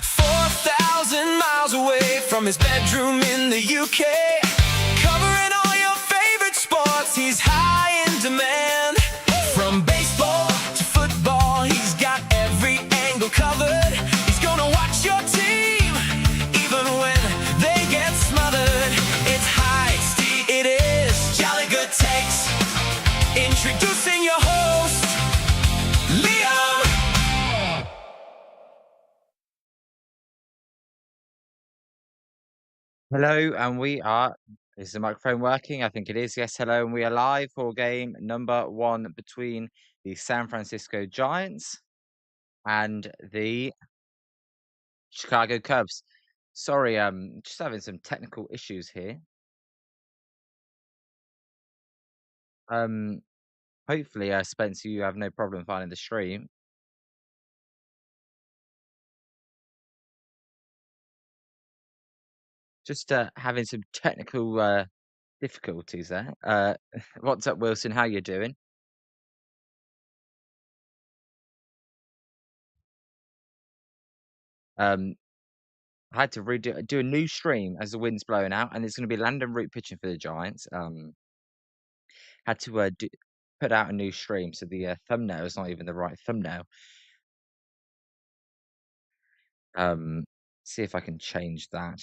4,000 miles away from his bedroom in the UK, covering all your favorite sports, he's high in demand. From baseball to football, he's got every angle covered. He's gonna watch your team, even when they get smothered. It's Heisty, it is Jolly Good Takes. Introducing your host, Liam. Hello, and we are. Is the microphone working? I think it is. Yes, hello, and we are live for game number one between the San Francisco Giants and the Chicago Cubs. Sorry, just having some technical issues here. Um, Hopefully, Spencer, you have no problem finding the stream. Just having some technical difficulties there. What's up, Wilson? How you doing? Um, I had to do a new stream as the wind's blowing out, and it's going to be Landen Roupp pitching for the Giants. Had to put out a new stream, so the thumbnail is not even the right thumbnail. Um, See if I can change that.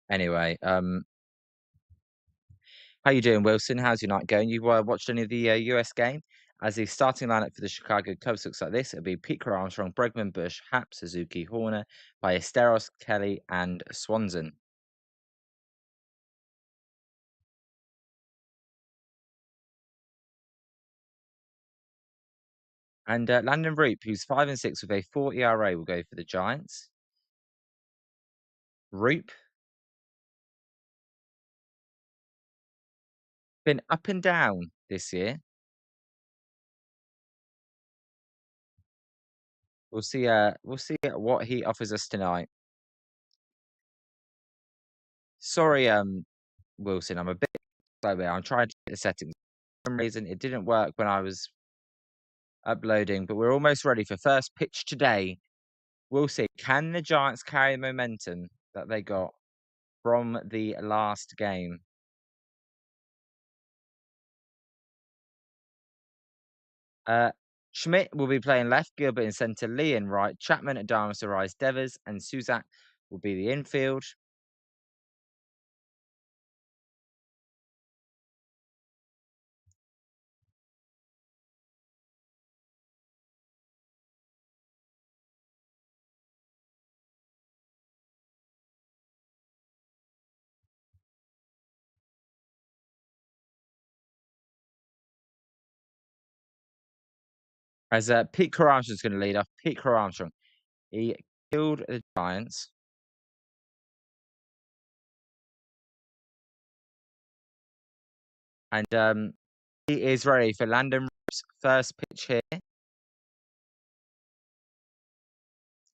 Anyway, how you doing, Wilson? How's your night going? You watched any of the US game? As the starting lineup for the Chicago Cubs looks like this, it'll be Pete Armstrong, Bregman, Bush, Happ, Suzuki, Horner, Ballesteros, Kelly, and Swanson. And Landon Roop, who's 5-6 with a 4 ERA, will go for the Giants. Roop been up and down this year. We'll see. We'll see what he offers us tonight. Sorry, Wilson, I'm a bit slow here. I'm trying to get the settings. For some reason, it didn't work when I was uploading, but we're almost ready for first pitch today. We'll see. Can the Giants carry the momentum that they got from the last game? Schmidt will be playing left, Gilbert in centre, Lee in right, Chapman, Adames, Arise, Devers, and Suzak will be the infield. As Pete Armstrong's going to lead off. Pete Armstrong, he killed the Giants. And he is ready for Landon Roop's first pitch here.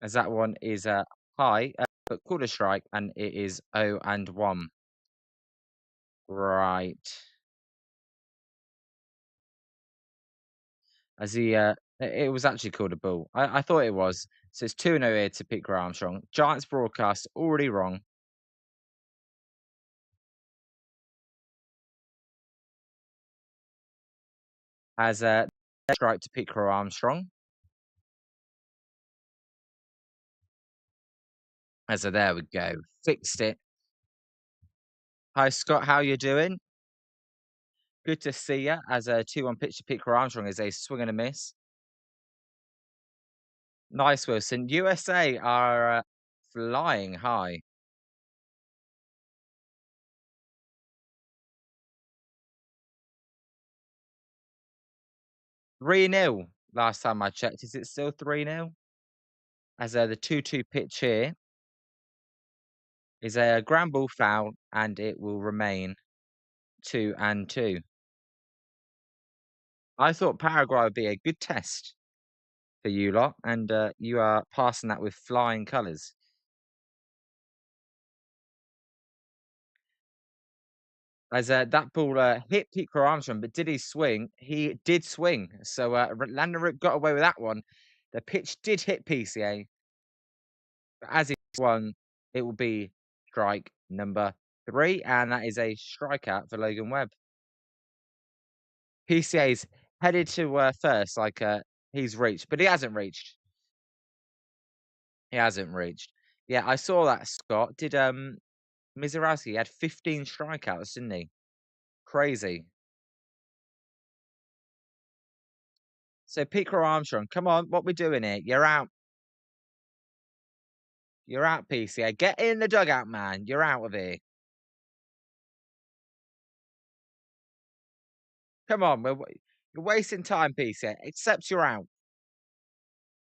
As that one is high, but called a strike, and it is 0-1. Right. As it was actually called a ball. I thought it was. So it's 2-0 here to Pete Armstrong. Giants broadcast already wrong. As strike to Pete Armstrong. As there we go. Fixed it. Hi, Scott. How you doing? Good to see you. As a 2-1 pitch to Pete Armstrong is a swing and a miss. Nice, Wilson. USA are flying high. 3-0 last time I checked. Is it still 3-0? As the 2-2 pitch here is a ground ball foul, and it will remain 2-2. I thought Paraguay would be a good test for you lot, and you are passing that with flying colours. as that ball hit Pete Armstrong, but did he swing? He did swing. So Landen Roupp got away with that one. The pitch did hit PCA, but as he swung, it will be strike number 3, and that is a strikeout for Logan Webb. PCA's headed to first, like he's reached, but he hasn't reached. He hasn't reached. Yeah, I saw that, Scott. Did Mizorowski had 15 strikeouts, didn't he? Crazy. So Pete Armstrong, come on, what we doing here? You're out. You're out, PCA. Get in the dugout, man. You're out of here. Come on, you're wasting time, PCA. Except you're out.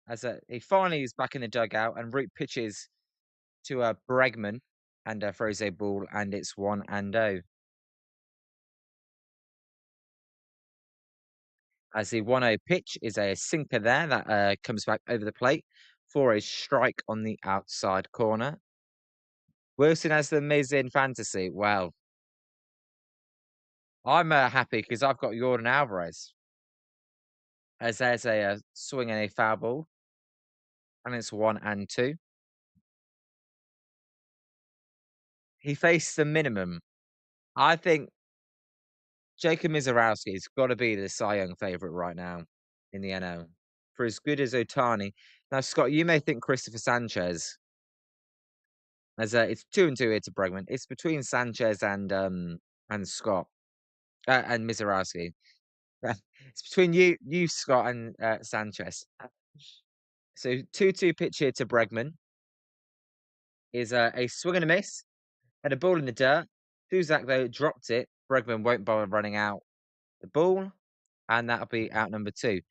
As he finally is back in the dugout, and Root pitches to Bregman and throws a ball, and it's 1-0. As the 1-0 pitch is a sinker there that comes back over the plate for a strike on the outside corner. Wilson has the Miz in fantasy. Well, I'm happy because I've got Jordan Alvarez. As there's a swing and a foul ball, and it's 1-2. He faced the minimum. I think Jacob Mizorowski's got to be the Cy Young favorite right now in the NL. For as good as Otani. Now, Scott, you may think Christopher Sanchez, as it's 2-2 here to Bregman. It's between Sanchez and Scott and Mizorowski. It's between you, Scott, and Sanchez. So 2-2 pitch here to Bregman is a swing and a miss and a ball in the dirt. Duzak, though, dropped it. Bregman won't bother running out the ball, and that'll be out number 2.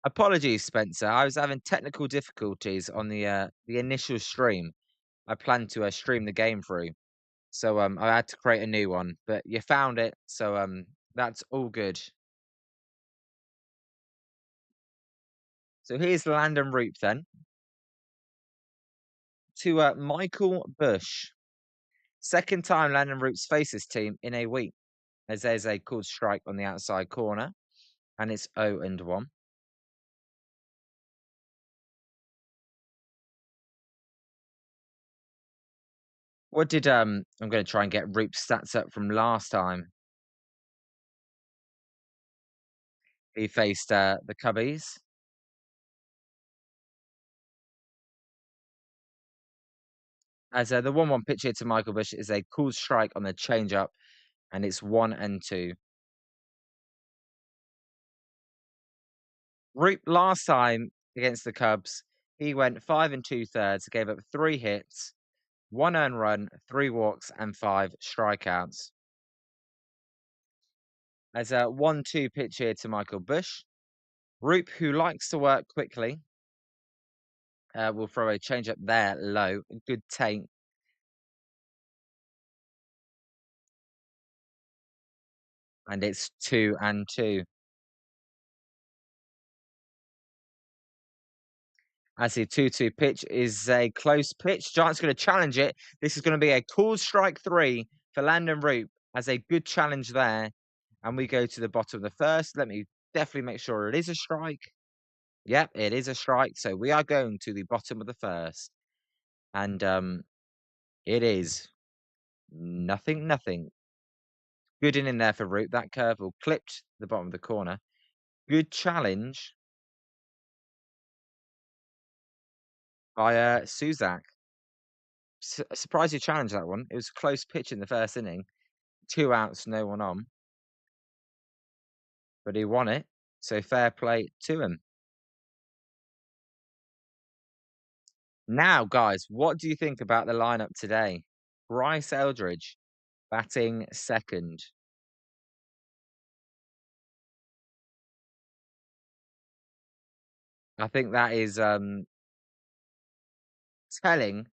Apologies, Spencer. I was having technical difficulties on the initial stream. I planned to stream the game through, so I had to create a new one. But you found it, so that's all good. So here's Landen Roupp then to Michael Bush. Second time Landen Roupp's faced this team in a week, as there's a called strike on the outside corner, and it's 0-1. What did I'm going to try and get Roupp's stats up from last time. He faced the Cubbies. As the 1-1 pitch here to Michael Bush is a cool strike on the changeup, and it's 1-2. Roop last time against the Cubs, he went 5 2/3, gave up 3 hits, 1 earned run, 3 walks, and 5 strikeouts. As a 1-2 pitch here to Michael Bush, Roop, who likes to work quickly, will throw a changeup there low, good take. And it's 2-2. As the 2-2 pitch is a close pitch. Giants going to challenge it. This is going to be a cool strike 3 for Landen Roupp as a good challenge there. And we go to the bottom of the first. Let me definitely make sure it is a strike. Yep, it is a strike. So we are going to the bottom of the first. And it is nothing. Good in there for Roupp. That curveball clipped the bottom of the corner. Good challenge by Suzak. Surprised you challenged that one. It was a close pitch in the first inning. 2 outs, no one on. But he won it. So fair play to him. Now, guys, what do you think about the lineup today? Bryce Eldridge batting second. I think that is telling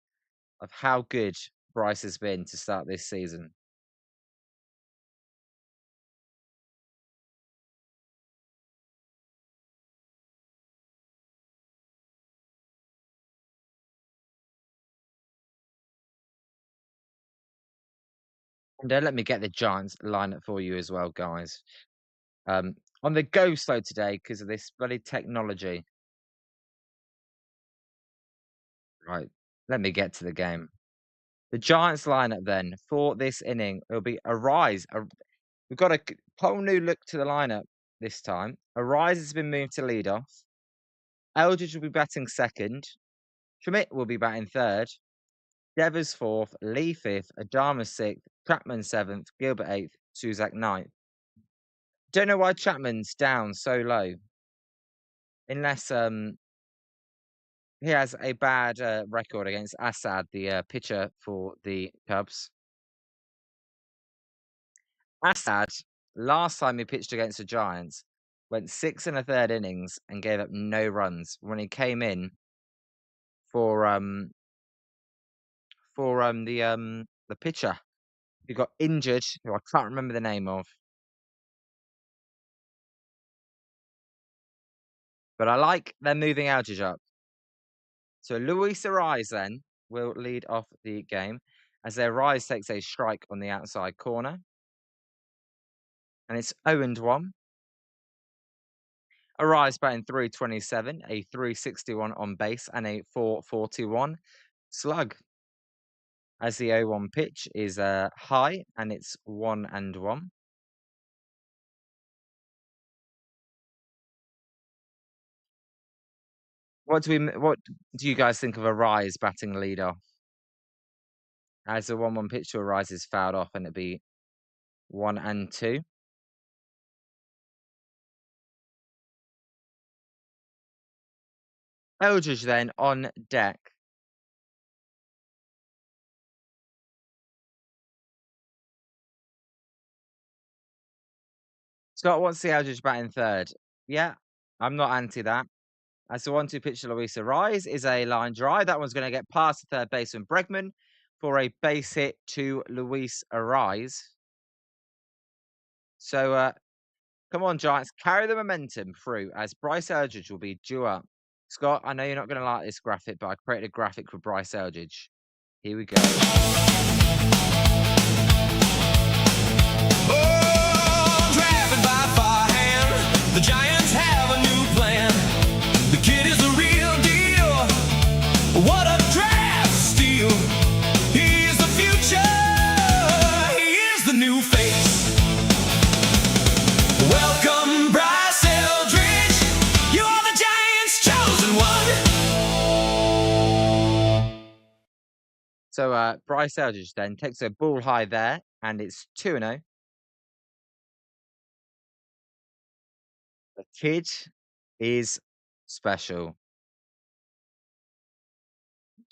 of how good Bryce has been to start this season. And let me get the Giants lineup for you as well, guys. On the go slow today because of this bloody technology. Right, let me get to the game. The Giants lineup then for this inning will be Arise. We've got a whole new look to the lineup this time. Arise has been moved to lead off. Eldridge will be batting second. Schmidt will be batting third. Devers fourth. Lee fifth. Adama sixth. Chapman seventh. Gilbert eighth. Suzak ninth. Don't know why Chapman's down so low, unless he has a bad record against Assad, the pitcher for the Cubs. Assad, last time he pitched against the Giants, went 6 1/3 innings and gave up no runs. When he came in for the pitcher who got injured, who I can't remember the name of, but I like they're moving Aldridge up. So Luis Ariz then will lead off the game as their Rise takes a strike on the outside corner, and it's 0-1. Arise batting 327, a 361 on base, and a 441 slug. As the 0-1 pitch is high and it's 1-1. What do you guys think of Arise batting lead off? As the 1-1 pitch to Arise is fouled off and it'd be 1-2. Eldridge then on deck. Scott wants the Eldridge batting third. Yeah, I'm not anti that. As the 1-2 pitch to Luis Arise is a line drive. That one's going to get past the third baseman Bregman for a base hit to Luis Arise. So come on, Giants, carry the momentum through as Bryce Eldridge will be due up. Scott, I know you're not going to like this graphic, but I created a graphic for Bryce Eldridge. Here we go. Oh, drafted by Farhand. The Giants have a new plan. The kid is the real deal. What a draft steal. He is the future. He is the new face. Welcome, Bryce Eldridge. You are the Giants' chosen one. So Bryce Eldridge then takes a ball high there, and it's 2-0. The kid is special.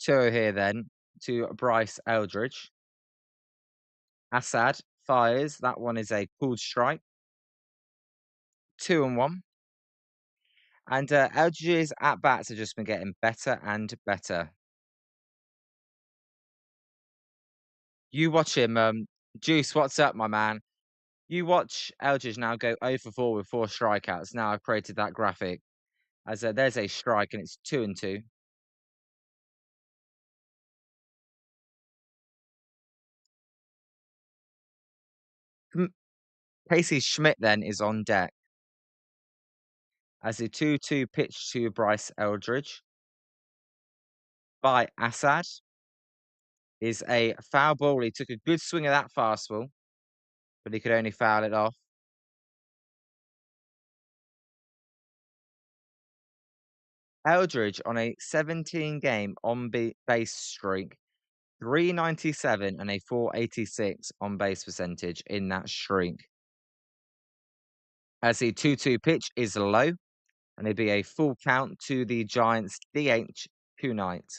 2-0 here then to Bryce Eldridge. Assad fires. That one is a pulled strike. 2-1. And Eldridge's at-bats have just been getting better and better. You watch him, Juice, what's up, my man? You watch Eldridge now go 0 for 4 with 4 strikeouts. Now I've created that graphic. As there's a strike and it's 2-2. Casey Schmidt then is on deck. As the 2-2 pitch to Bryce Eldridge by Assad is a foul ball. He took a good swing of that fastball, but he could only foul it off. Eldridge on a 17-game on-base streak, 397 and a 486 on-base percentage in that streak. As the 2-2 pitch is low, and it'd be a full count to the Giants DH tonight.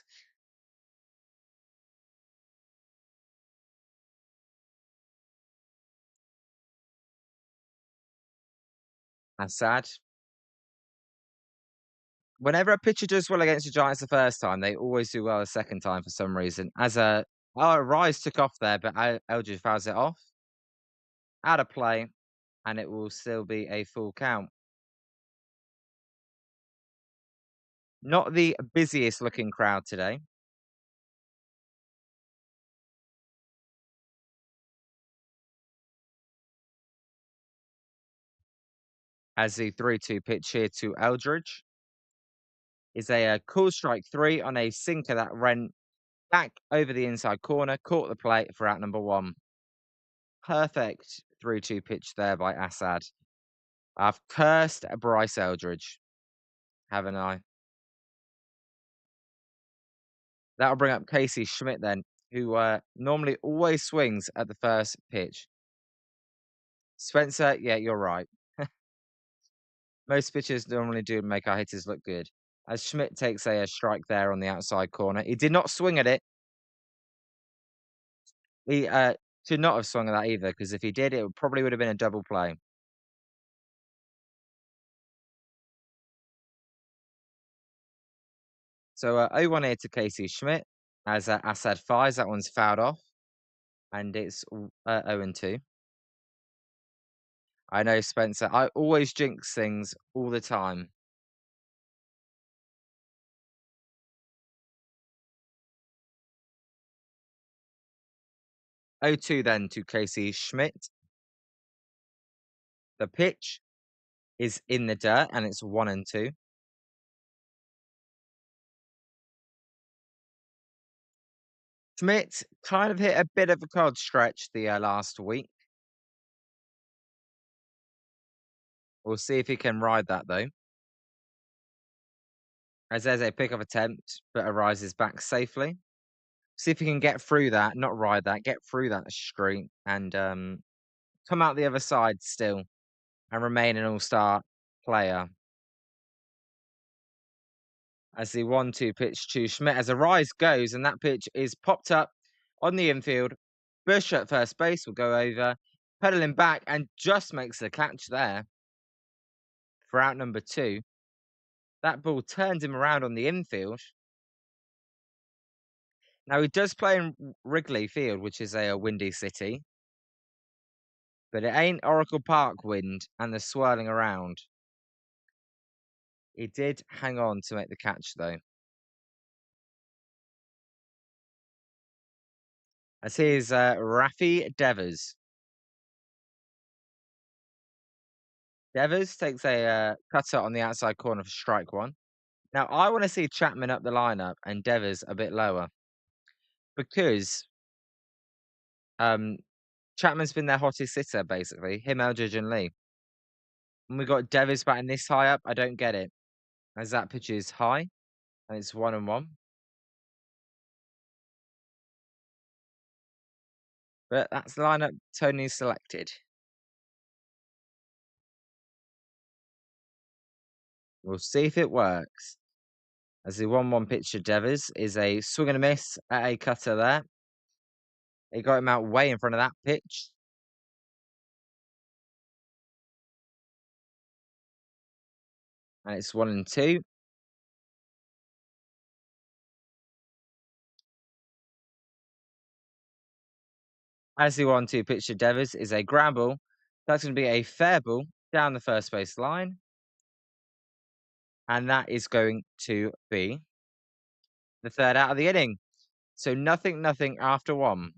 Assad. Whenever a pitcher does well against the Giants the first time, they always do well the second time for some reason. Rise took off there, but Eldridge fouls it off. Out of play, and it will still be a full count. Not the busiest looking crowd today. as the 3-2 pitch here to Eldridge is a cool strike 3 on a sinker that ran back over the inside corner, caught the plate for out number 1. Perfect 3-2 pitch there by Assad. I've cursed Bryce Eldridge, haven't I? That'll bring up Casey Schmidt then, who normally always swings at the first pitch. Spencer, yeah, you're right. Most pitchers normally do make our hitters look good. As Schmidt takes a strike there on the outside corner. He did not swing at it. He should not have swung at that either, because if he did, it probably would have been a double play. So 0-1 here to Casey Schmidt as Assad fires. That one's fouled off, and it's 0-2. I know, Spencer. I always jinx things all the time. 0-2 then to Casey Schmidt. The pitch is in the dirt, and it's 1-2. Schmidt kind of hit a bit of a cold stretch the last week. We'll see if he can ride that though. As there's a pickup attempt, but arises back safely. See if he can get through that, not ride that, get through that streak and come out the other side still and remain an all-star player. As the 1-2 pitch to Schmidt as a rise goes, and that pitch is popped up on the infield. Bush at first base will go over, pedaling back, and just makes the catch there for out number 2. That ball turns him around on the infield. Now, he does play in Wrigley Field, which is a windy city, but it ain't Oracle Park wind and the swirling around. He did hang on to make the catch, though. As here's Rafi Devers. Devers takes a cutter on the outside corner for strike 1. Now, I want to see Chapman up the lineup and Devers a bit lower because Chapman's been their hottest hitter, basically. Him, Eldridge, and Lee. When we got Devers batting this high up, I don't get it. As that pitch is high, and it's 1-1. But that's the lineup Tony selected. We'll see if it works. As the 1-1 pitch to Devers is a swing and a miss at a cutter there. He got him out way in front of that pitch. And it's 1-2. As the 1-2 pitch to Devers is a ground ball. That's going to be a fair ball down the first base line. And that is going to be the third out of the inning. So nothing after 1.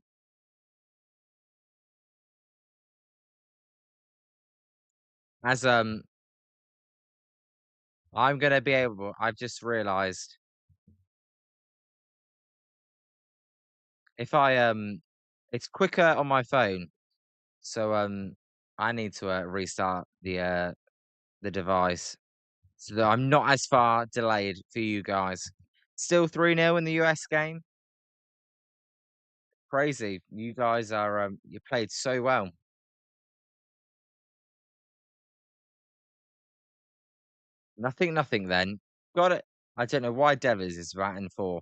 As I'm gonna be able. I've just realised if I it's quicker on my phone, so I need to restart the device so that I'm not as far delayed for you guys. Still 3-0 in the US game. Crazy, you guys are you played so well. Nothing then. Got it. I don't know why Devers is batting 4th.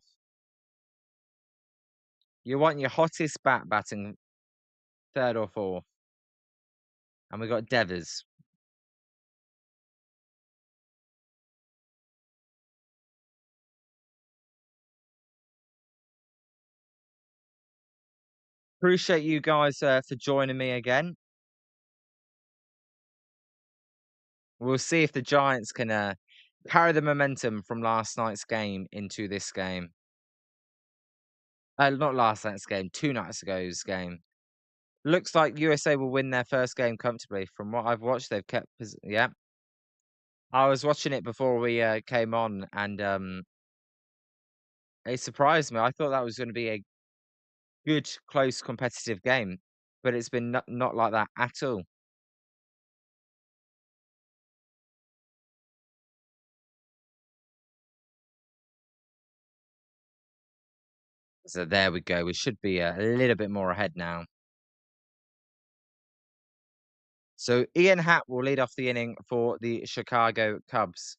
You want your hottest batting 3rd or 4th. And we got Devers. Appreciate you guys for joining me again. We'll see if the Giants can carry the momentum from last night's game into this game. Not last night's game, 2 nights ago's game. Looks like USA will win their first game comfortably. From what I've watched, they've kept, yeah. I was watching it before we came on, and it surprised me. I thought that was going to be a good, close, competitive game, but it's been not like that at all. So there we go. We should be a little bit more ahead now. So Ian Happ will lead off the inning for the Chicago Cubs.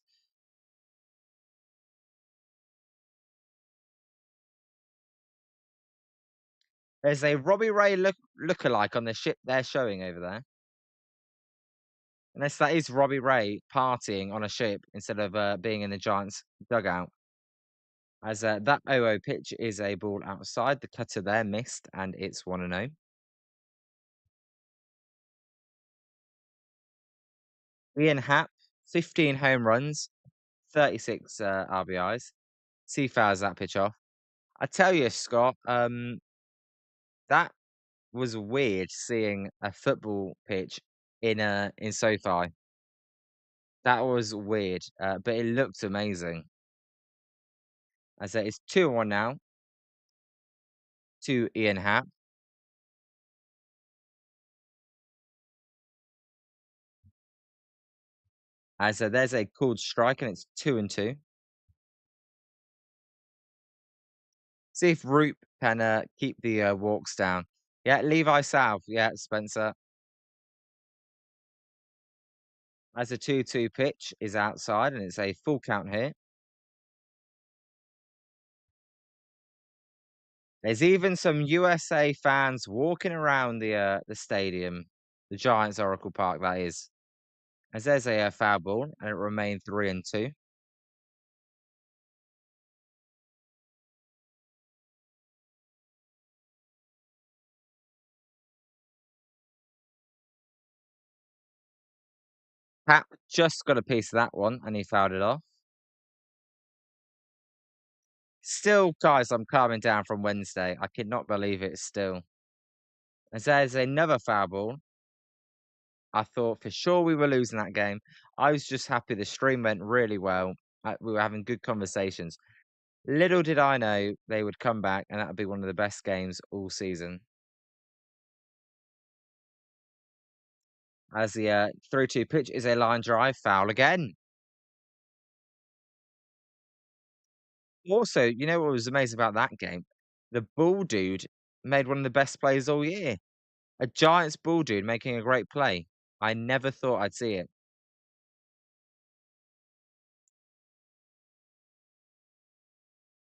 There's a Robbie Ray lookalike on the ship they're showing over there. Unless that is Robbie Ray partying on a ship instead of being in the Giants dugout. As that 0-0 pitch is a ball outside. The cutter there missed, and it's 1-0. Ian Happ, 15 home runs, 36 RBIs. See fouls that pitch off. I tell you, Scott, that was weird seeing a football pitch in SoFi. That was weird, but it looked amazing. As it's 2-1 now to Ian Happ. As there's a called strike, and it's 2-2. See if Roop can keep the walks down. Yeah, Levi South. Yeah, Spencer. As a 2-2 pitch is outside, and it's a full count here. There's even some USA fans walking around the stadium, the Giants Oracle Park, that is. As there's a foul ball, and it remained 3-2. Hap just got a piece of that one, and he fouled it off. Still, guys, I'm calming down from Wednesday. I cannot believe it still. As there's another foul ball. I thought for sure we were losing that game. I was just happy the stream went really well. We were having good conversations. Little did I know they would come back, and that would be one of the best games all season. As the 3-2 pitch is a line drive, foul again. Also, you know what was amazing about that game? The ball dude made one of the best plays all year. A Giants ball dude making a great play. I never thought I'd see it.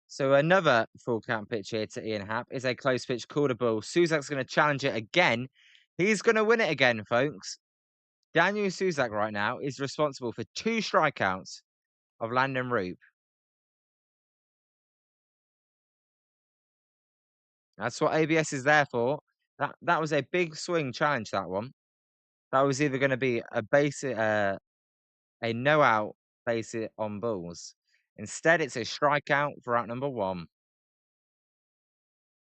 So another full count pitch here to Ian Happ is a close pitch called a ball. Suzak's going to challenge it again. He's going to win it again, folks. Daniel Suzak right now is responsible for 2 strikeouts of Landen Roupp. That's what ABS is there for. That was a big swing challenge, that one. That was either going to be a no out base it on balls. Instead, it's a strikeout for out number 1.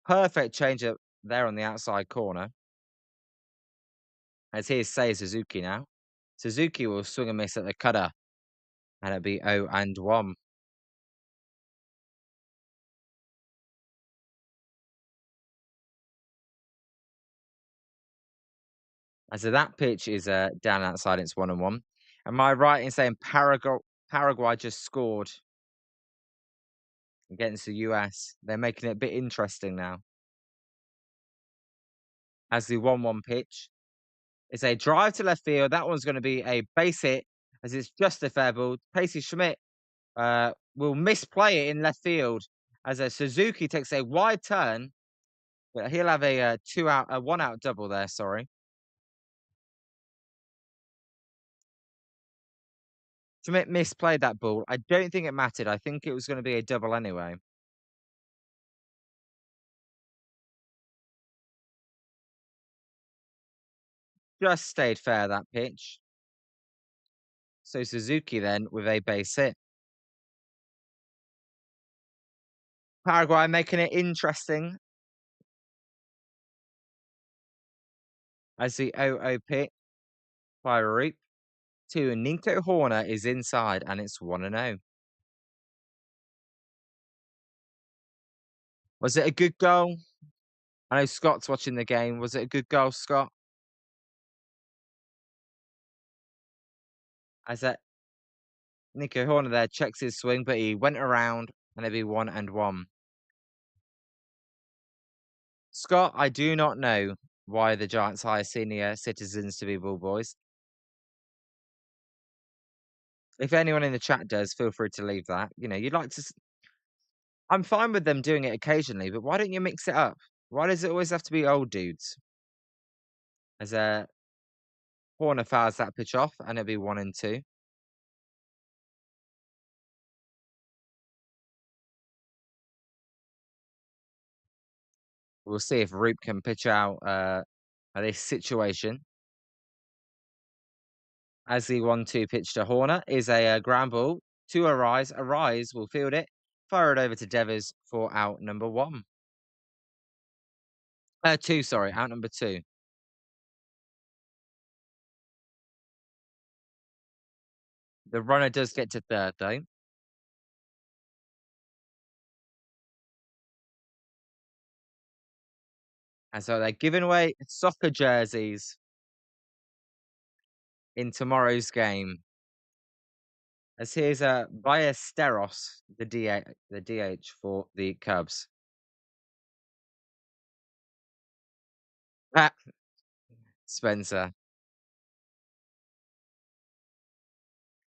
Perfect changeup there on the outside corner. As here's Seiya Suzuki now. Suzuki will swing and miss at the cutter, and it'll be 0-1. And so that pitch is down outside, it's 1-1. Am I right in saying Paraguay just scored against the US? They're making it a bit interesting now. As the 1-1 pitch. It's a drive to left field. That one's going to be a base hit, as it's just a fair ball. Pacey Schmidt will misplay it in left field as a Suzuki takes a wide turn, but he'll have a 1-out double there. Sorry, Schmidt misplayed that ball. I don't think it mattered. I think it was going to be a double anyway. Just stayed fair that pitch. So Suzuki then with a base hit. Paraguay making it interesting as the 0-0 pitch by Roop 2, Nico Horner is inside, and it's 1-0. Was it a good goal? I know Scott's watching the game. Was it a good goal, Scott? As that Nico Horner there checks his swing, but he went around, and it'd be 1-1. Scott, I do not know why the Giants hire senior citizens to be ball boys. If anyone in the chat does, feel free to leave that. You know, you'd like to. I'm fine with them doing it occasionally, but why don't you mix it up? Why does it always have to be old dudes? As Horner fouls that pitch off, and it'll be 1-2. We'll see if Roop can pitch out at this situation. As the 1-2 pitch to Horner is a ground ball to Arise. Arise will field it, fire it over to Devers for out number 1. 2, sorry, out number 2. The runner does get to third, though. And so they're giving away soccer jerseys in tomorrow's game. As here's Ballesteros, the DH for the Cubs. Ah, Spencer.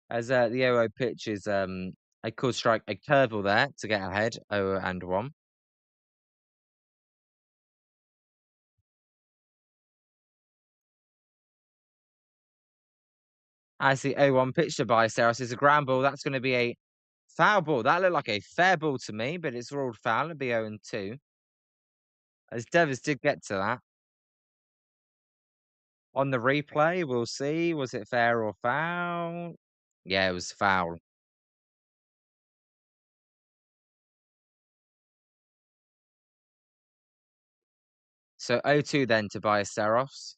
As the 0 pitch is a cool strike, a curveball there to get ahead, 0-1. As the 0-1 pitch to Ballesteros is a ground ball, that's going to be a foul ball. That looked like a fair ball to me, but it's ruled foul. It'll be 0-2. As Devers did get to that. On the replay, we'll see. Was it fair or foul? Yeah, it was foul. So 0-2 then to Ballesteros.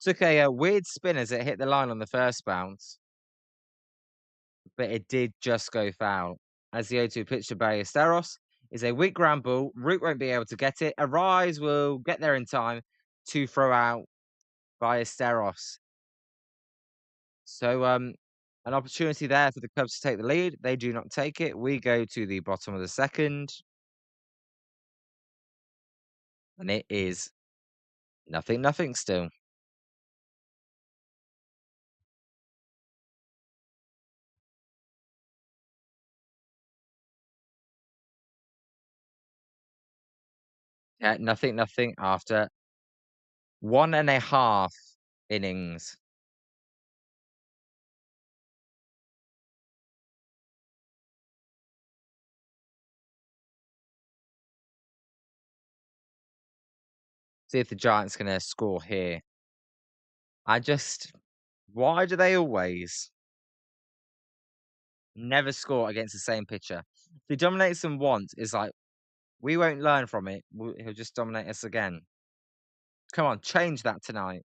Took a weird spin as it hit the line on the first bounce, but it did just go foul. As the 0-2 pitch to Ballesteros is a weak ground ball. Root won't be able to get it. Arise will get there in time to throw out Ballesteros. So an opportunity there for the Cubs to take the lead. They do not take it. We go to the bottom of the second. And it is 0-0 still. Yeah, 0-0 after 1.5 innings. See if the Giants going to score here. Why do they always never score against the same pitcher? If he dominates them once, it's like, we won't learn from it. He'll just dominate us again. Come on, change that tonight.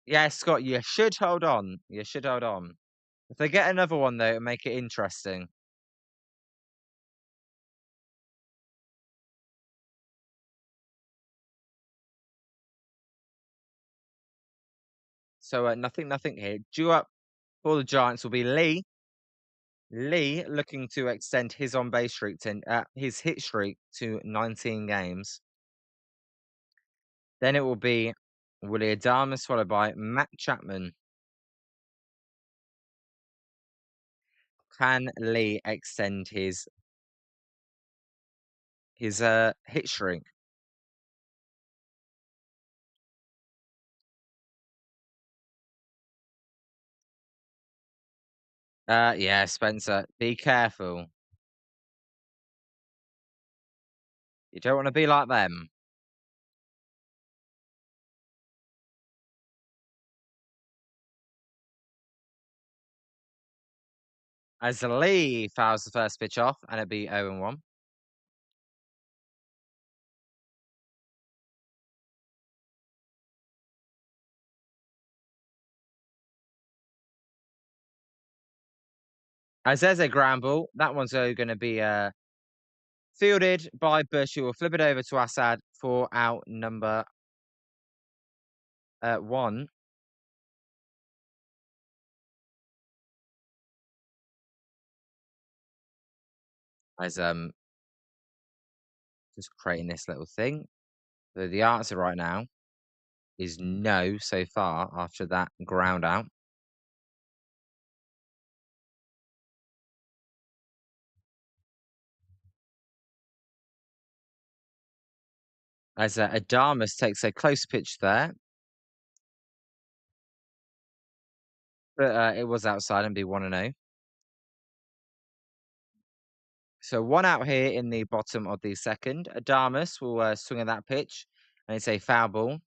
Yeah, Scott, you should hold on. You should hold on. If they get another one, though, it'll make it interesting. So 0-0 here. Due up for the Giants will be Lee. Lee looking to extend his on-base streak to his hit streak to 19 games. Then it will be Willie Adames followed by Matt Chapman. Can Lee extend his hit streak? Yeah, Spencer, be careful. You don't want to be like them. As Lee fouls the first pitch off, and it'd be 0-1. As there's a ground ball, that one's going to be fielded by Bush, who will flip it over to Assad for out number 1. As just creating this little thing. So the answer right now is no so far after that ground out. As Adamas takes a close pitch there, but it was outside and be 1-0. So 1 out here in the bottom of the second. Adamas will swing at that pitch, and it's a foul ball.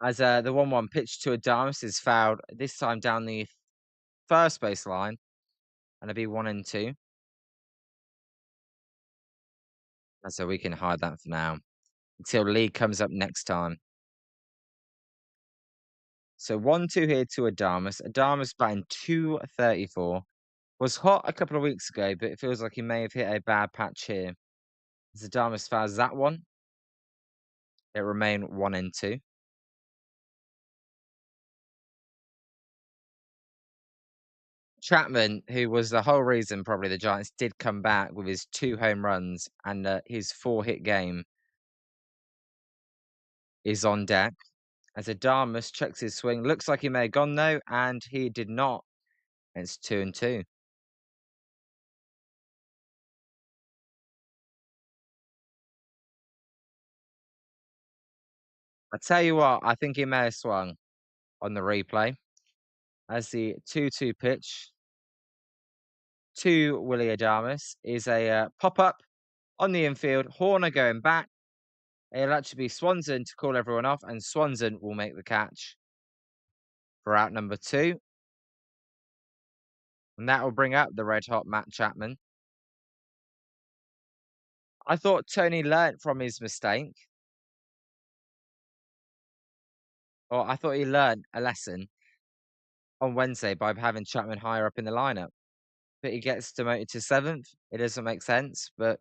As the 1-1 pitch to Adamas is fouled, this time down the first baseline, and it'll be 1-2. And so we can hide that for now until Lee comes up next time. So 1-2 here to Adamas. Adamas batting 234. Was hot a couple of weeks ago, but it feels like he may have hit a bad patch here. As Adamas fouls that one, it remain 1-2. Chapman, who was the whole reason probably the Giants did come back with his 2 home runs and his 4-hit game, is on deck. As Adamas checks his swing, looks like he may have gone though, and he did not. It's 2-2. I tell you what, I think he may have swung on the replay as the 2-2 pitch to Willie Adamas is a pop up on the infield. Horner going back. It'll actually be Swanson to call everyone off, and Swanson will make the catch for out number 2. And that will bring up the red hot Matt Chapman. I thought Tony learnt from his mistake. Or I thought he learnt a lesson on Wednesday by having Chapman higher up in the lineup. But he gets demoted to 7th. It doesn't make sense, but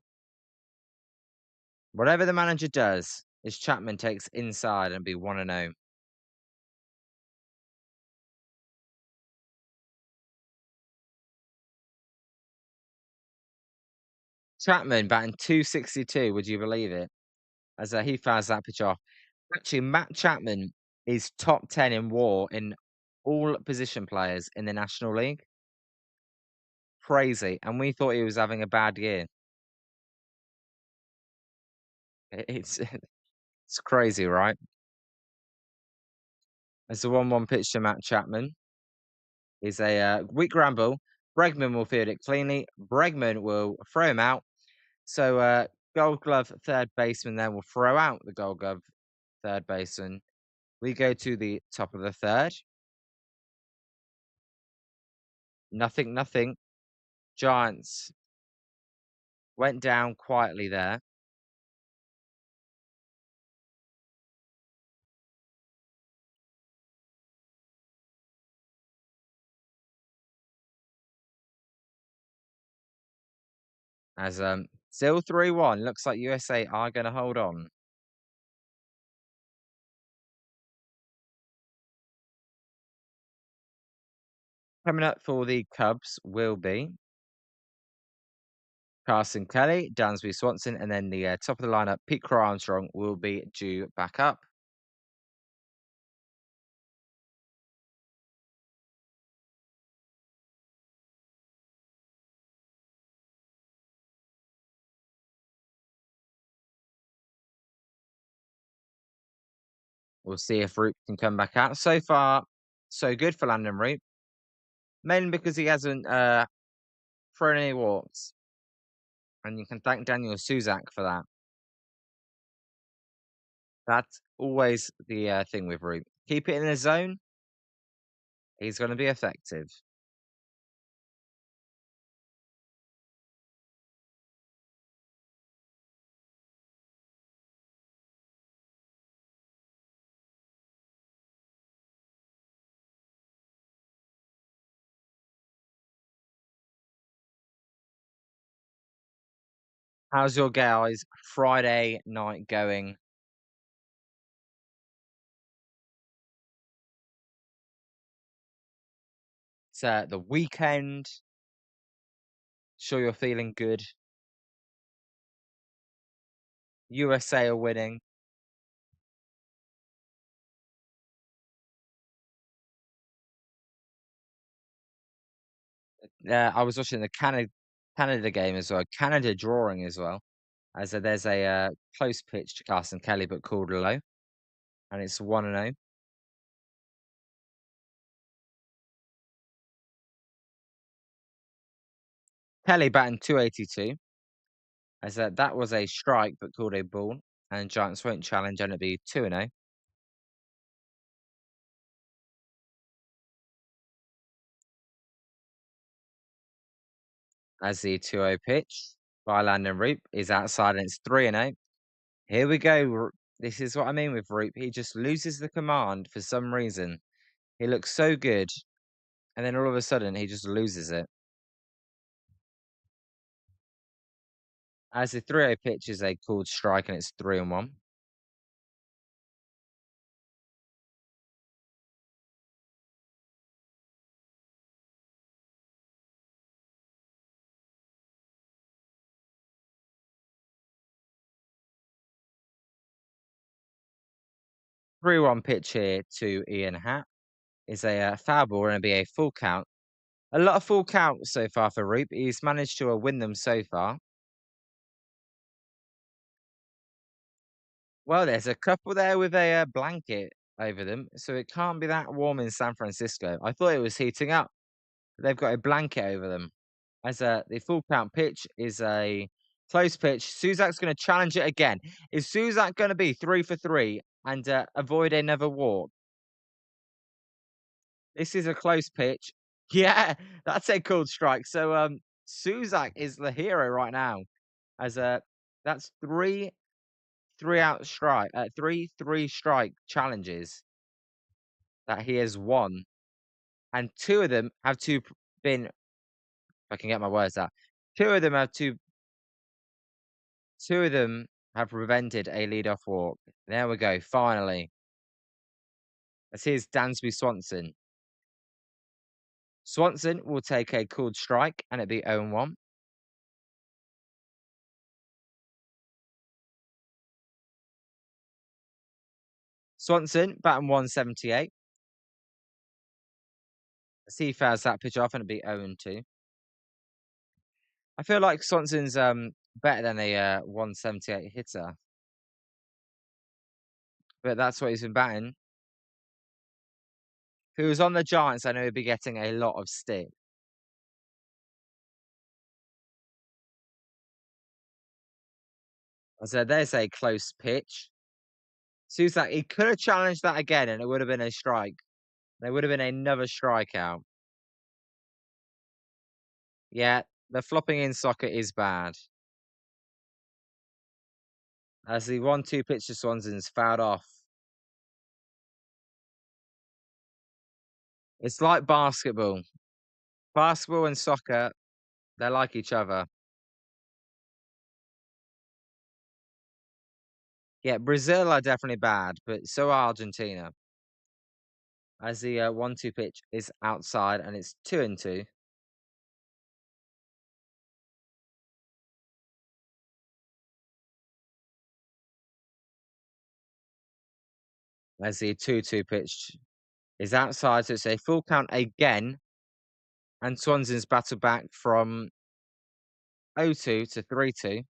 whatever the manager does, is Chapman takes inside and be 1-0. Chapman batting 262, would you believe it? As he fouls that pitch off. Actually, Matt Chapman is top 10 in WAR in all position players in the National League. Crazy. And we thought he was having a bad year. It's it's crazy, right? As the 1-1 pitch to Matt Chapman is a weak ramble. Bregman will field it cleanly. Bregman will throw him out. So Gold Glove third baseman then will throw out the Gold Glove third baseman. We go to the top of the third. Nothing, nothing. Giants went down quietly there. As still 3-1. Looks like USA are going to hold on. Coming up for the Cubs will be Carson Kelly, Dansby Swanson, and then the top of the lineup, Pete Crow Armstrong, will be due back up. We'll see if Roop can come back out. So far, so good for Landen Roupp. mainly because he hasn't thrown any walks, and you can thank Daniel Suzak for that. That's always the thing with Root. Keep it in his zone, he's going to be effective. How's your guys' Friday night going? It's the weekend. Sure, you're feeling good. USA are winning. I was watching the Canada game as well. Canada drawing as well. As there's a close pitch to Carson Kelly, but called low, and it's 1-0. Kelly batting 282, as that was a strike, but called a ball, and Giants won't challenge, and it'll be 2-0. As the 2-0 pitch by Landen Roupp is outside, and it's 3-0. Here we go. This is what I mean with Roupp. He just loses the command for some reason. He looks so good, and then all of a sudden he just loses it. As the 3-0 pitch is a called strike, and it's 3-1. 3-1 pitch here to Ian Happ is a foul ball, and it'll be a full count. A lot of full counts so far for Roop. He's managed to win them so far. Well, there's a couple there with a blanket over them, so it can't be that warm in San Francisco. I thought it was heating up. They've got a blanket over them. As the full count pitch is a close pitch. Suzak's going to challenge it again. Is Suzak going to be 3 for 3 and avoid another walk? This is a close pitch. Yeah, that's a called strike. So Suzak is the hero right now. As that's three out strike, three strike challenges that he has won, and two of them have been. If I can get my words out, two of them have two of them have prevented a lead-off walk. There we go. Finally, as here's Dansby Swanson. Swanson will take a called strike, and it'll be 0-1. Swanson batting 178. As he fouls that pitch off, and it'll be 0-2. I feel like Swanson's better than a 178 hitter, but that's what he's been batting. If he was on the Giants, I know he'd be getting a lot of stick. So there's a close pitch. Susak, he could have challenged that again, and it would have been a strike. There would have been another strikeout. Yeah, the flopping in soccer is bad. As the 1-2 pitch to Swanson's fouled off. It's like basketball. Basketball and soccer, they're like each other. Yeah, Brazil are definitely bad, but so are Argentina. As the 1-2 pitch is outside, and it's 2-2. As the 2-2 pitch is outside, so it's a full count again. And Swanson's battled back from 0-2 to 3-2.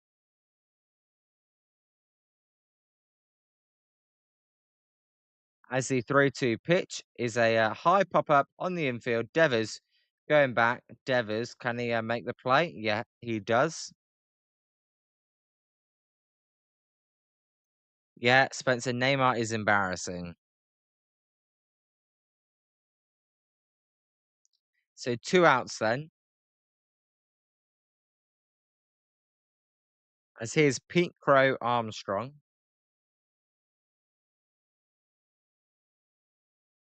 As the 3-2 pitch is a high pop up on the infield. Devers Going back, Devers, can he make the play? Yeah, he does. Yeah, Spencer, Neymar is embarrassing. So 2 outs then, as here's Pete Crow Armstrong.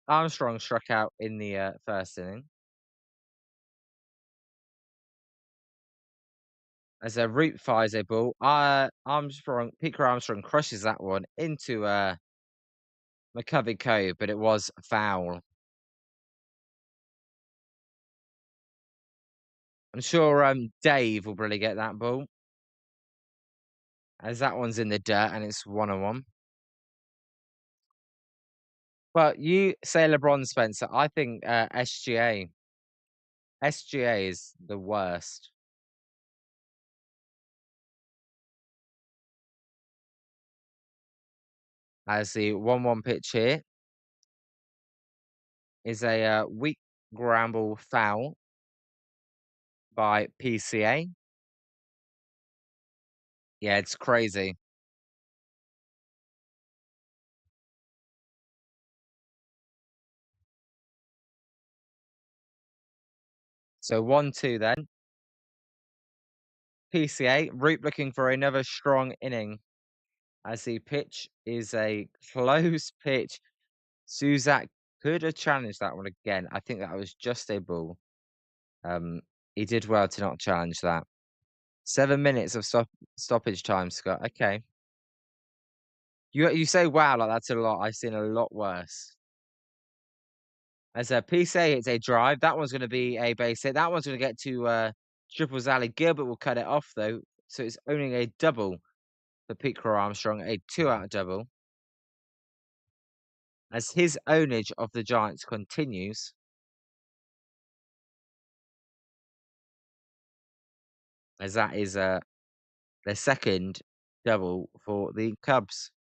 Armstrong struck out in the first inning. As a Root fires a ball, Pete Crow Armstrong crushes that one into McCovey Cove, but it was foul. I'm sure Dave will probably get that ball, as that one's in the dirt and it's 1-1. But you say LeBron Spencer. I think SGA. SGA is the worst. As the 1-1 pitch here is a weak ground foul by PCA. Yeah, it's crazy. So 1-2 then. PCA, Root looking for another strong inning as the pitch is a close pitch. Suzak could have challenged that one again. I think that was just a ball. Um, he did well to not challenge that. 7 minutes of stoppage time, Scott. Okay. You say wow like that's a lot. I've seen a lot worse. As a PCA hits a drive, that one's going to be a base hit. That one's going to get to Triples Alley. Gilbert will cut it off though, so it's only a double for Pete Crow Armstrong, a 2-out double. As his ownage of the Giants continues, as that is their second double for the Cubs.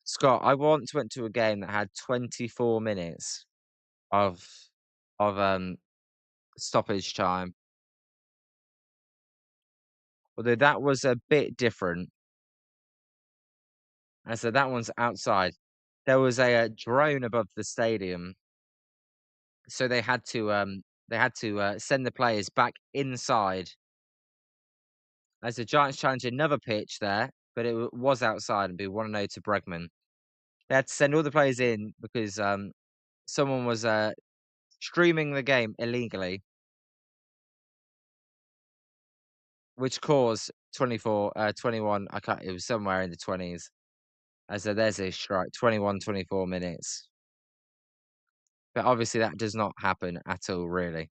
Scott, I once went to a game that had 24 minutes of stoppage time. Although that was a bit different. And so that one's outside. There was a drone above the stadium, so they had to send the players back inside. As the Giants challenge another pitch there, but it was outside and be 1-0 to Bregman. They had to send all the players in because someone was streaming the game illegally, which caused 21. I can't. It was somewhere in the 20s. As there's a strike, 21, 24 minutes. But obviously that does not happen at all, really.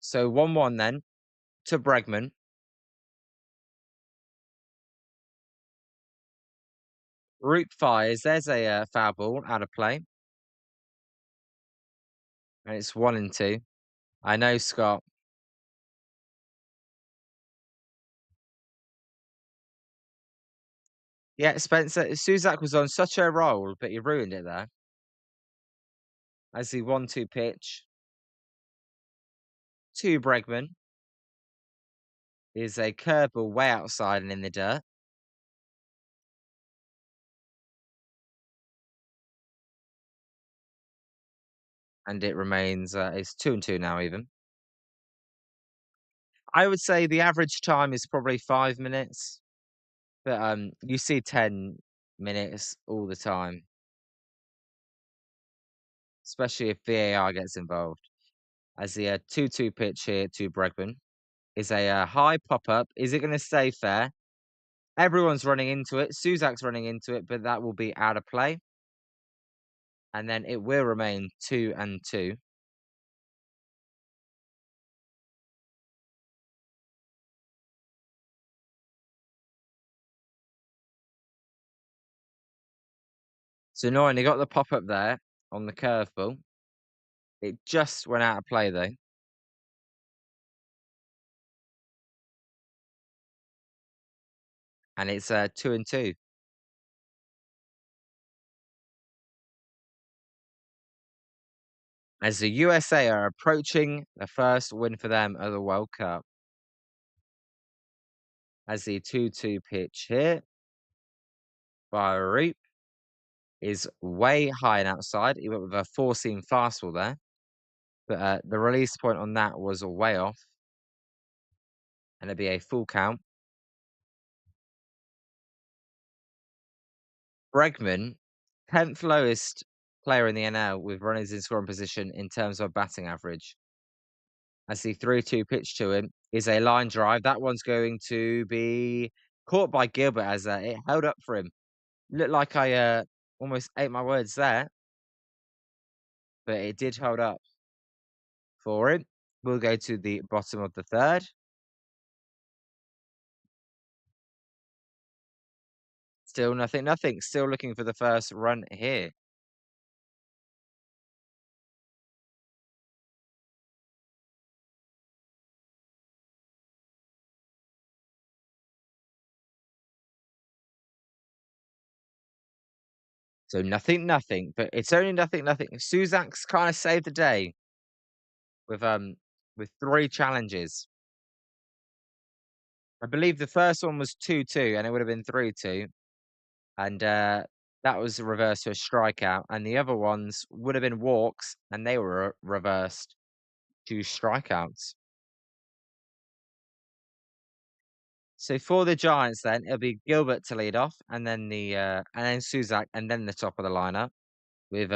So 1-1 then to Bregman. Root fires. There's a foul ball out of play, and it's 1-2. I know, Scott. Yeah, Spencer. Suzak was on such a roll, but he ruined it there. As the 1-2 pitch to Bregman is a curveball way outside and in the dirt. And it remains, it's 2-2 now even. I would say the average time is probably 5 minutes, but you see 10 minutes all the time, especially if VAR gets involved. As the 2-2 pitch here to Bregman is a high pop up. Is it going to stay fair? Everyone's running into it. Suzak's running into it, but that will be out of play. And then it will remain 2-2. So annoying, they got the pop up there on the curveball. It just went out of play though. And it's 2-2. as the USA are approaching the first win for them of the World Cup. As the 2-2 pitch here by Roupp is way high and outside. He went with a four-seam fastball there, but the release point on that was way off, and it'd be a full count. Bregman, 10th lowest player in the NL with runners in scoring position in terms of batting average. As the 3-2 pitch to him is a line drive. That one's going to be caught by Gilbert as it held up for him. Looked like I almost ate my words there, but it did hold up for him. We'll go to the bottom of the third. Still nothing, nothing. Still looking for the first run here. So nothing, nothing. But it's only nothing, nothing. Suzak's kind of saved the day with three challenges. I believe the first one was 2-2, and it would have been 3-2. And that was reversed to a strikeout. And the other ones would have been walks, and they were reversed to strikeouts. So for the Giants, then it'll be Gilbert to lead off, and then Suzak, and then the top of the lineup with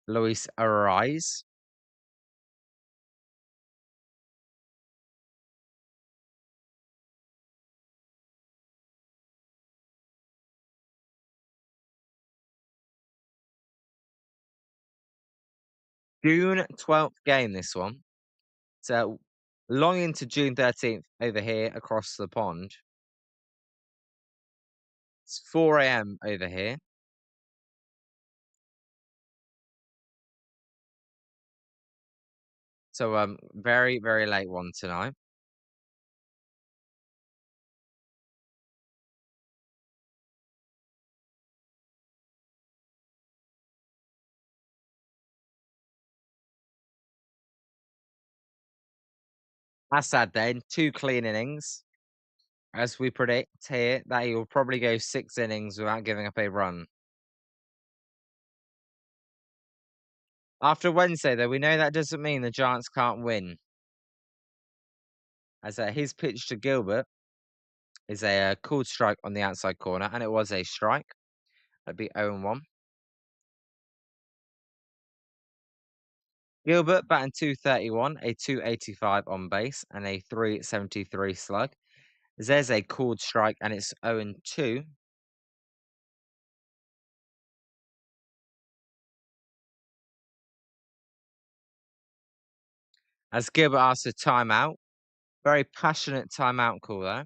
Luis Ariz. June 12th game, this one. So long into June 13th over here across the pond. It's 4 a.m. over here. So very, very late one tonight. Assad then, two clean innings. As we predict here, that he will probably go 6 innings without giving up a run. After Wednesday, though, we know that doesn't mean the Giants can't win. As his pitch to Gilbert is a called strike on the outside corner, and it was a strike. That'd be 0-1. Gilbert batting 231, a 285 on base, and a 373 slug. There's a called strike, and it's 0-2. As Gilbert asks a timeout, very passionate timeout call there.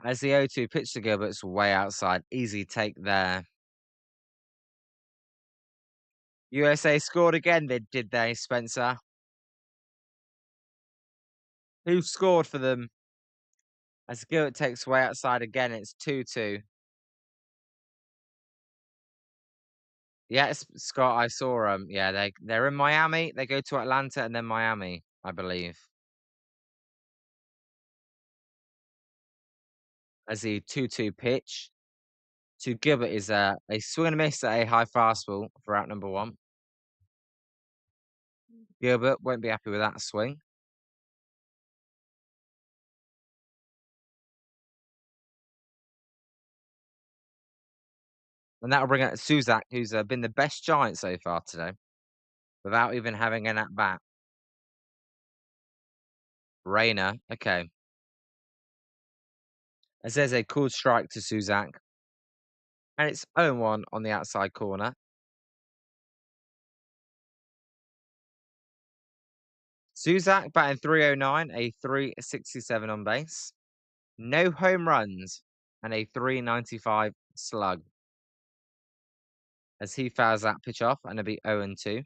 As the 0-2 pitch to Gilbert's way outside, easy take there. USA scored again, did they, Spencer? Who scored for them? As Gilbert takes way outside again, it's 2-2. Yes, Scott, I saw them. Yeah, they're in Miami. They go to Atlanta and then Miami, I believe. As the 2-2 pitch to Gilbert is a swing and a miss at a high fastball for out number one. Gilbert won't be happy with that swing. And that'll bring out Suzak, who's been the best Giant so far today, without even having an at bat. Rayner, okay. As there's a cool strike to Suzak. And it's 0-1 on the outside corner. Suzak batting 309, a 367 on base. No home runs and a 395 slug. As he fouls that pitch off, and it'll be 0-2.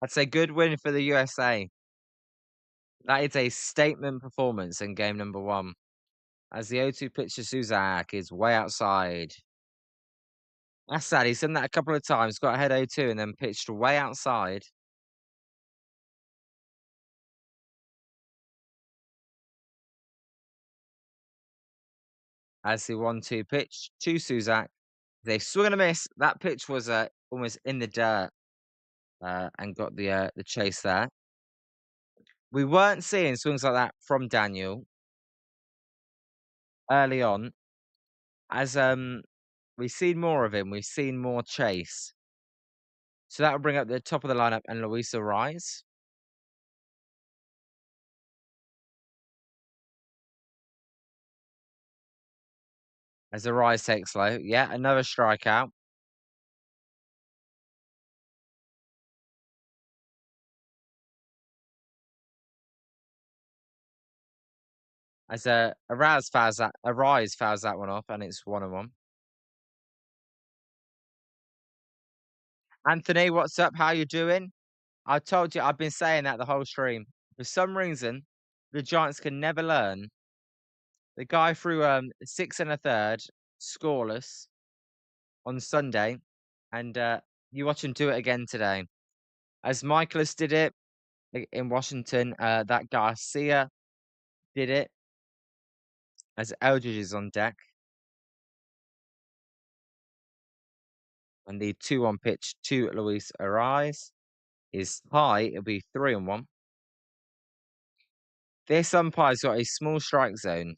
That's a good win for the USA. That is a statement performance in game number 1, as the 0-2 pitch to Suzak is way outside. That's sad, he's done that a couple of times, got ahead 0-2 and then pitched way outside. As the 1-2 pitch to Suzak, they swing and a miss. That pitch was almost in the dirt and got the chase there. We weren't seeing swings like that from Daniel early on, as we've seen more of him. We've seen more chase. So that will bring up the top of the lineup and Luis Rise. As the Rise takes low. Yeah, another strikeout. As a Rise fouls that one off, and it's 1-1. Anthony, what's up? How you doing? I told you I've been saying that the whole stream. For some reason, the Giants can never learn. The guy threw 6 and a third, scoreless on Sunday, and you watch him do it again today. As Michaelis did it in Washington, that Garcia did it. As Eldridge is on deck, and the 2-1 pitch to Luis Ariz is high. It'll be 3-1. This umpire's got a small strike zone.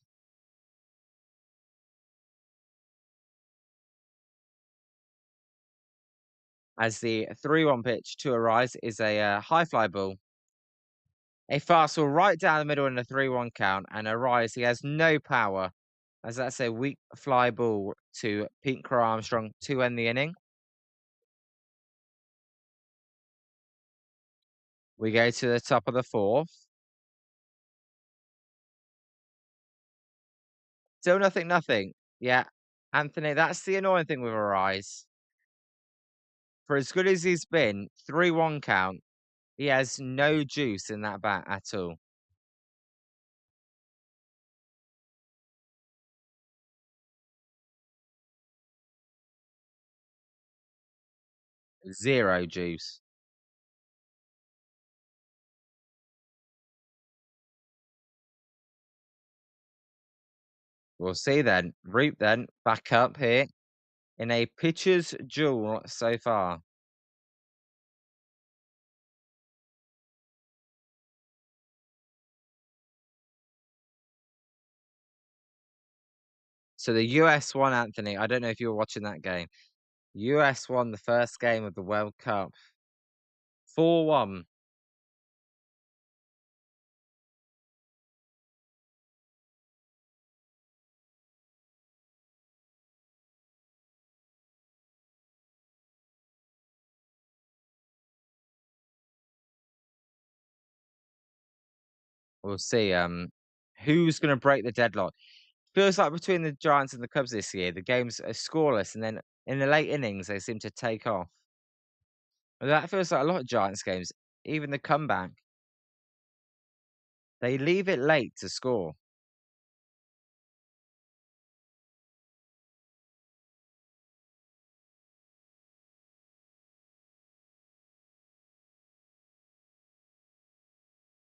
As the 3-1 pitch to Ariz is a high fly ball. A fastball right down the middle in a 3-1 count, and Ariz, he has no power, as that's a weak fly ball to Pete Crow Armstrong to end the inning. We go to the top of the 4th. Still nothing. Yeah, Anthony, that's the annoying thing with Ariz. For as good as he's been, 3-1 count, he has no juice in that bat at all. Zero juice. We'll see then. Root then back up here in a pitcher's duel so far. So the US won, Anthony. I don't know if you were watching that game. US won the first game of the World Cup 4-1. We'll see who's going to break the deadlock. Feels like between the Giants and the Cubs this year, the games are scoreless, and then in the late innings they seem to take off. And that feels like a lot of Giants games. Even the comeback, they leave it late to score.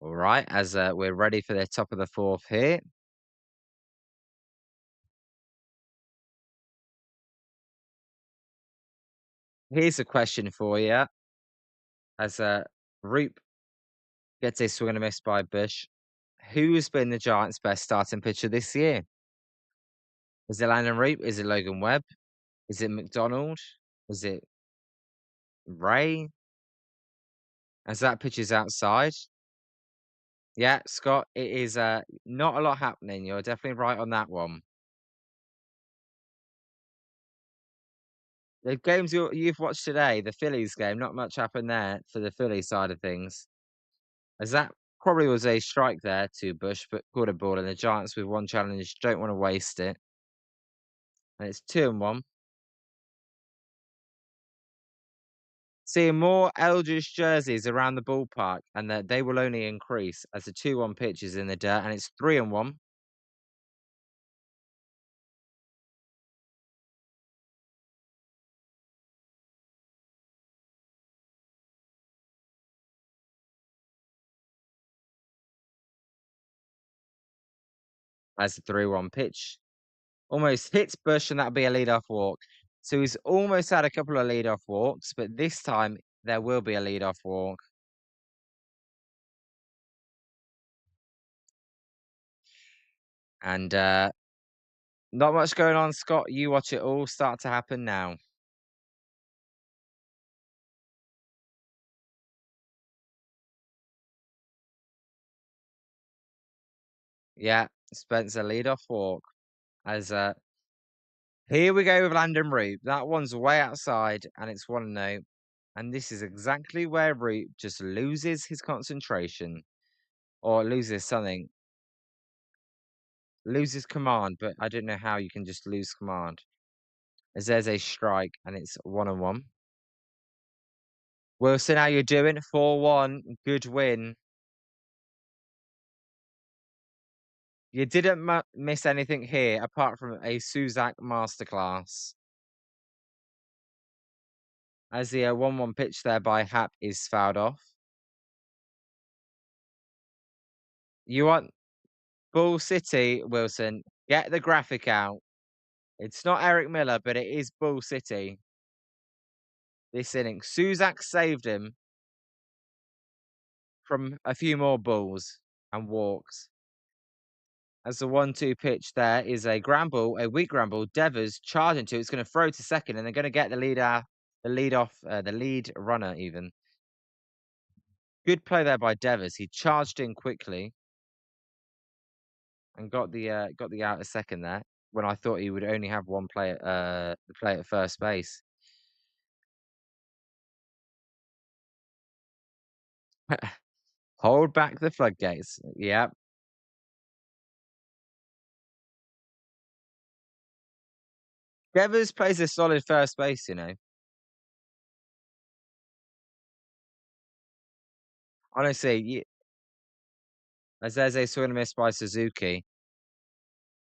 All right, as we're ready for the top of the 4th here. Here's a question for you. As Roop gets a swing and a miss by Bush, who has been the Giants' best starting pitcher this year? Is it Landen Roupp? Is it Logan Webb? Is it McDonald? Is it Ray? As that pitch is outside. Yeah, Scott, it is not a lot happening. You're definitely right on that one. The games you've watched today, the Phillies game, not much happened there for the Philly side of things. As that probably was a strike there to Bush, but caught a ball, and the Giants with one challenge don't want to waste it. And it's 2-1. Seeing more Eldridge jerseys around the ballpark, and that they will only increase as the 2-1 pitch is in the dirt, and it's 3-1. As the 3-1 pitch almost hits Bush, and that'll be a leadoff walk. So he's almost had a couple of leadoff walks, but this time there will be a leadoff walk. And not much going on, Scott. You watch it all start to happen now. Yeah, Spencer leadoff walk. As here we go with Landen Roupp. That one's way outside, and it's 1-0. And this is exactly where Roupp just loses his concentration, or loses something, loses command. But I don't know how you can just lose command. As there's a strike, and it's 1-1. Wilson, how you doing? 4-1, good win. You didn't miss anything here apart from a Suzak masterclass. As the 1-1 pitch there by Hap is fouled off. You want Bull City, Wilson? Get the graphic out. It's not Eric Miller, but it is Bull City. This inning, Suzak saved him from a few more balls and walks. As the 1-2 pitch there is a ground ball, a weak ground ball. Devers charging to it's going to throw to second, and they're going to get the the lead runner even. Good play there by Devers. He charged in quickly and got the out a second there when I thought he would only have one play at first base. Hold back the floodgates. Yeah. Devers plays a solid first base, you know. Honestly, as there's a swing and miss by Suzuki.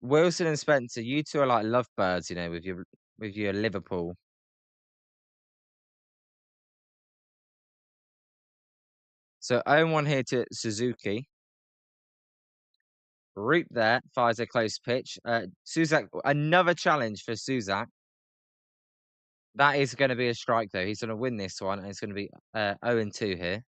Wilson and Spencer, you two are like lovebirds, you know, with your Liverpool. So 0-1 here to Suzuki. Roop there fires a close pitch. Suzak, another challenge for Suzak. That is going to be a strike, though. He's going to win this one, and it's going to be 0-2 here.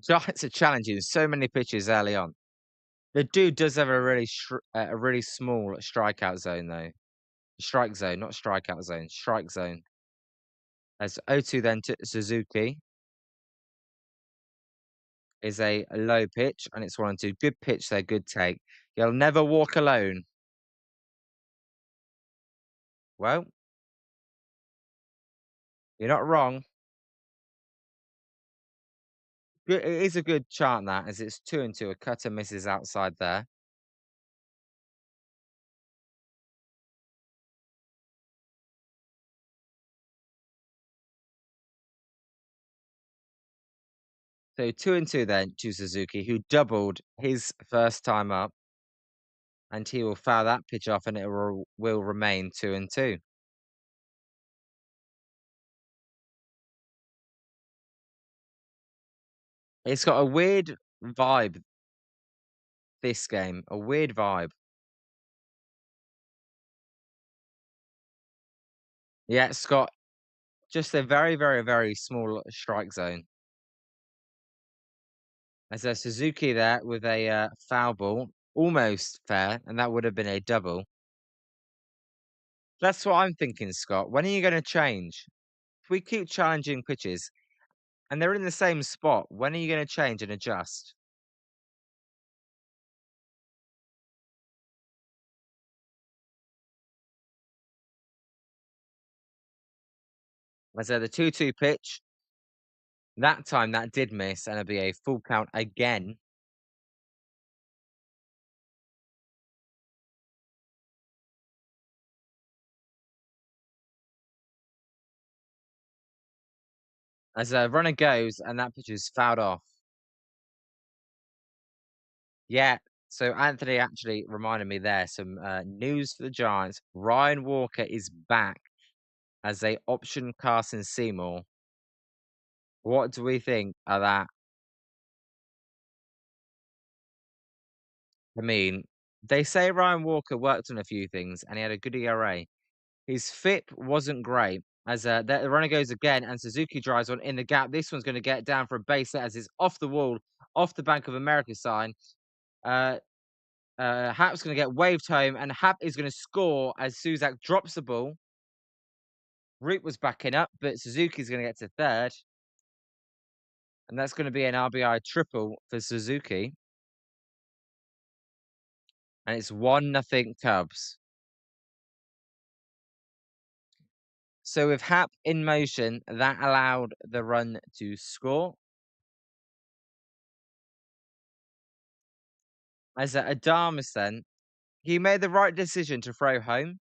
Giants are challenging so many pitches early on. The dude does have a really small strikeout zone, though. Strike zone, not strikeout zone. Strike zone. As 0-2 then to Suzuki is a low pitch, and it's 1-2. Good pitch there, good take. You'll never walk alone. Well, you're not wrong. It is a good chant that, as it's 2-2. A cutter misses outside there. So 2-2 then to Suzuki, who doubled his first time up, and he will foul that pitch off, and will remain 2-2. It's got a weird vibe, this game, a weird vibe. Yeah, it's got just a very, very, very small strike zone. As a Suzuki there with a foul ball, almost fair, and that would have been a double. That's what I'm thinking, Scott. When are you going to change? If we keep challenging pitches and they're in the same spot, when are you going to change and adjust? As the 2-2 pitch, that time that did miss, and it'll be a full count again. as a runner goes, and that pitch is fouled off. Yeah. So Anthony actually reminded me there some news for the Giants. Ryan Walker is back as a option Carson Seymour. What do we think of that? I mean, they say Ryan Walker worked on a few things and he had a good ERA. His FIP wasn't great. As the runner goes again, and Suzuki drives one in the gap. This one's going to get down for a base hit as it's off the wall, off the Bank of America sign. Uh, Hap's going to get waved home, and Hap is going to score as Suzak drops the ball. Root was backing up, but Suzuki's going to get to third, and that's going to be an RBI triple for Suzuki, and it's 1-0 Cubs. So with Hap in motion, that allowed the run to score. As Adamas then, he made the right decision to throw home.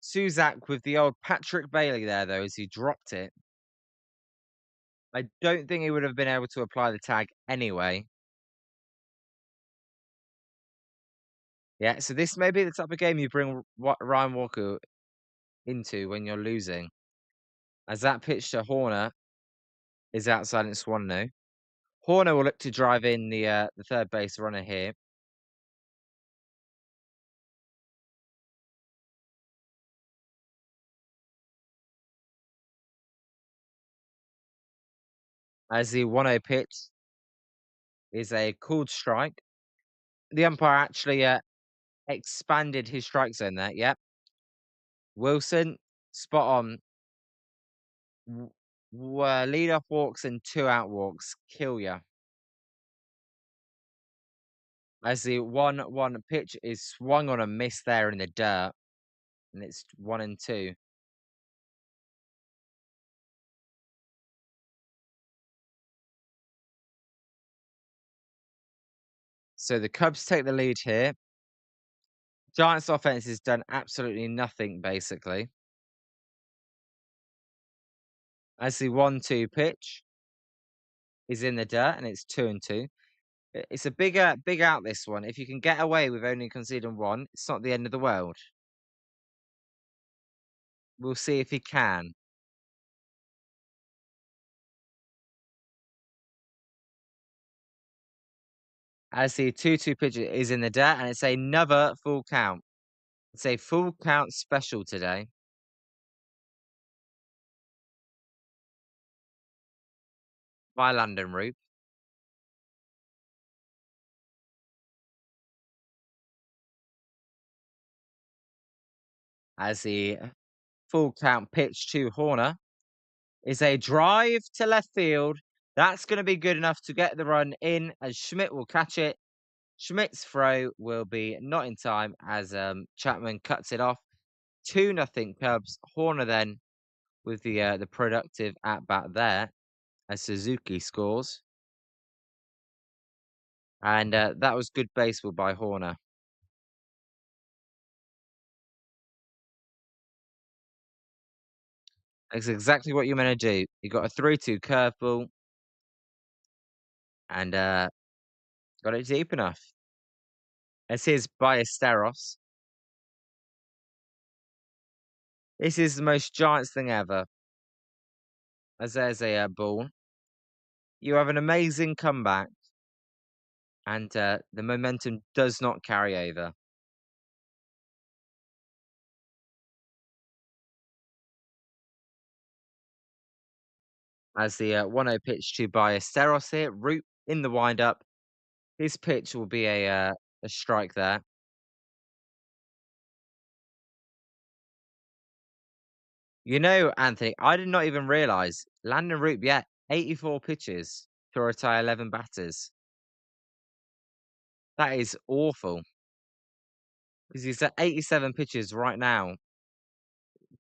Suzak with the old Patrick Bailey there, though, as he dropped it. I don't think he would have been able to apply the tag anyway. Yeah, so this may be the type of game you bring Ryan Walker into when you're losing. As that pitch to Horner is outside and it's 1-0. Horner will look to drive in the third base runner here. As the 1-0 pitch is a called strike. The umpire actually expanded his strike zone there. Yep. Wilson, spot on. Lead off walks and 2 out walks kill ya. As the 1-1 pitch is swung on a miss there in the dirt, and it's 1-2. So the Cubs take the lead here. Giants offense has done absolutely nothing basically. As the 1-2 pitch is in the dirt, and it's 2-2. It's a big out this one. If you can get away with only conceding one, it's not the end of the world. We'll see if he can. As the 2-2 pitch is in the dirt, and it's another full count. It's a full count special today. By Landen Roupp. As the full count pitch to Horner is a drive to left field. That's going to be good enough to get the run in, as Schmidt will catch it. Schmidt's throw will be not in time as Chapman cuts it off. 2-0 Cubs. Horner then with the productive at bat there as Suzuki scores. And that was good baseball by Horner. It's exactly what you're meant to do. You got a 3-2 curveball and got it deep enough. As here's Ballesteros. This is the most Giants thing ever. As there's a ball. You have an amazing comeback. And the momentum does not carry over. As the 1-0 pitch to Ballesteros here. Root in the windup. His pitch will be a strike there. You know, Anthony, I did not even realize Landon Roop, yeah, 84 pitches to retire 11 batters. That is awful. Because he's at 87 pitches right now.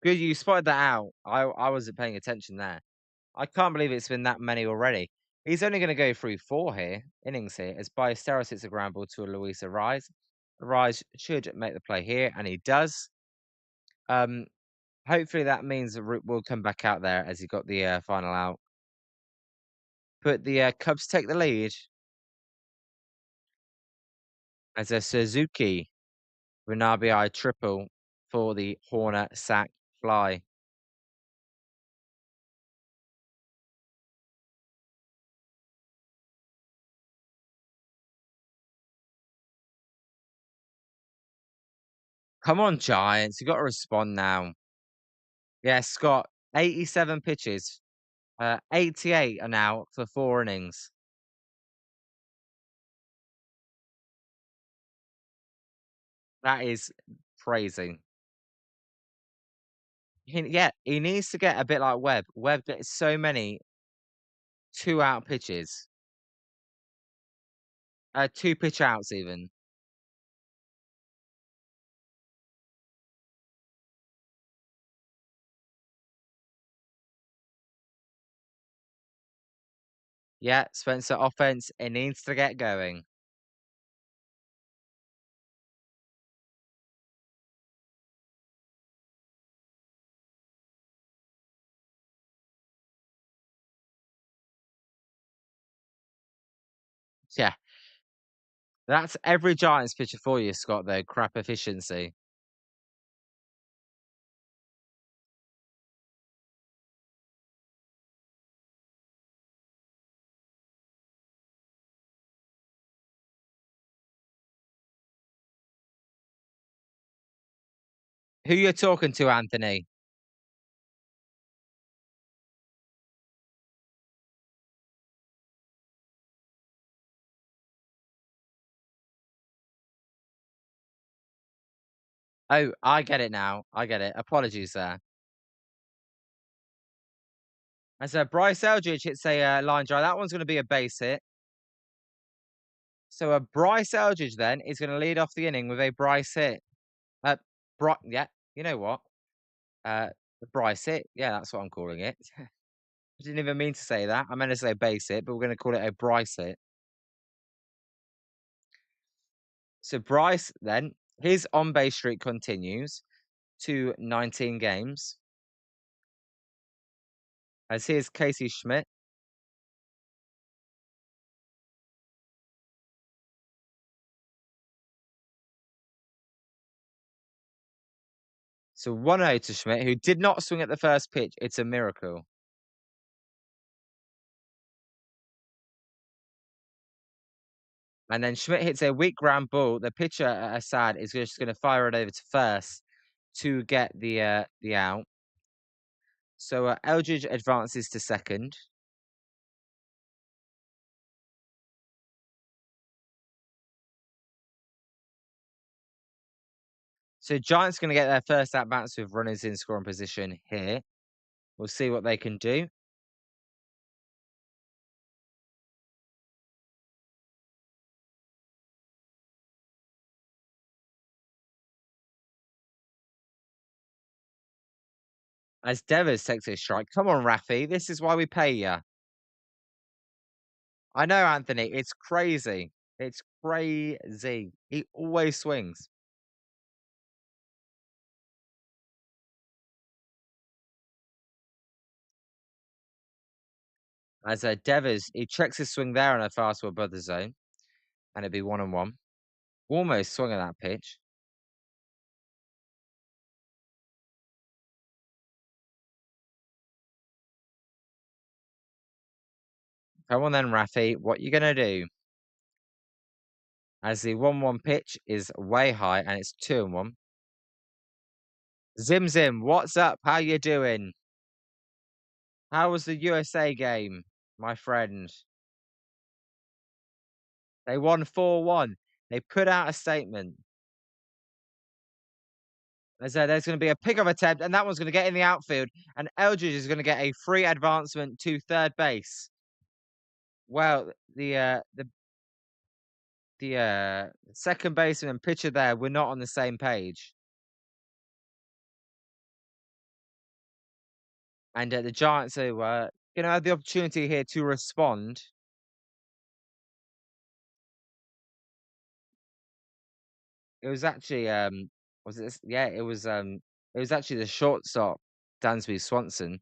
Good, you spotted that out. I wasn't paying attention there. I can't believe it's been that many already. He's only going to go through 4 innings here, as Ballesteros hits a ground ball to a Luis Arise. Arise should make the play here, and he does. Hopefully that means that Root will come back out there as he got the final out. But the Cubs take the lead as a Suzuki with an RBI triple for the Horner sack fly. Come on, Giants, you got to respond now. Yeah, Scott, 87 pitches, 88 are now for 4 innings. That is crazy. Yeah, he needs to get a bit like Webb. Webb gets so many 2-out pitches, 2 pitch outs even. Yeah, Spencer offense, it needs to get going. Yeah, that's every Giants pitcher for you, Scott, though. Crap efficiency. Who you talking to, Anthony? Oh, I get it now. I get it. Apologies there. As Bryce Eldridge hits a line drive, that one's going to be a base hit. So Bryce Eldridge then is going to lead off the inning with a Bryce hit. Uh, yeah, you know what? The Bryce hit. Yeah, that's what I'm calling it. I didn't even mean to say that. I meant to say base hit, but we're going to call it a Bryce hit. So Bryce then, his on base streak continues to 19 games. As here's Casey Schmidt. So 1-0 to Schmidt, who did not swing at the first pitch. It's a miracle. And then Schmidt hits a weak ground ball. The pitcher, Assad, is just going to fire it over to first to get the out. So Eldridge advances to second. So Giants going to get their first at bats with runners in scoring position here. We'll see what they can do. As Devers takes a strike. Come on, Rafi. This is why we pay you. I know, Anthony. It's crazy. It's crazy. He always swings. As Devers, he checks his swing there on a fastball above the zone. And it'd be 1-1. Almost swung at that pitch. Come on then, Rafi. What you gonna do? As the 1-1 pitch is way high and it's 2-1. Zim Zim, what's up? How you doing? How was the USA game, my friend? They won 4-1. They put out a statement. There's going to be a pickup attempt, and that one's going to get in the outfield. And Eldridge is going to get a free advancement to third base. Well, the second baseman and pitcher there were not on the same page. And the Giants are going to have the opportunity here to respond. It was actually was it? Yeah, it was It was actually the shortstop, Dansby Swanson,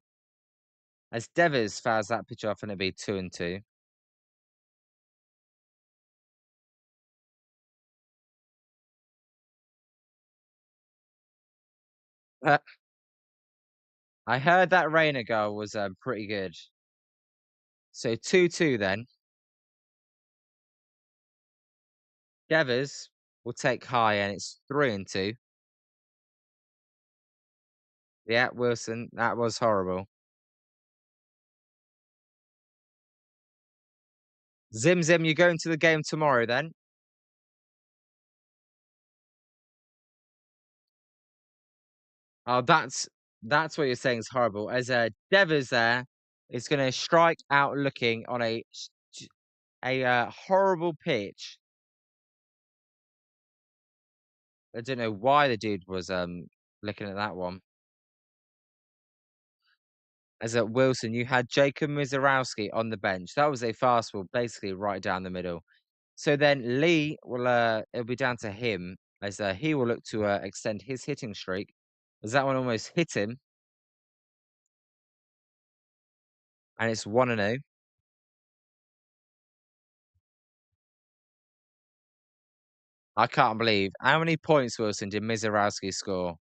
as Devers fouls that pitch off and it'd be 2-2. Uh, I heard that Reina goal was pretty good. So 2-2 then. Devers will take high and it's 3-2. Yeah, Wilson, that was horrible. Zim Zim, you're going to the game tomorrow then? Oh, that's what you're saying is horrible. As Devers there is going to strike out looking on a horrible pitch. I don't know why the dude was looking at that one. As at Wilson, you had Jacob Mizorowski on the bench. That was a fastball, basically right down the middle. So then Lee will it'll be down to him as he will look to extend his hitting streak. As that one almost hit him, and it's 1-0. I can't believe how many points, Wilson, did Mizorowski score?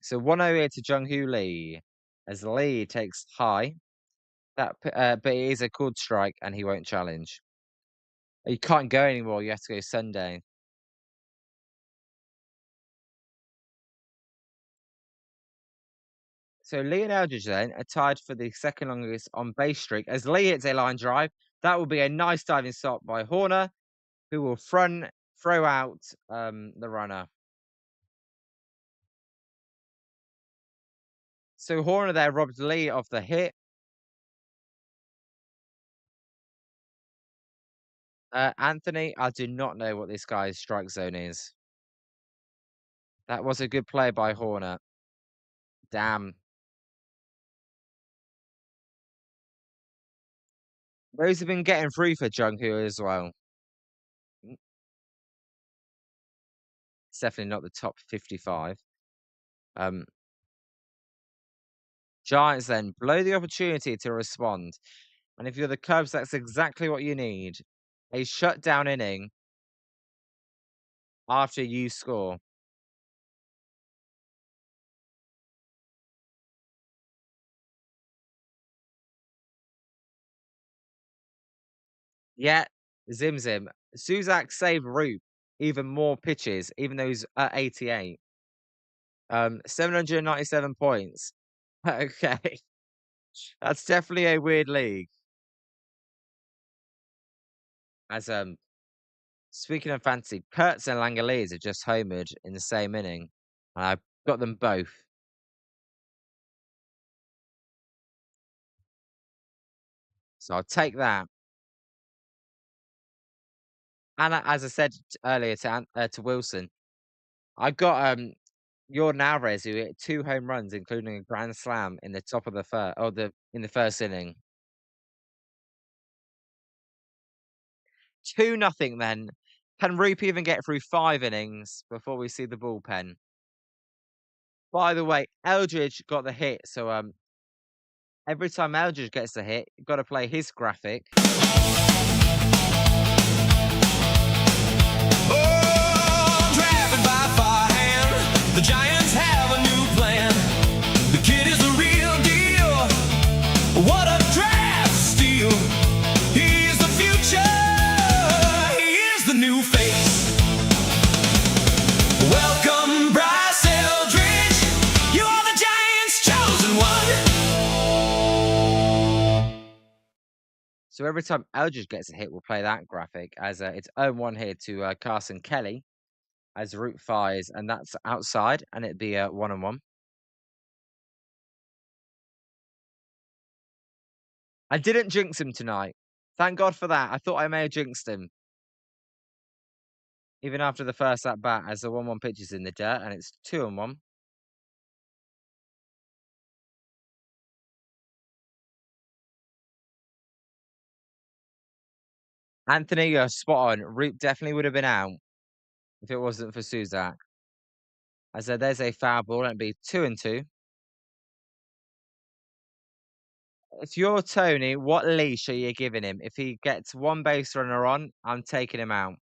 So 1-0 here to Jung-Hoo Lee as Lee takes high. But it is a called strike and he won't challenge. You can't go anymore. You have to go Sunday. So Lee and Eldridge then are tied for the second longest on base streak as Lee hits a line drive. That will be a nice diving stop by Horner, who will throw out the runner. So Horner there robbed Lee of the hit. Anthony, I do not know what this guy's strike zone is. That was a good play by Horner. Damn. Those have been getting through for Jungkook as well. It's definitely not the top 55. Um, Giants then blow the opportunity to respond. And if you're the Cubs, that's exactly what you need. A shutdown inning after you score. Yeah, Zim Zim. Suzak saved Roop even more pitches, even though he's at 88. 797 points. Okay. That's definitely a weird league. As speaking of fantasy, Kurtz and Langoliers have just homered in the same inning. And I've got them both. So I'll take that. And as I said earlier to Wilson, I got Jordan Alvarez who hit 2 home runs, including a grand slam in the top of the first, or in the first inning. 2-0 then. Can Roop even get through 5 innings before we see the bullpen? By the way, Eldridge got the hit, so every time Eldridge gets the hit, you've got to play his graphic. Oh, drafted by Farhand. The Giants have a new plan. The kid is the real deal. What a draft steal. He's the future. He is the new face. Welcome, Bryce Eldridge. You are the Giants' chosen one. So every time Eldridge gets a hit, we'll play that graphic as it's 0-1 here to Carson Kelly as Root fires, and that's outside, and it'd be 1-1. I didn't jinx him tonight. Thank God for that. I thought I may have jinxed him. Even after the first at bat, as the 1-1 pitch is in the dirt, and it's 2-1. Anthony, you're spot on. Root definitely would have been out if it wasn't for Suzak. I said there's a foul ball and it'd be 2-2. If you're Tony, what leash are you giving him? If he gets one base runner on, I'm taking him out.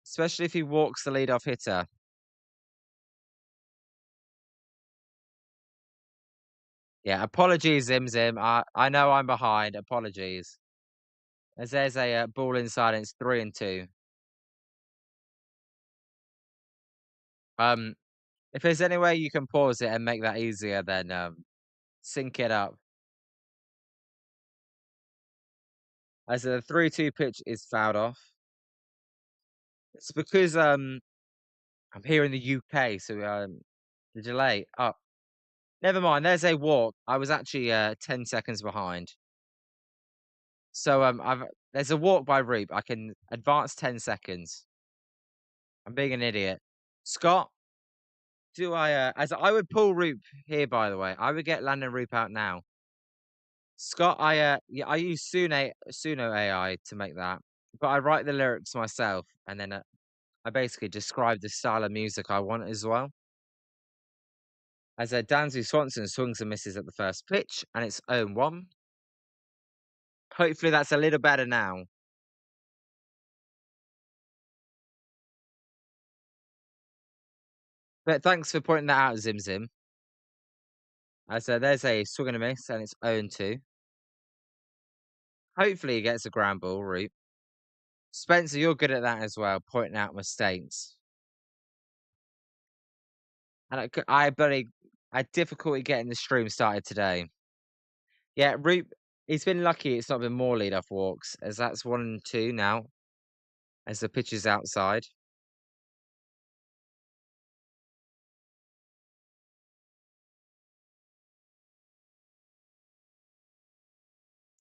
Especially if he walks the leadoff hitter. Yeah, apologies, Zim Zim. I know I'm behind. Apologies. As there's a ball inside, and it's 3-2. Um, if there's any way you can pause it and make that easier, then sync it up. As the 3-2 pitch is fouled off. It's because I'm here in the UK, so the delay. Oh, never mind. There's a walk. I was actually 10 seconds behind. So there's a walk by Reap. I can advance 10 seconds. I'm being an idiot. Scott, do I as I would pull Roop here, by the way. I would get Landon Roop out now. Scott, yeah, I use Suno AI to make that. But I write the lyrics myself and then I basically describe the style of music I want as well. As Danzy Swanson swings and misses at the first pitch, and it's 0-1. Hopefully that's a little better now. But thanks for pointing that out, Zim Zim. As there's a swing and a miss, and it's 0-2. Hopefully he gets a ground ball route. Spencer, you're good at that as well, pointing out mistakes. And I had difficulty getting the stream started today. Yeah, Roop, he's been lucky it's not been more lead-off walks, as that's 1-2 now, as the pitch is outside.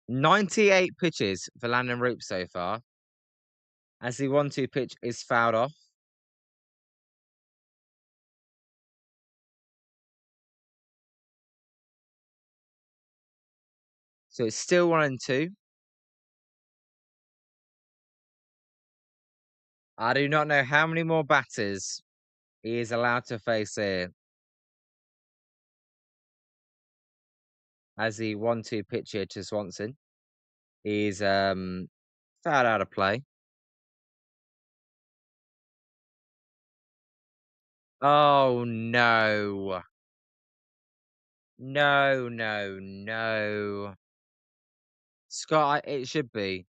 98 pitches for Landon Roop so far, as the 1-2 pitch is fouled off. So it's still 1-2. I do not know how many more batters he is allowed to face here. As the 1-2 pitch here to Swanson is fouled out of play. Oh no. No, no, no. Scott, it should be.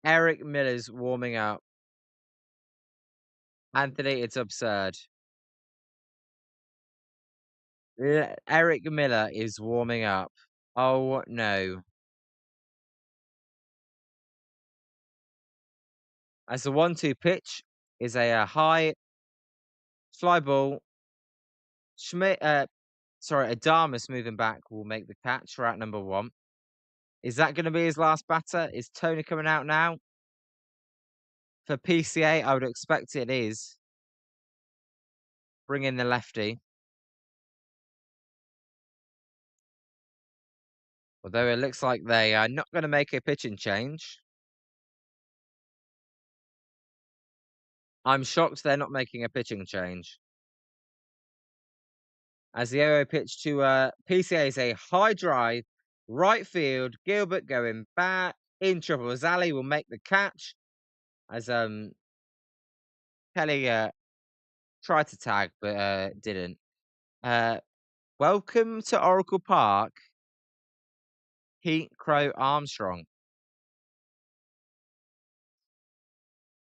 Eric Miller's warming up. Anthony, it's absurd. Eric Miller is warming up. Oh no. As the 1-2 pitch is a high fly ball. Schmidt, Adamus moving back will make the catch for out number 1. Is that going to be his last batter? Is Tony coming out now? For PCA, I would expect it is. Bring in the lefty. Although it looks like they are not going to make a pitching change. I'm shocked they're not making a pitching change. As the 0 pitch to PCA is a high drive, right field. Gilbert going back in trouble. Zali will make the catch as Kelly tried to tag but didn't. Welcome to Oracle Park, Pete Crow Armstrong.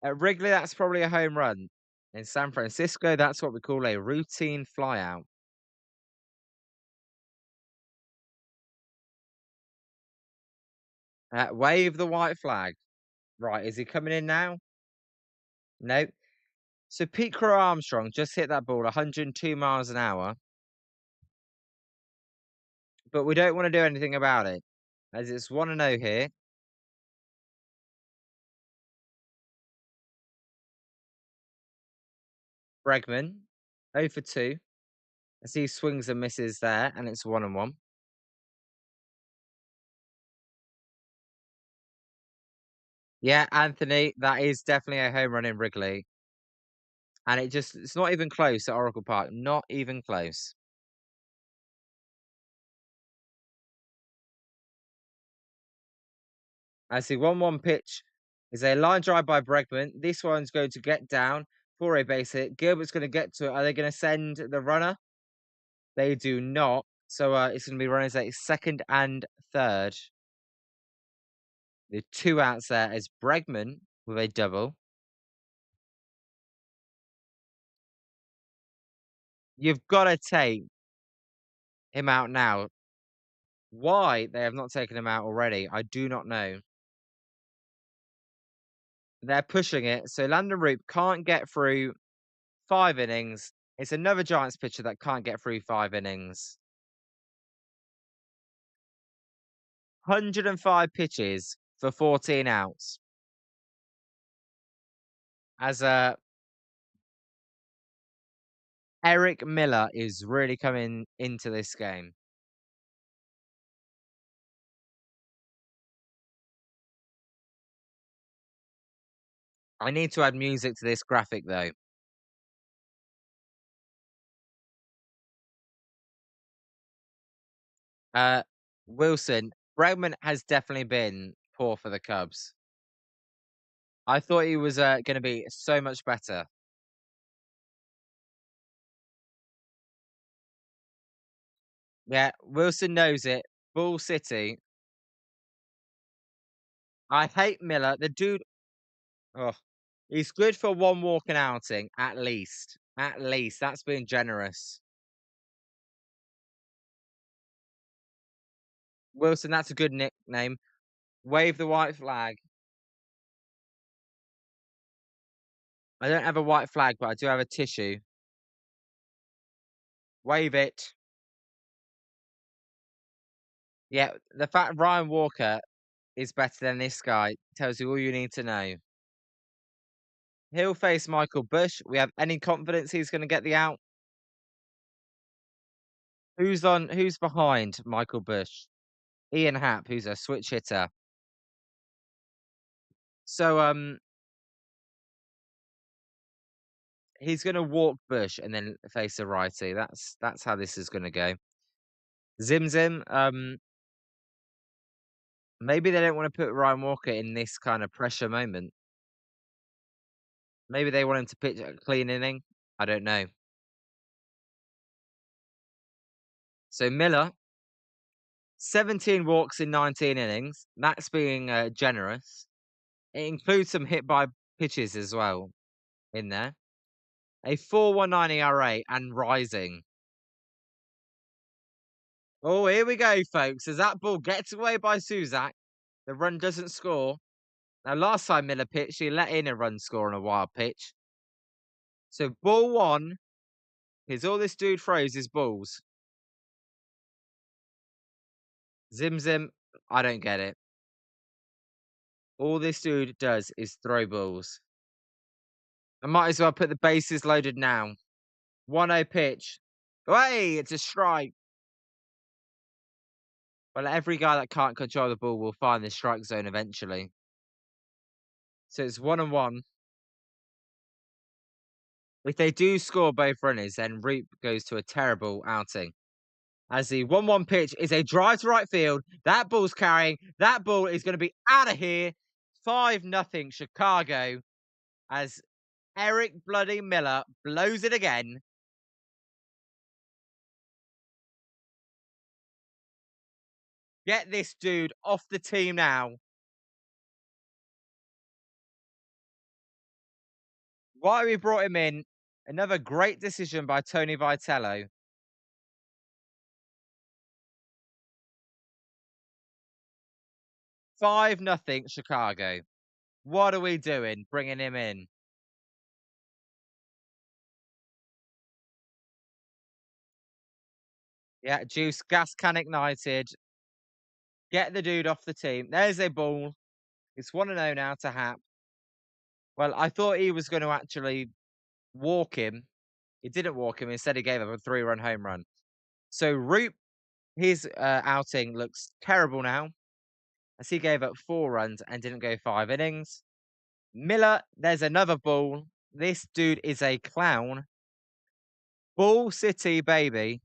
At Wrigley, that's probably a home run. In San Francisco, that's what we call a routine flyout. Wave the white flag. Right, is he coming in now? No. So Pete Crow Armstrong just hit that ball 102 miles an hour. But we don't want to do anything about it. As it's 1-0 here. Bregman, 0 for 2. As he swings and misses there, and it's 1-1. Yeah, Anthony, that is definitely a home run in Wrigley. and it's not even close at Oracle Park, not even close. As the 1-1 pitch is a line drive by Bregman. This one's going to get down for a base hit. Gilbert's going to get to it. Are they going to send the runner? They do not. So it's going to be runners at second and third. The two outs there as Bregman with a double. You've got to take him out now. Why they have not taken him out already, I do not know. They're pushing it, so Landen Roupp can't get through 5 innings. It's another Giants pitcher that can't get through 5 innings. 105 pitches for 14 outs. As Eric Miller is really coming into this game. I need to add music to this graphic though. Uh, Wilson, Bregman has definitely been poor for the Cubs. I thought he was going to be so much better. Yeah, Wilson knows it. Bull City. I hate Miller. The dude, oh, he's good for one walking outing at least. At least that's being generous. Wilson, that's a good nickname. Wave the white flag. I don't have a white flag, but I do have a tissue. Wave it. Yeah, the fact Ryan Walker is better than this guy tells you all you need to know. He'll face Michael Bush. We have any confidence he's going to get the out? Who's behind Michael Bush? Ian Happ, who's a switch hitter. So he's going to walk Bush and then face a righty. That's how this is going to go. Zim Zim. Maybe they don't want to put Ryan Walker in this kind of pressure moment. Maybe they want him to pitch a clean inning. I don't know. So Miller, 17 walks in 19 innings. That's being generous. It includes some hit by pitches as well in there. A 4.19 ERA and rising. Oh, here we go, folks. As that ball gets away by Suzak, the run doesn't score. Now, last time Miller pitched, he let in a run score on a wild pitch. So, ball one. Here's all this dude throws his balls. Zim Zim, I don't get it. All this dude does is throw balls. I might as well put the bases loaded now. 1-0 pitch. Hey, it's a strike. Well, every guy that can't control the ball will find the strike zone eventually. So it's 1-1. If they do score both runners, then Reap goes to a terrible outing. As the 1-1 pitch is a drive to right field. That ball's carrying. That ball is going to be out of here. 5-0 Chicago. As Eric Bloody Miller blows it again. Get this dude off the team now. Why we brought him in? Another great decision by Tony Vitello. 5-0 Chicago. What are we doing bringing him in? Yeah, juice, gas can ignited. Get the dude off the team. There's a ball. It's 1-0 now to Hap. Well, I thought he was going to actually walk him. He didn't walk him. Instead, he gave up a 3-run home run. So Root, his outing looks terrible now, as he gave up 4 runs and didn't go 5 innings. Miller, there's another ball. This dude is a clown. Ball City, baby.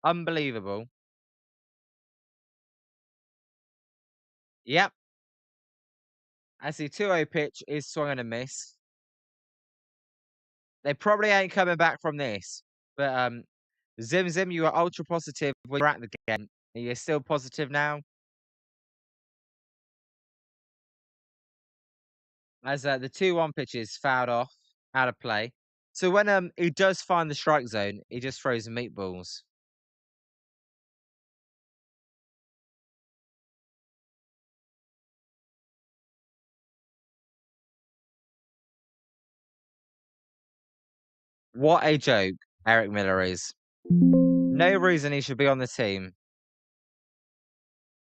Unbelievable. Yep. As the 2-0 pitch is swung and a miss. They probably ain't coming back from this. But Zim Zim, you are ultra positive when you're at the game. Are you still positive now? As the 2-1 pitch is fouled off, out of play. So when he does find the strike zone, he just throws meatballs. What a joke Eric Miller is. No reason he should be on the team.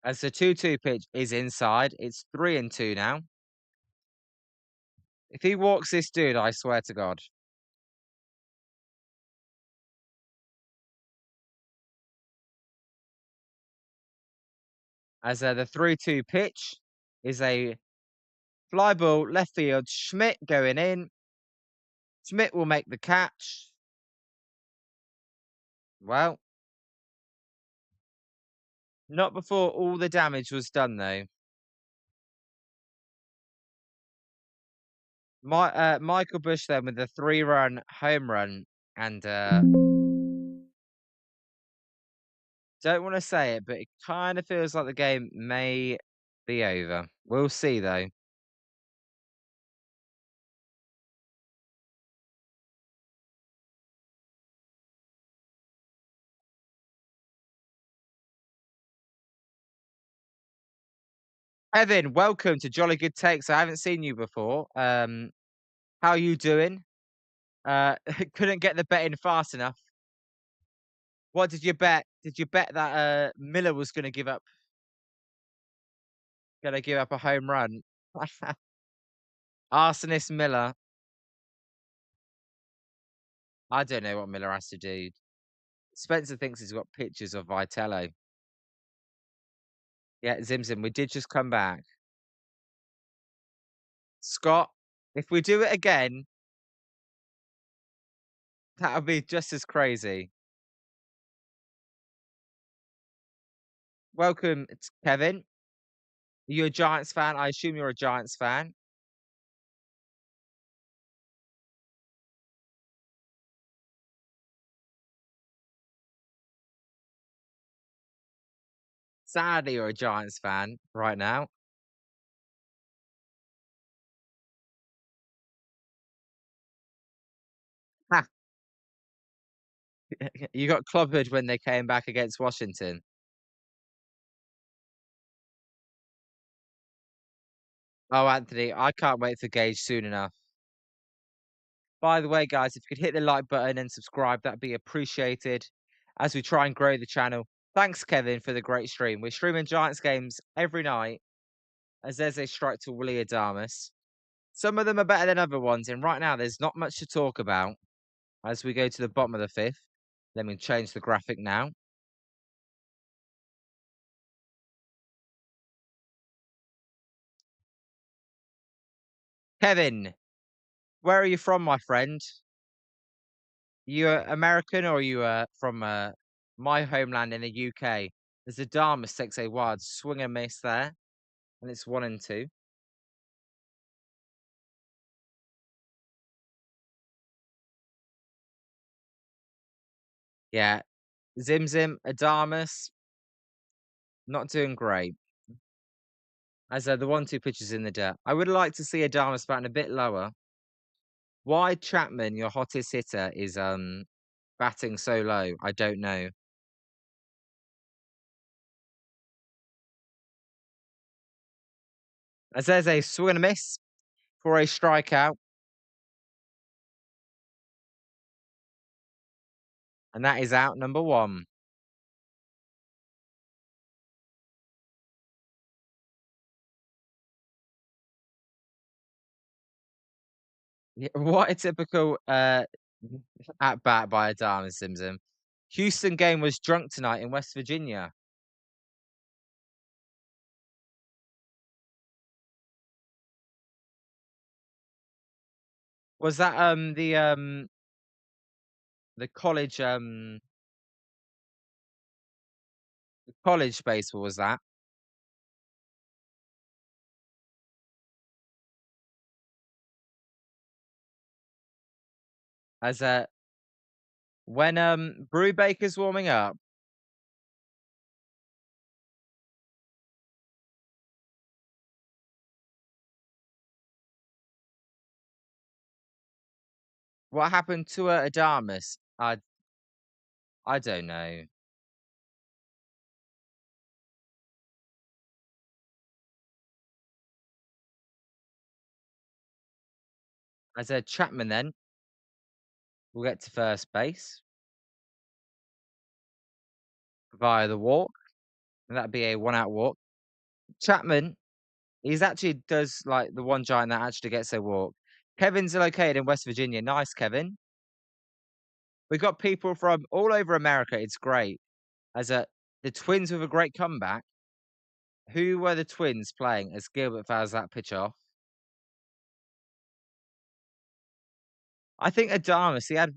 As the 2-2 pitch is inside, it's 3-2 now. If he walks this dude, I swear to God. As the 3-2 pitch is a fly ball left field. Schmidt going in. Schmidt will make the catch. Well, not before all the damage was done, though. Michael Bush then with the 3-run home run, and don't want to say it, but it kind of feels like the game may be over. We'll see, though. Evan, welcome to Jolly Good Takes. I haven't seen you before. How are you doing? Couldn't get the bet in fast enough. What did you bet? Did you bet that Miller was gonna give up a home run? Arsonist Miller. I don't know what Miller has to do. Spencer thinks he's got pictures of Vitello. Yeah, Zim Zim, we did just come back. Scott, if we do it again, that'll be just as crazy. Welcome, Kevin. Are you a Giants fan? I assume you're a Giants fan. Sadly, you're a Giants fan right now. Ha! You got clobbered when they came back against Washington. Oh, Anthony, I can't wait for Gage soon enough. By the way, guys, if you could hit the like button and subscribe, that'd be appreciated as we try and grow the channel. Thanks, Kevin, for the great stream. We're streaming Giants games every night as there's a strike to Willie Adamas. Some of them are better than other ones, and right now there's not much to talk about as we go to the bottom of the fifth. Let me change the graphic now. Kevin, where are you from, my friend? You American or are you from my homeland in the UK? There's a Adamas takes a wild swing and miss there, and it's 1-2. Yeah, Zim Zim, Adamas, not doing great. As the 1-2 pitches in the dirt. I would like to see Adamas batting a bit lower. Why Chapman, your hottest hitter, is batting so low? I don't know. As there's a swing and a miss for a strikeout, and that is out number one. Yeah, what a typical at bat by Adamas, Zim Zim. Houston game was drunk tonight in West Virginia. Was that, the college baseball, was that? As, when, Brubaker's warming up, what happened to, Adamas? I don't know. As, Chapman then will get to first base via the walk, and that'd be a one-out walk. Chapman, he's actually does, like, the one giant that actually gets a walk. Kevin's located in West Virginia. Nice, Kevin. We got people from all over America. It's great. As the Twins with a great comeback. Who were the Twins playing as Gilbert fouls that pitch off? I think Adamas. He had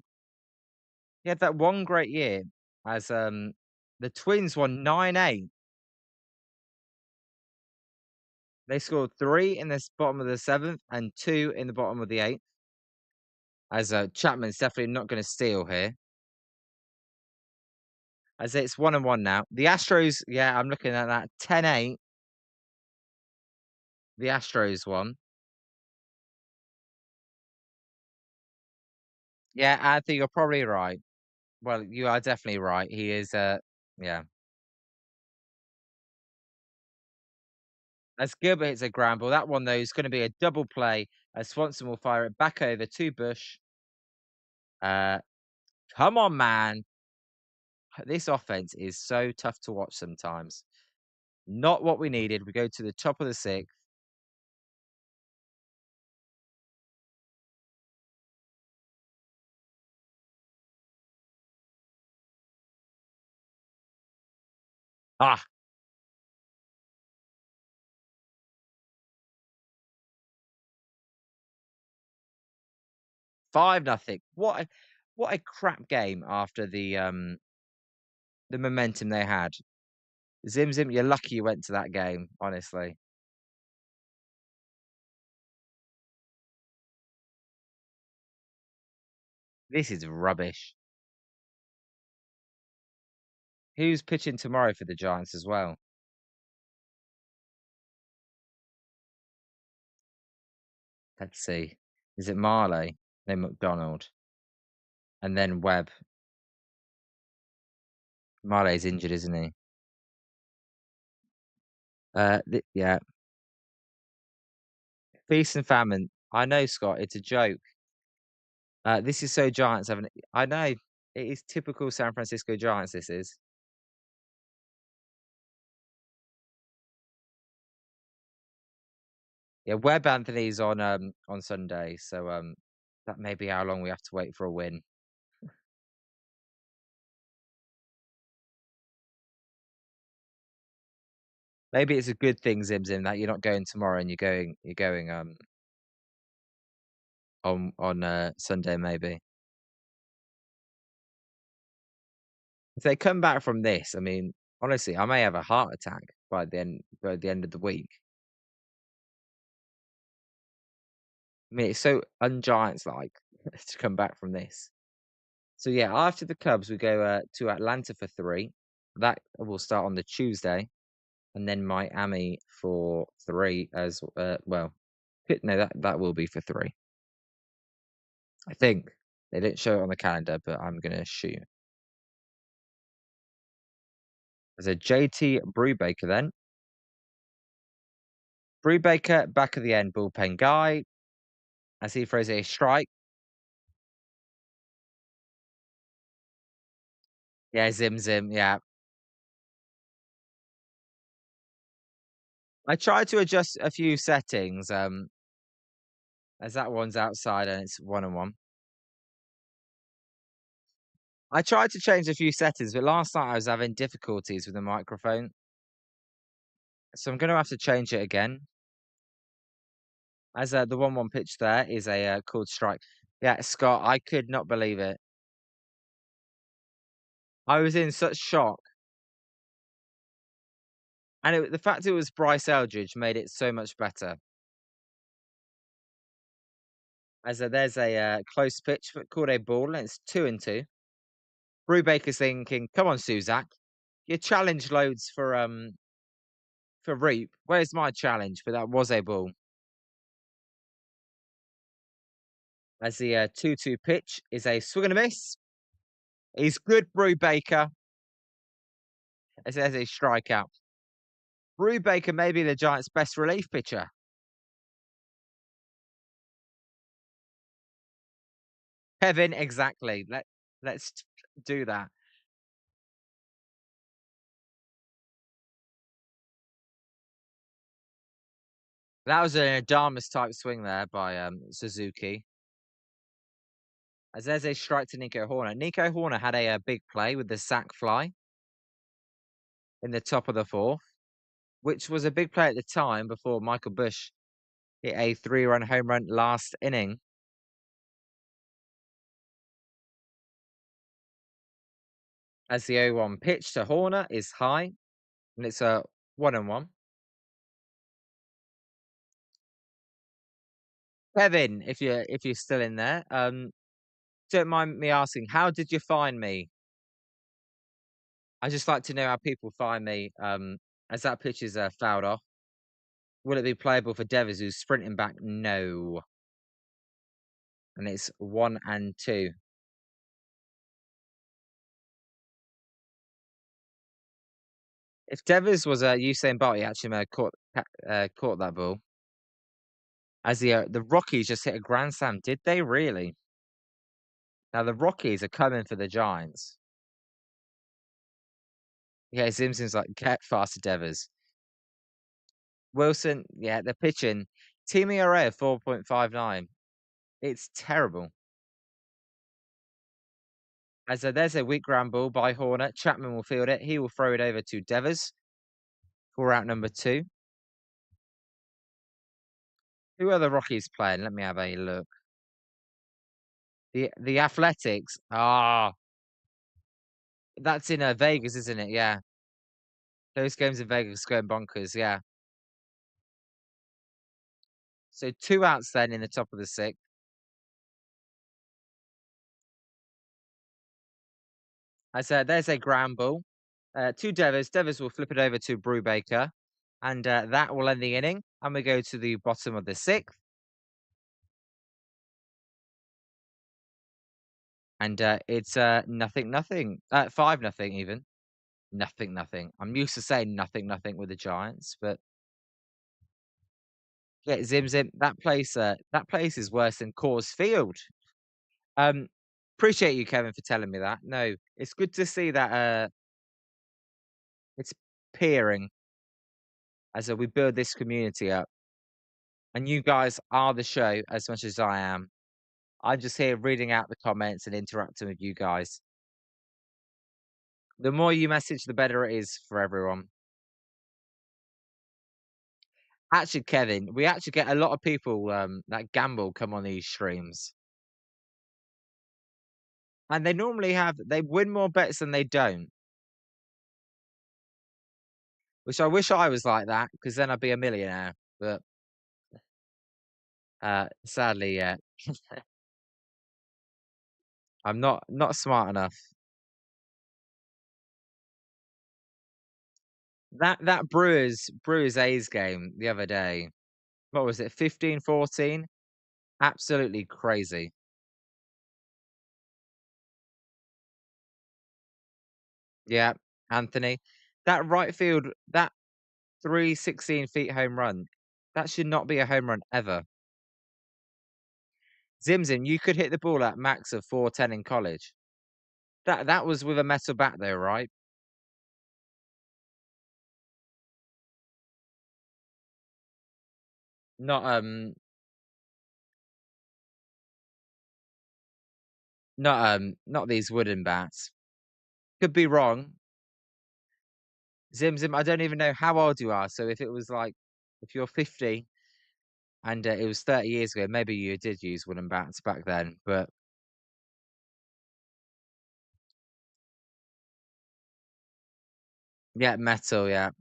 that one great year as the Twins won 9-8. They scored 3 in the bottom of the 7th and 2 in the bottom of the 8th. As Chapman's definitely not going to steal here. As it's 1-1 now. The Astros, yeah, I'm looking at that 10-8. The Astros won. Yeah, Anthony, you're probably right. Well, you are definitely right. He is, yeah. As Gilbert hits a ground ball, that one though is going to be a double play. As Swanson will fire it back over to Bush. Uh, come on, man. This offense is so tough to watch sometimes. Not what we needed. We go to the top of the 6th. Ah, 5-0. What a crap game after the momentum they had. Zim Zim, you're lucky you went to that game, honestly. This is rubbish. Who's pitching tomorrow for the Giants as well? Let's see. Is it Marley? No, McDonald. And then Webb. Marley's injured, isn't he? Yeah. Feast and famine. I know, Scott. It's a joke. This is so Giants having. I know. It is typical San Francisco Giants. This is. Yeah, Webb Anthony's on Sunday, so that may be how long we have to wait for a win. Maybe it's a good thing, Zim Zim, that you're not going tomorrow and you're going on Sunday maybe. If they come back from this, I mean, honestly, I may have a heart attack by the end of the week. I mean, it's so un-Giants like to come back from this. So yeah, after the Cubs, we go to Atlanta for 3. That will start on the Tuesday, and then Miami for 3 as well. No, that will be for 3. I think they didn't show it on the calendar, but I'm gonna assume. There's a JT Brubaker then. Brubaker back of the end bullpen guy as he throws a strike. Yeah, Zim Zim. Yeah, I tried to adjust a few settings. As that one's outside and it's 1-1. I tried to change a few settings, but last night I was having difficulties with the microphone. So I'm gonna have to change it again. As the 1-1 pitch there is a called strike. Yeah, Scott, I could not believe it. I was in such shock, and the fact it was Bryce Eldridge made it so much better. As there's a close pitch but called a ball, and it's 2-2. Brubaker's thinking, "Come on, Suzak, you challenged loads for Reap. Where's my challenge?" But that was a ball. As the 2-2 pitch is a swing and a miss. He's good, Brubaker. As there's a strikeout. Brubaker may be the Giants' best relief pitcher. Kevin, exactly. Let's do that. That was an Adamas type swing there by Suzuki. As there's a strike to Nico Horner. Nico Horner had a big play with the sack fly in the top of the fourth, which was a big play at the time before Michael Bush hit a 3-run home run last inning. As the 0-1 pitch to Horner is high, and it's a 1-1. Kevin, if you're still in there, don't mind me asking, how did you find me? I just like to know how people find me. As that pitch is fouled off. Will it be playable for Devers, who's sprinting back? No. And it's 1-2. If Devers was Usain Bolt, he actually may have caught that ball. As the Rockies just hit a grand slam, did they really? Now the Rockies are coming for the Giants. Yeah, Simpson's like, get faster, Devers. Wilson, yeah, they're pitching. Team ERA of 4.59. It's terrible. As there's a weak ground ball by Horner. Chapman will field it. He will throw it over to Devers for out number 2. Who are the Rockies playing? Let me have a look. The Athletics. Ah, that's in Vegas, isn't it? Yeah. Those games in Vegas going bonkers. Yeah. So 2 outs then in the top of the 6th. I said there's a ground ball to Devers. Devers will flip it over to Brubaker, and that will end the inning. And we go to the bottom of the 6th. And it's 0-0. 5-0 even. 0-0. I'm used to saying 0-0 with the Giants, but yeah, Zim Zim, that place is worse than Coors Field. Um, appreciate you, Kevin, for telling me that. No, it's good to see that it's peering as we build this community up. And you guys are the show as much as I am. I'm just here reading out the comments and interacting with you guys. The more you message, the better it is for everyone. Actually, Kevin, we actually get a lot of people that gamble come on these streams. And they win more bets than they don't. Which I wish I was like that, because then I'd be a millionaire. But sadly, yeah, I'm not smart enough. That Brewers A's game the other day, what was it, 15-14? Absolutely crazy. Yeah, Anthony. That right field, that 316 feet home run, that should not be a home run ever. Zimzim, you could hit the ball at max of 410 in college. That was with a metal bat though, right? Not not these wooden bats. Could be wrong. Zim Zim, I don't even know how old you are. So if it was like if you're 50, and it was 30 years ago. Maybe you did use wooden bats back then, but yeah, metal, yeah.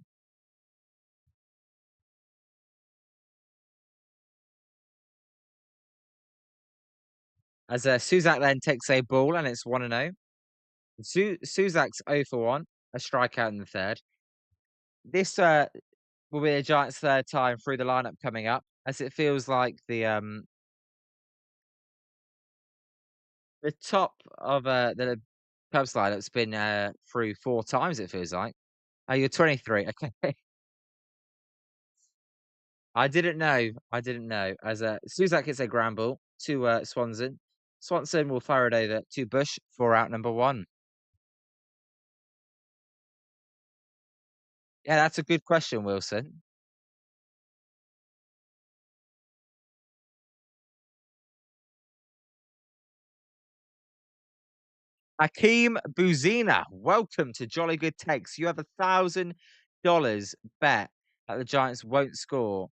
As Suzak then takes a ball and it's 1-0. Suzak's 0 for 1, a strikeout in the third. This will be the Giants' third time through the lineup coming up, as it feels like the top of the Cubs lineup's been through 4 times, it feels like. Oh, you're 23. Okay. I didn't know. As Suzak hits a ground ball to Swanson. Swanson will fire it over to Bush for out number 1. Yeah, that's a good question, Wilson. Hakeem Buzina, welcome to Jolly Good Takes. You have $1,000 bet that the Giants won't score.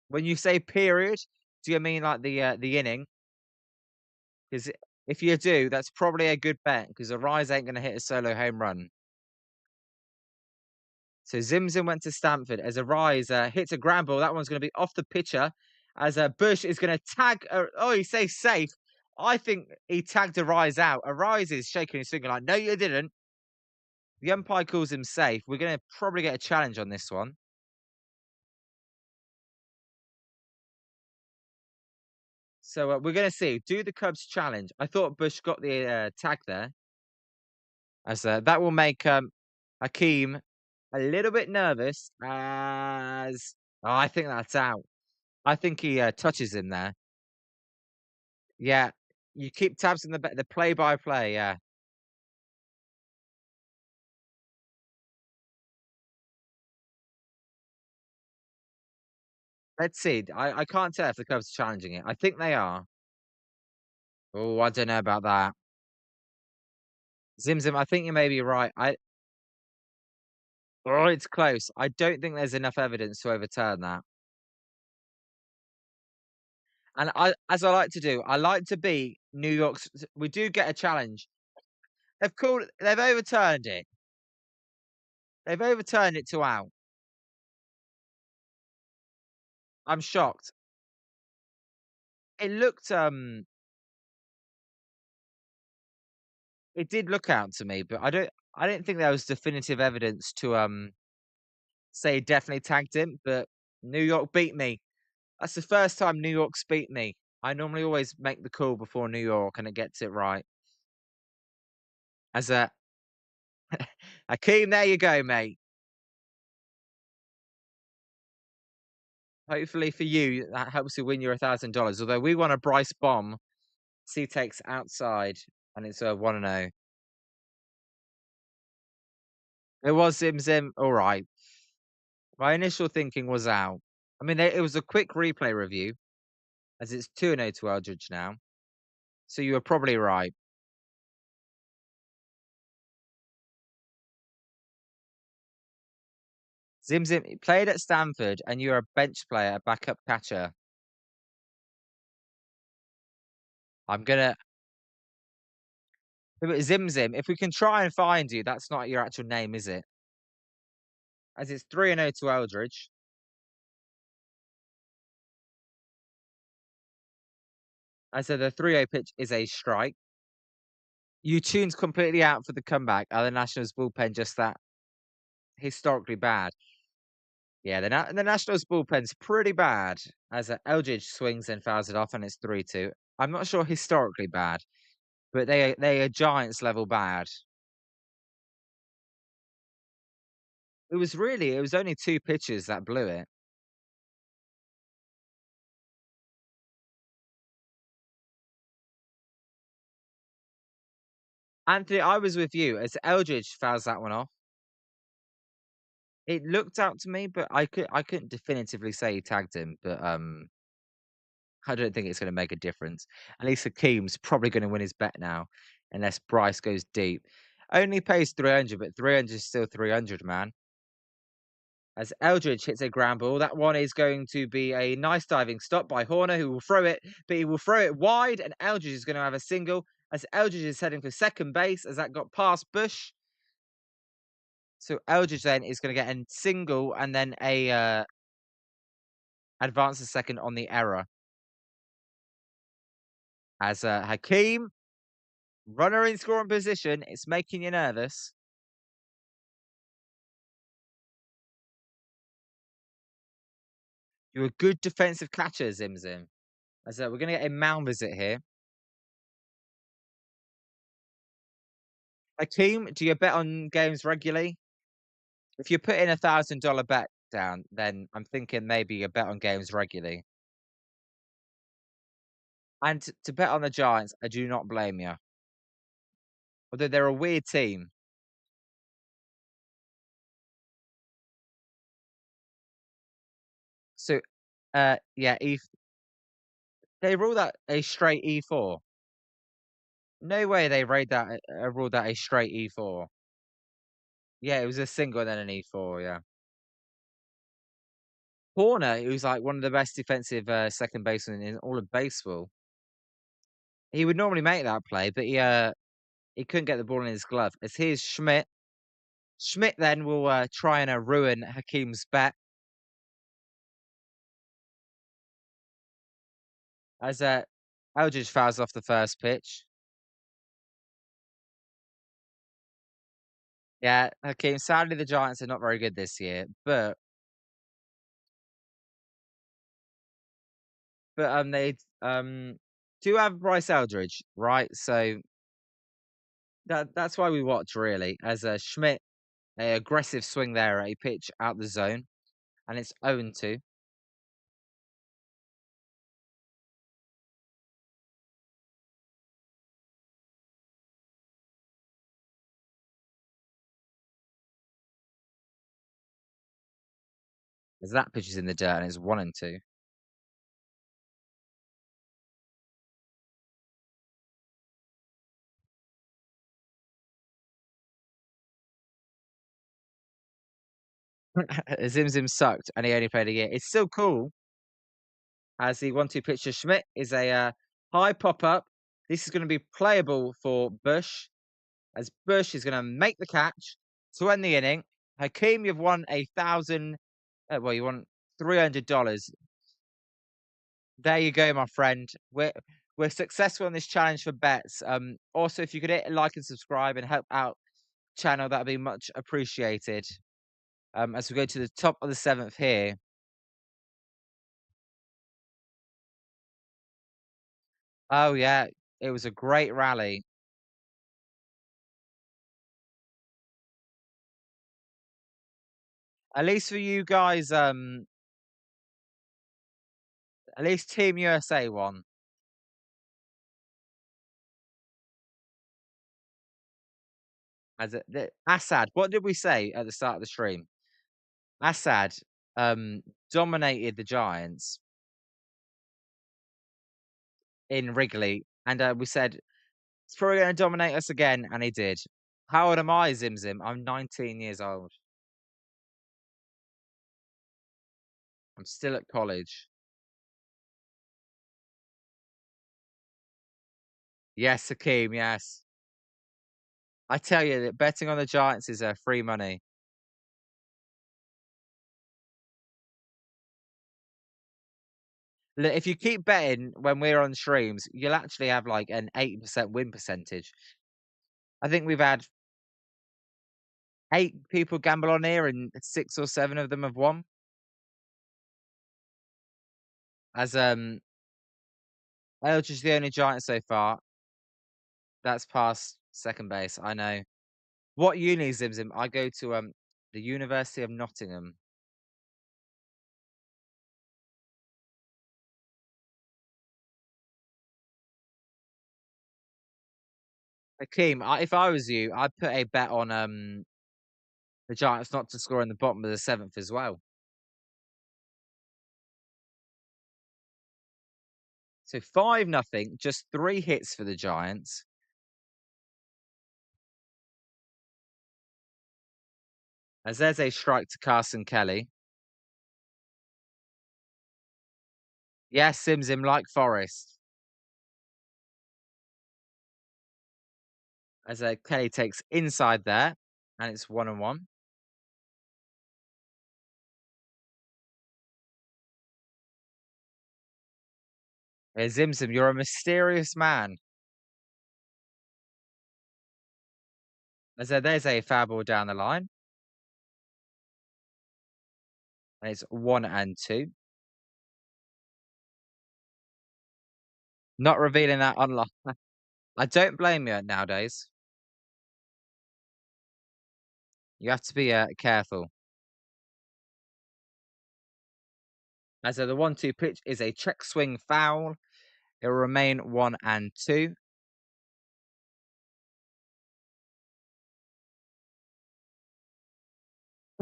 When you say period, do you mean like the inning? Because if you do, that's probably a good bet because Arise ain't going to hit a solo home run. So Zimzim went to Stanford as Arise hits a ground ball. That one's going to be off the pitcher as Bush is going to tag. Oh, he says safe. I think he tagged Arise out. Arise is shaking his finger like, no, you didn't. The umpire calls him safe. We're going to probably get a challenge on this one. So we're going to see. Do the Cubs challenge? I thought Bush got the tag there, as that will make Hakeem a little bit nervous. As oh, I think that's out. I think he touches him there. Yeah, you keep tabs on the play-by-play. Yeah, let's see. I can't tell if the Cubs are challenging it. I think they are. Oh, I don't know about that. Zim Zim, I think you may be right. Oh, it's close. I don't think there's enough evidence to overturn that. And as I like to do, I like to be New York's. We do get a challenge. They've overturned it. They've overturned it to out. I'm shocked. It looked, it did look out to me, but I don't think there was definitive evidence to, say he definitely tagged him, but New York beat me. That's the first time New York's beat me. I normally always make the call before New York and it gets it right. As a Akeem, there you go, mate. Hopefully for you, that helps you win your $1,000. Although we won a Bryce bomb, C takes outside, and it's a 1-0. It was Zim Zim. All right. My initial thinking was out. I mean, it was a quick replay review, as it's 2-0 to Eldridge now. So you were probably right. Zim Zim played at Stanford, and you're a bench player, a backup catcher. I'm gonna but Zim Zim. If we can try and find you, that's not your actual name, is it? As it's 3-0 to Eldridge. I said the 3-0 pitch is a strike. You tuned completely out for the comeback. Are the Nationals bullpen just that historically bad? Yeah, the Nationals bullpen's pretty bad. As Eldridge swings and fouls it off, and it's 3-2. I'm not sure historically bad, but they are Giants level bad. It was only 2 pitches that blew it. Anthony, I was with you as Eldridge fouls that one off. It looked out to me, but I couldn't definitively say he tagged him, but I don't think it's going to make a difference. At least Hakeem's probably going to win his bet now, unless Bryce goes deep. Only pays 300, but 300 is still 300, man. as Eldridge hits a ground ball. That one is going to be a nice diving stop by Horner, who will throw it, but he will throw it wide, and Eldridge is going to have a single as Eldridge is heading for second base as that got past Bush. So Eldridge then is going to get a single and then a advance to second on the error. As Hakeem, runner in scoring position, it's making you nervous. You're a good defensive catcher, Zim Zim. As we're going to get a mound visit here. Hakeem, do you bet on games regularly? If you put in $1,000 bet down, then I'm thinking maybe you bet on games regularly. And to bet on the Giants, I do not blame you. Although they're a weird team. So, yeah, they ruled that a straight E4. No way they ruled that a straight E4. Yeah, it was a single and then an E4, yeah. Horner, who's like one of the best defensive second basemen in all of baseball, he would normally make that play, but he couldn't get the ball in his glove. As here's Schmidt. Schmidt then will try and ruin Hakeem's bet. As Eldridge fouls off the first pitch. Yeah, Hakeem, sadly the Giants are not very good this year, but they do have Bryce Eldridge, right? So that's why we watch really. As Schmidt, a aggressive swing there, a pitch out the zone, and it's 0-2. As that pitch is in the dirt and it's 1-2. Zim Zim sucked and he only played a year. It's still cool as the 1-2 pitch to Schmidt is a high pop up. This is going to be playable for Bush as Bush is going to make the catch to end the inning. Hakeem, you've won well, you won $300. There you go, my friend. We're successful in this challenge for bets. Also, if you could hit like and subscribe and help out channel, that'd be much appreciated. As we go to the top of the seventh here. Oh yeah, it was a great rally. At least for you guys, at least Team USA won. Assad, what did we say at the start of the stream? Assad dominated the Giants in Wrigley, and we said he's probably going to dominate us again, and he did. How old am I, Zim Zim? I'm 19 years old. I'm still at college. Yes, Hakeem, yes. I tell you that betting on the Giants is free money. Look, if you keep betting when we're on streams, you'll actually have like an 80% win percentage. I think we've had 8 people gamble on here and 6 or 7 of them have won. As Eldridge is the only Giant so far. That's past second base, I know. What uni, Zim Zim? I go to the University of Nottingham. Hakeem, if I was you, I'd put a bet on the Giants not to score in the bottom of the 7th as well. So 5-0, just 3 hits for the Giants. As there's a strike to Carson Kelly. Yes, Sims him like Forest. As Kelly takes inside there, and it's 1-1. Zimzum, you're a mysterious man. As there's a foul ball down the line, and it's 1-2. Not revealing that unlock. I don't blame you nowadays. You have to be careful. As the 1-2 pitch is a check swing foul. It will remain 1-2.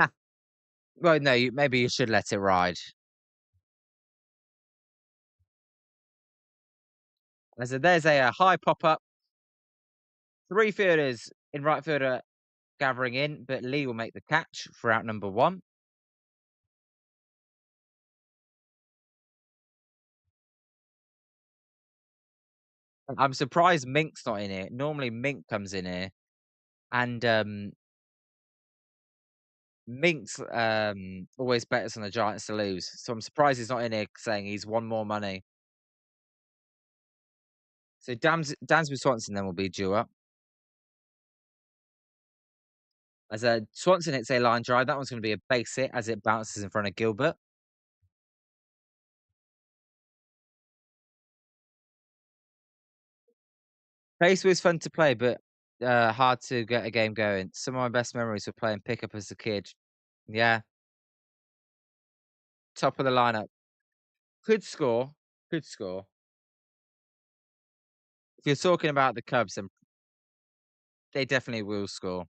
Ah, well, no, maybe you should let it ride. As there's a high pop up. Three fielders in right fielder gathering in, but Lee will make the catch for out number one. I'm surprised Mink's not in here. Normally Mink comes in here, and Mink's always bets on the Giants to lose. So I'm surprised he's not in here saying he's won more money. So Dansby Swanson then will be due up. As Swanson hits a line drive, that one's going to be a base hit as it bounces in front of Gilbert. Pace was fun to play, but hard to get a game going. Some of my best memories were playing pickup as a kid. Yeah, top of the lineup. Could score. Could score. If you're talking about the Cubs, then they definitely will score.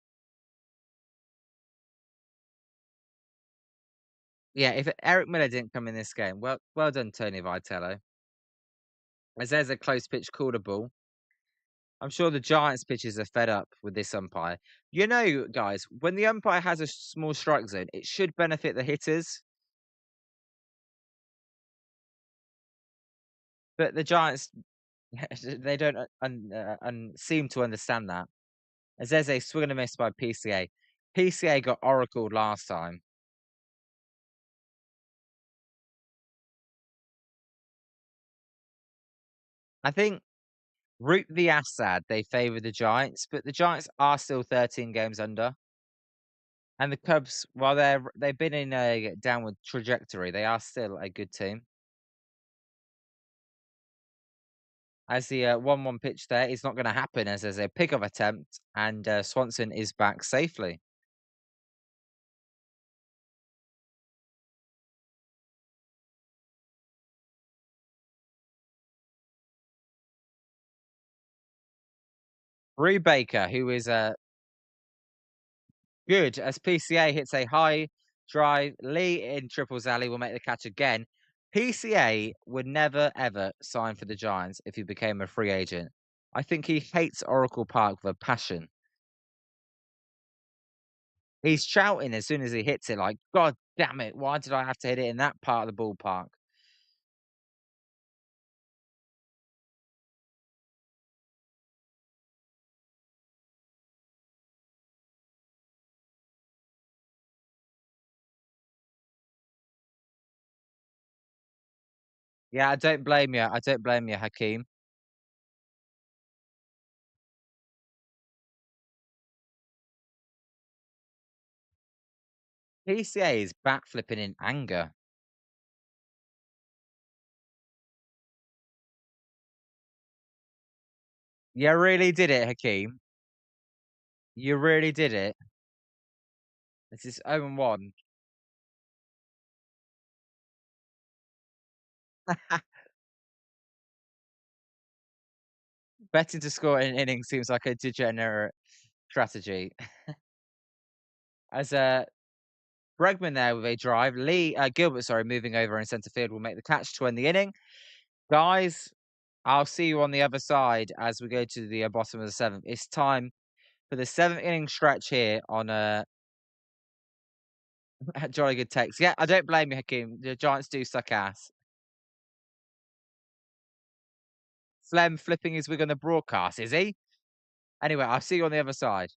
Yeah, if Eric Miller didn't come in this game, well done, Tony Vitello. As there's a close pitch called a ball. I'm sure the Giants pitchers are fed up with this umpire. You know, guys, when the umpire has a small strike zone, it should benefit the hitters. But the Giants, they don't seem to understand that. As there's a swing and a miss by PCA. PCA got oracled last time. I think Root v Assad, they favour the Giants, but the Giants are still 13 games under. And the Cubs, while they've been in a downward trajectory, they are still a good team. As the 1-1 pitch there is not going to happen as there's a pick-off attempt, and Swanson is back safely. Rue Baker, who is good as PCA hits a high drive. Lee in triples alley will make the catch again. PCA would never ever sign for the Giants if he became a free agent. I think he hates Oracle Park with a passion. He's shouting as soon as he hits it, like, God damn it, why did I have to hit it in that part of the ballpark? Yeah, I don't blame you. I don't blame you, Hakeem. PCA is backflipping in anger. You really did it, Hakeem. You really did it. This is 0-1. Betting to score in an inning seems like a degenerate strategy. As Bregman there with a drive. Gilbert, sorry, moving over in centre field will make the catch to end the inning. Guys, I'll see you on the other side as we go to the bottom of the seventh. It's time for the seventh inning stretch here on Jolly good takes. Yeah, I don't blame you, Hakeem. The Giants do suck ass. Flem flipping his wig on the broadcast, is he? Anyway, I'll see you on the other side.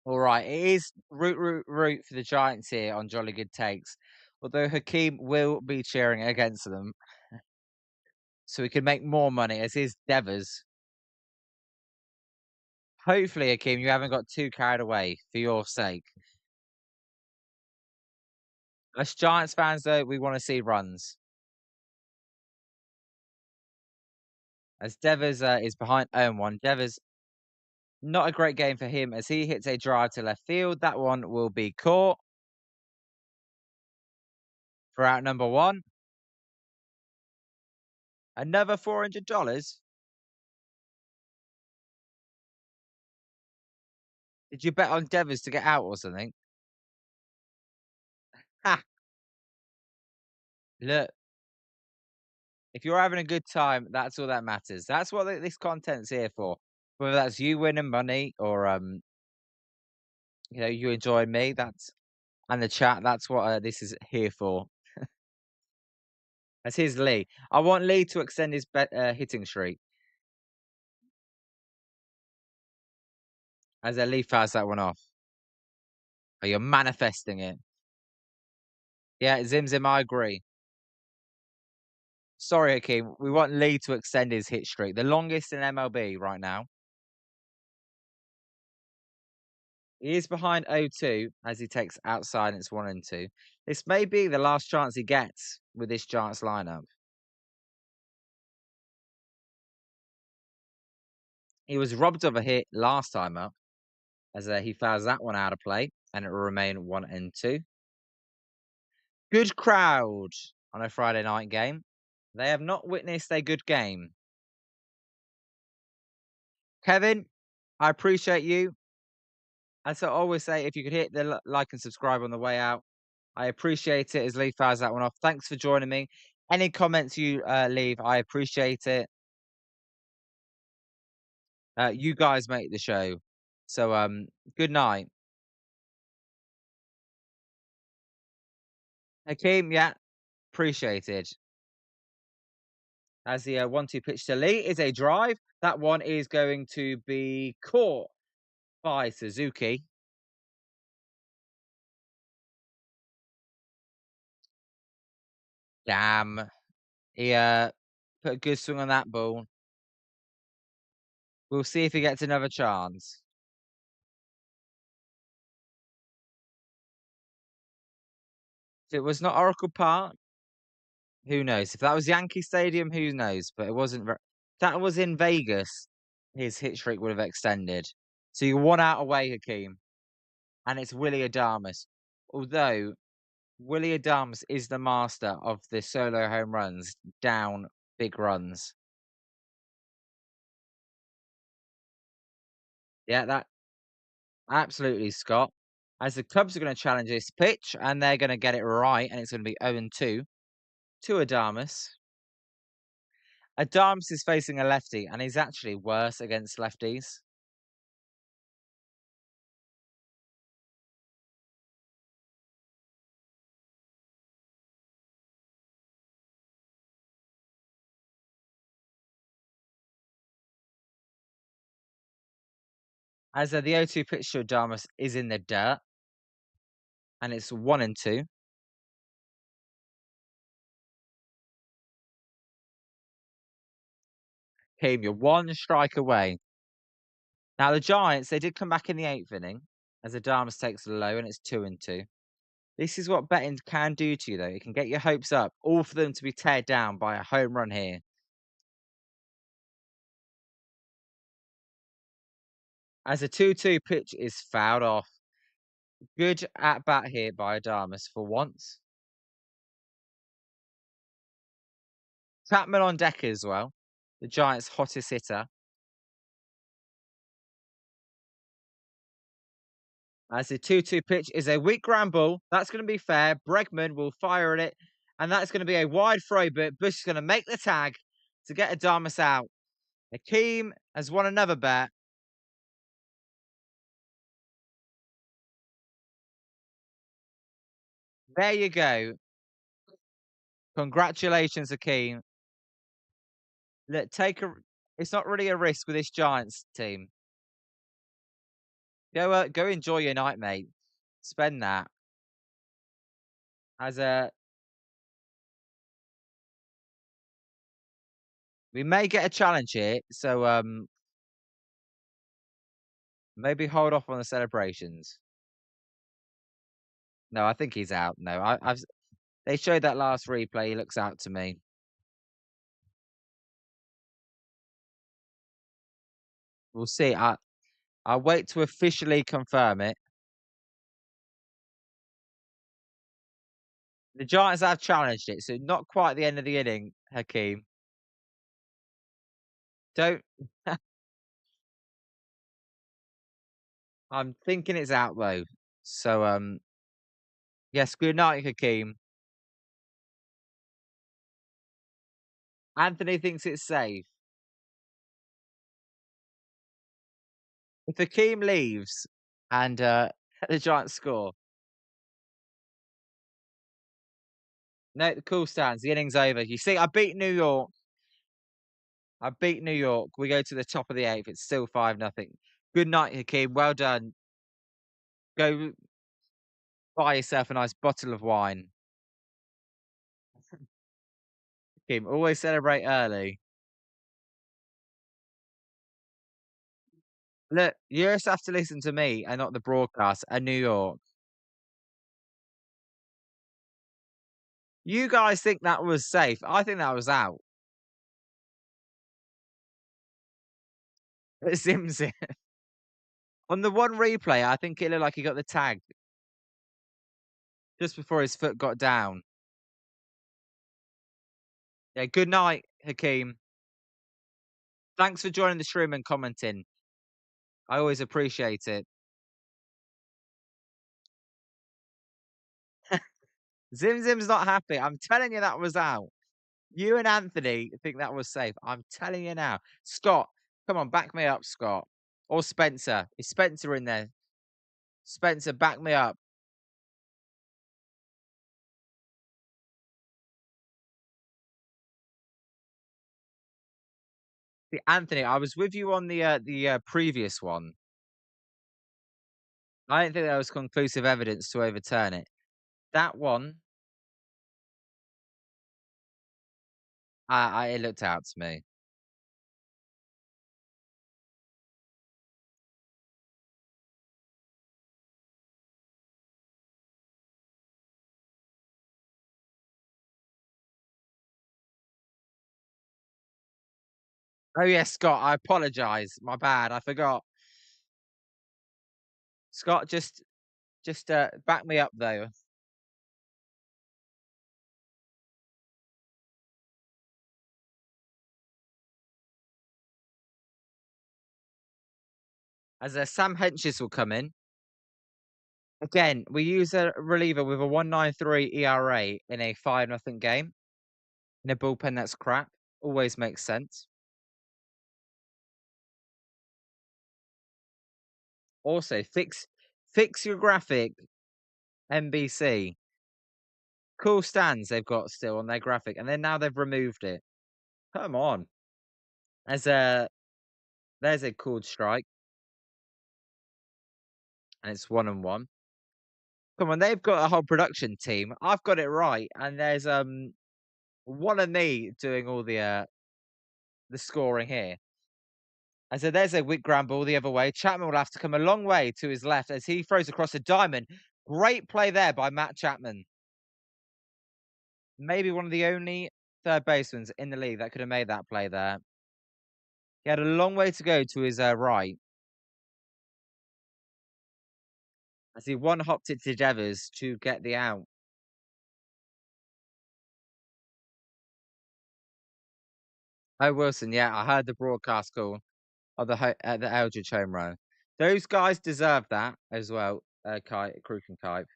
All right, it is root for the Giants here on Jolly Good Takes. Although Hakeem will be cheering against them, so we can make more money as is Devers. Hopefully, Hakeem, you haven't got too carried away for your sake. Us Giants fans, though, we want to see runs. As Devers is behind 0-1. Devers, not a great game for him as he hits a drive to left field. That one will be caught for out number one. Another $400. Did you bet on Devers to get out or something? Ha! Look, if you're having a good time, that's all that matters. That's what this content's here for. Whether that's you winning money or you enjoying me, that's and the chat. That's what this is here for. That's his Lee. I want Lee to extend his hitting streak as Lee fouls that one off. Oh, you're manifesting it. Yeah, Zim Zim, I agree. Sorry, Hakeem. We want Lee to extend his hit streak, the longest in MLB right now. He is behind 0-2 as he takes outside and it's 1-2. This may be the last chance he gets with this Giants lineup. He was robbed of a hit last time up as he fouls that one out of play and it will remain 1-2. Good crowd on a Friday night game. They have not witnessed a good game. Kevin, I appreciate you. As I always say, if you could hit the like and subscribe on the way out, I appreciate it as Lee fires that one off. Thanks for joining me. Any comments you leave, I appreciate it. You guys make the show. So good night. Hakeem, yeah, appreciated. As the 1-2 pitch to Lee is a drive. That one is going to be caught by Suzuki. Damn. He put a good swing on that ball. We'll see if he gets another chance. If it was not Oracle Park, who knows? If that was Yankee Stadium, who knows? But it wasn't. That was in Vegas. His hit streak would have extended. So you're one out away, Hakeem. And it's Willie Adamas. Although Willie Adams is the master of the solo home runs down big runs. Yeah, that absolutely, Scott. As the Cubs are going to challenge this pitch, and they're going to get it right, and it's going to be 0-2 to Adamas. Adamas is facing a lefty, and he's actually worse against lefties. As the 0-2 pitch to Adamas is in the dirt, and it's 1-2. Team, you're one strike away. Now, the Giants, they did come back in the eighth inning as Adamas takes a low, and it's 2-2. This is what betting can do to you, though. It can get your hopes up, all for them to be teared down by a home run here. As a 2-2 pitch is fouled off. Good at bat here by Adamas for once. Chapman on deck as well. The Giants' hottest hitter. As the 2-2 pitch is a weak ground ball. That's going to be fair. Bregman will fire at it. And that's going to be a wide throw, but Bush is going to make the tag to get Adamas out. Hakeem has won another bet. There you go. Congratulations, Hakeem. Look, it's not really a risk with this Giants team. Go enjoy your night, mate. Spend that. As a We may get a challenge here, so maybe hold off on the celebrations. No, I think he's out. No, I've they showed that last replay. He looks out to me. We'll see. I'll wait to officially confirm it. The Giants have challenged it, so not quite the end of the inning, Hakeem. Don't. I'm thinking it's out though. So yes. Good night, Hakeem. Anthony thinks it's safe. If Hakeem leaves and the Giants score, no, the cool stands. The inning's over. You see, I beat New York. I beat New York. We go to the top of the eighth. It's still 5-0. Good night, Hakeem. Well done. Go buy yourself a nice bottle of wine. Hakeem, always celebrate early. Look, you just have to listen to me and not the broadcast and New York. You guys think that was safe. I think that was out. Sims on the one replay, I think it looked like he got the tag just before his foot got down. Yeah, good night, Hakeem. Thanks for joining the stream and commenting. I always appreciate it. Zim Zim's not happy. I'm telling you that was out. You and Anthony think that was safe. I'm telling you now. Scott, come on, back me up, Scott. Or Spencer. Is Spencer in there? Spencer, back me up. See, Anthony, I was with you on the previous one. I didn't think there was conclusive evidence to overturn it. That one, it looked out to me. Oh yes, Scott, I apologize. My bad. I forgot. Scott, just Just back me up though. As Sam Henches will come in. Again, we use a reliever with a 1.93 ERA in a 5-0 game in a bullpen that's crap. Always makes sense. Also, fix your graphic, NBC. Cool stands they've got still on their graphic, and then now they've removed it. Come on. As there's a called strike, and it's 1-1. Come on, they've got a whole production team. I've got it right, and there's one of me doing all the scoring here. And so there's a Wick ground ball the other way. Chapman will have to come a long way to his left as he throws across a diamond. Great play there by Matt Chapman. Maybe one of the only third basemen in the league that could have made that play there. He had a long way to go to his right as he one hopped it to Devers to get the out. Oh, Wilson, yeah, I heard the broadcast call of the Eldridge home run. Those guys deserve that as well, Kruk and Kipe.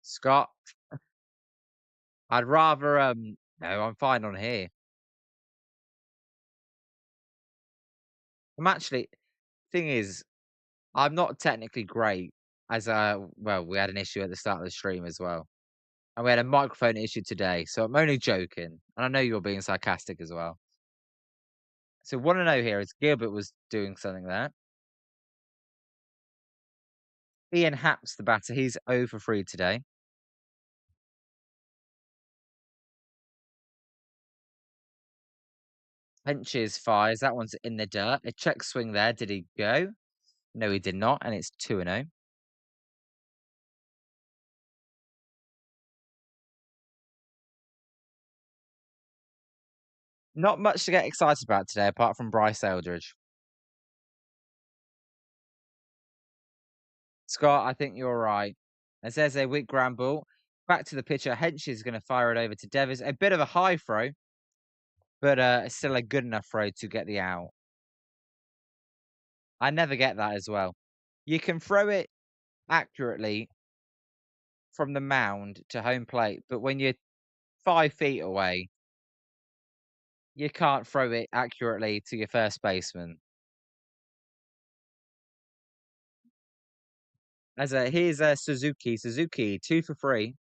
Scott, I'd rather no, I'm fine on here. I'm actually thing is, I'm not technically great as well, we had an issue at the start of the stream as well. And we had a microphone issue today, so I'm only joking. And I know you're being sarcastic as well. So what I know here is Gilbert was doing something there. Ian Happ's the batter. He's 0 for 3 today. Henches fires. That one's in the dirt. A check swing there. Did he go? No, he did not. And it's 2-0. Not much to get excited about today, apart from Bryce Eldridge. Scott, I think you're right. As there's a weak ground ball. Back to the pitcher. Hench is going to fire it over to Devers. A bit of a high throw, but still a good enough throw to get the out. I never get that as well. You can throw it accurately from the mound to home plate, but when you're 5 feet away, you can't throw it accurately to your first baseman. As here's Suzuki. Suzuki 2 for 3,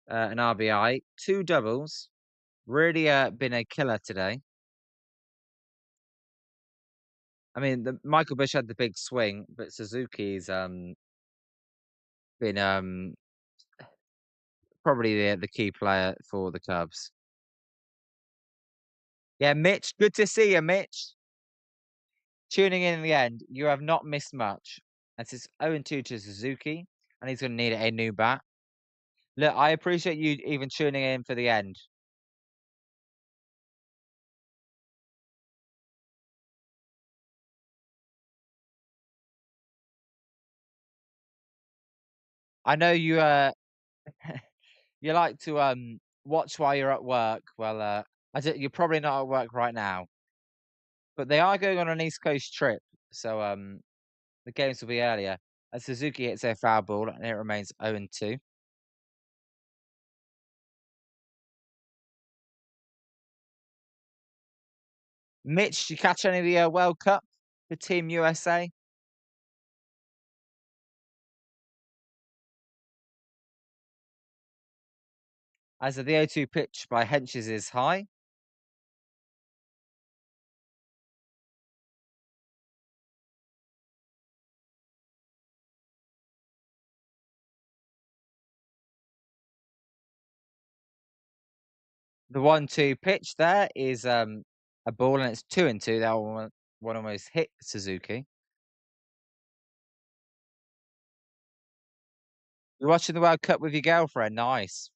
an RBI, 2 doubles. Really been a killer today. I mean, Michael Bush had the big swing, but Suzuki's been probably the key player for the Cubs. Yeah, Mitch, good to see you, Mitch. Tuning in the end, you have not missed much. That's it's 0-2 to Suzuki, and he's going to need a new bat. Look, I appreciate you even tuning in for the end. I know you you like to watch while you're at work. Well, you're probably not at work right now, but they are going on an East Coast trip, so the games will be earlier. As Suzuki hits a foul ball, and it remains 0-2. Mitch, did you catch any of the World Cup for Team USA? As the 0-2 pitch by Henches is high. The 1-2 pitch there is a ball, and it's 2-2. That one almost hit Suzuki. You're watching the World Cup with your girlfriend. Nice.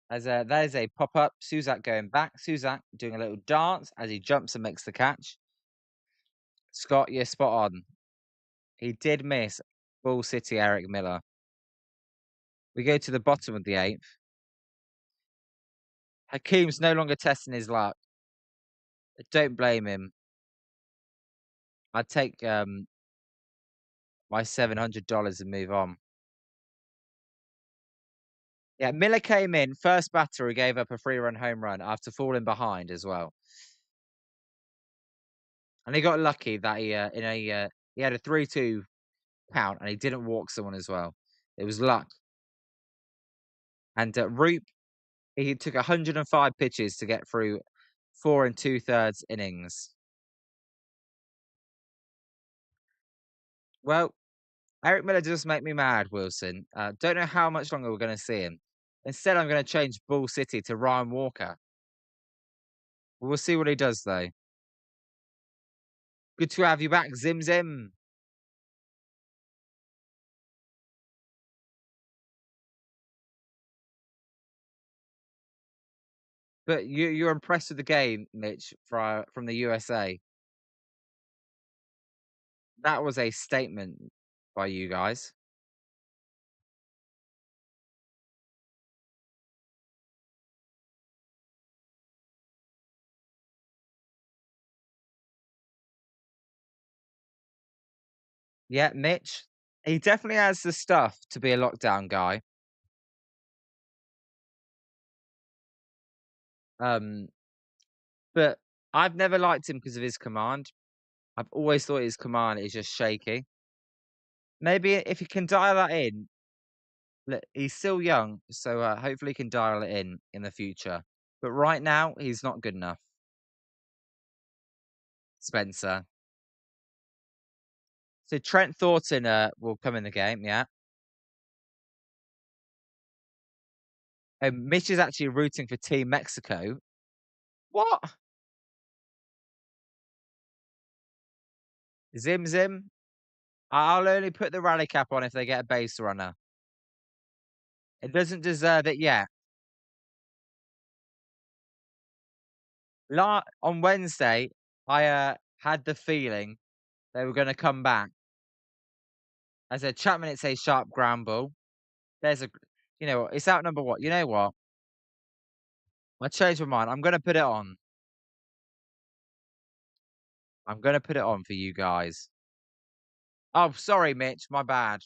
As there's a pop up. Suzak going back. Suzak doing a little dance as he jumps and makes the catch. Scott, you're spot on. He did miss Bull City Eric Miller. We go to the bottom of the eighth. Hakeem's no longer testing his luck. Don't blame him. I'd take my $700 and move on. Yeah, Miller came in, first batter who gave up a 3-run home run after falling behind as well. And he got lucky that he had a 3-2 count and he didn't walk someone as well. It was luck. And Roop, he took 105 pitches to get through 4 2/3 innings. Well, Eric Miller does make me mad, Wilson. Don't know how much longer we're going to see him. Instead, I'm going to change Bull City to Ryan Walker. We'll see what he does, though. Good to have you back, Zim Zim. But you're impressed with the game, Mitch, from the USA. That was a statement by you guys. Yeah, Mitch, he definitely has the stuff to be a lockdown guy. Um, but I've never liked him because of his command. I've always thought his command is just shaky. Maybe if he can dial that in, look, he's still young, so hopefully he can dial it in the future. But right now, he's not good enough. Spencer. So Trent Thornton will come in the game, yeah. And Mitch is actually rooting for Team Mexico. What? Zim Zim? I'll only put the rally cap on if they get a base runner. It doesn't deserve it yet. On Wednesday, I had the feeling they were going to come back. I said, Chapman, it's a sharp ground ball. There's a, you know what? It's out number what? You know what? I changed my mind. I'm going to put it on. I'm going to put it on for you guys. Oh, sorry, Mitch. My bad.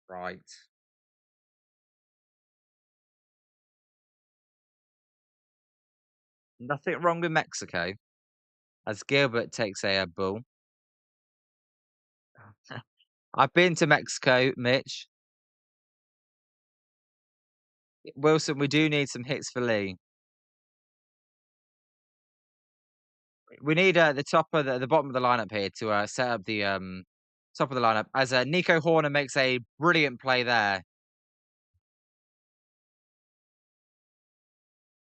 Right. Nothing wrong with Mexico as Gilbert takes a ball. I've been to Mexico, Mitch. Wilson, we do need some hits for Lee. We need the bottom of the lineup here to set up the top of the lineup as Nico Horner makes a brilliant play there.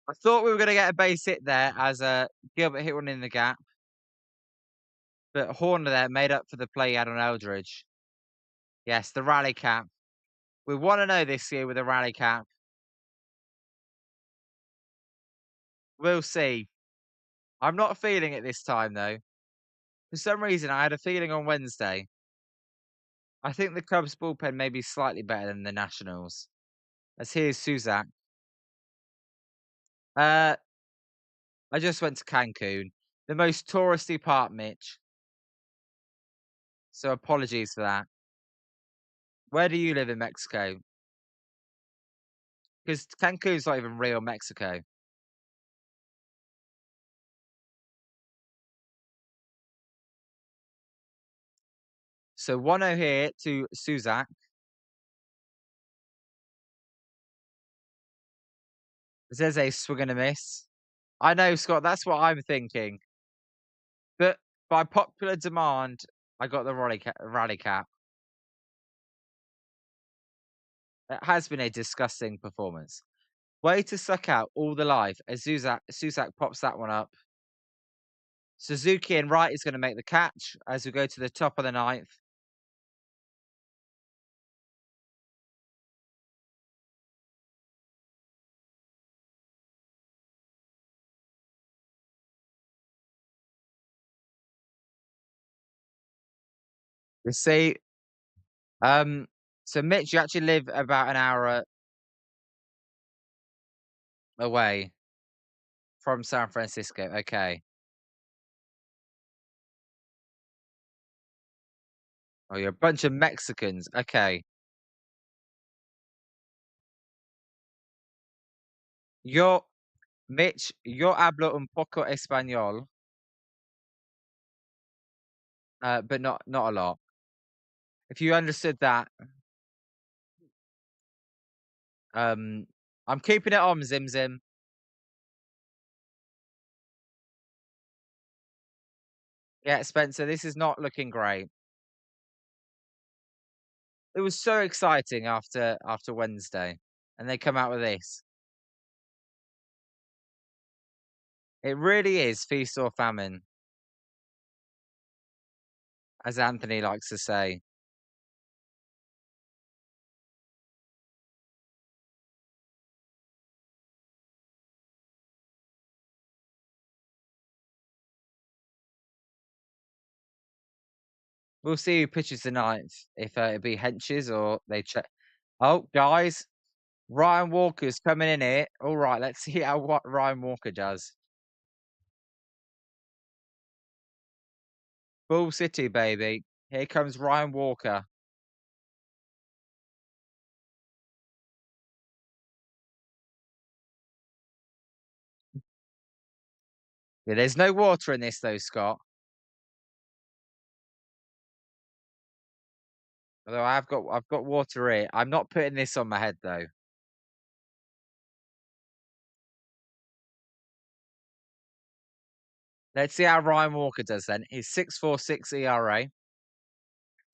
I thought we were going to get a base hit there as Gilbert hit one in the gap, but Horner there made up for the play he had on Eldridge. Yes, the rally cap. We want to know this year with the rally cap. We'll see. I'm not feeling it this time though. For some reason, I had a feeling on Wednesday. I think the Cubs bullpen may be slightly better than the Nationals. As here's Suzak. Uh, I just went to Cancun, the most touristy part, Mitch. So apologies for that. Where do you live in Mexico? Because Cancun's not even real Mexico. So 1-0 here to Suzak. There's a swing and a miss. I know, Scott, that's what I'm thinking. But by popular demand, I got the rally cap. It has been a disgusting performance. Way to suck out all the life as Susak pops that one up. Suzuki and Wright is going to make the catch as we go to the top of the ninth. You see, um, so Mitch, you actually live about an hour away from San Francisco. Okay. Oh, you're a bunch of Mexicans. Okay. Yo, Mitch, yo hablo un poco español, but not a lot. If you understood that, um, I'm keeping it on, Zim Zim. Yeah, Spencer, this is not looking great. It was so exciting after Wednesday, and they come out with this. It really is feast or famine, as Anthony likes to say. We'll see who pitches tonight, if it be Henches or they check. Oh, guys, Ryan Walker's coming in here. All right, let's see how what Ryan Walker does. Bull City, baby. Here comes Ryan Walker. Yeah, there's no water in this though, Scott. Although I've got water here. I'm not putting this on my head though. Let's see how Ryan Walker does then. He's 6.46 ERA,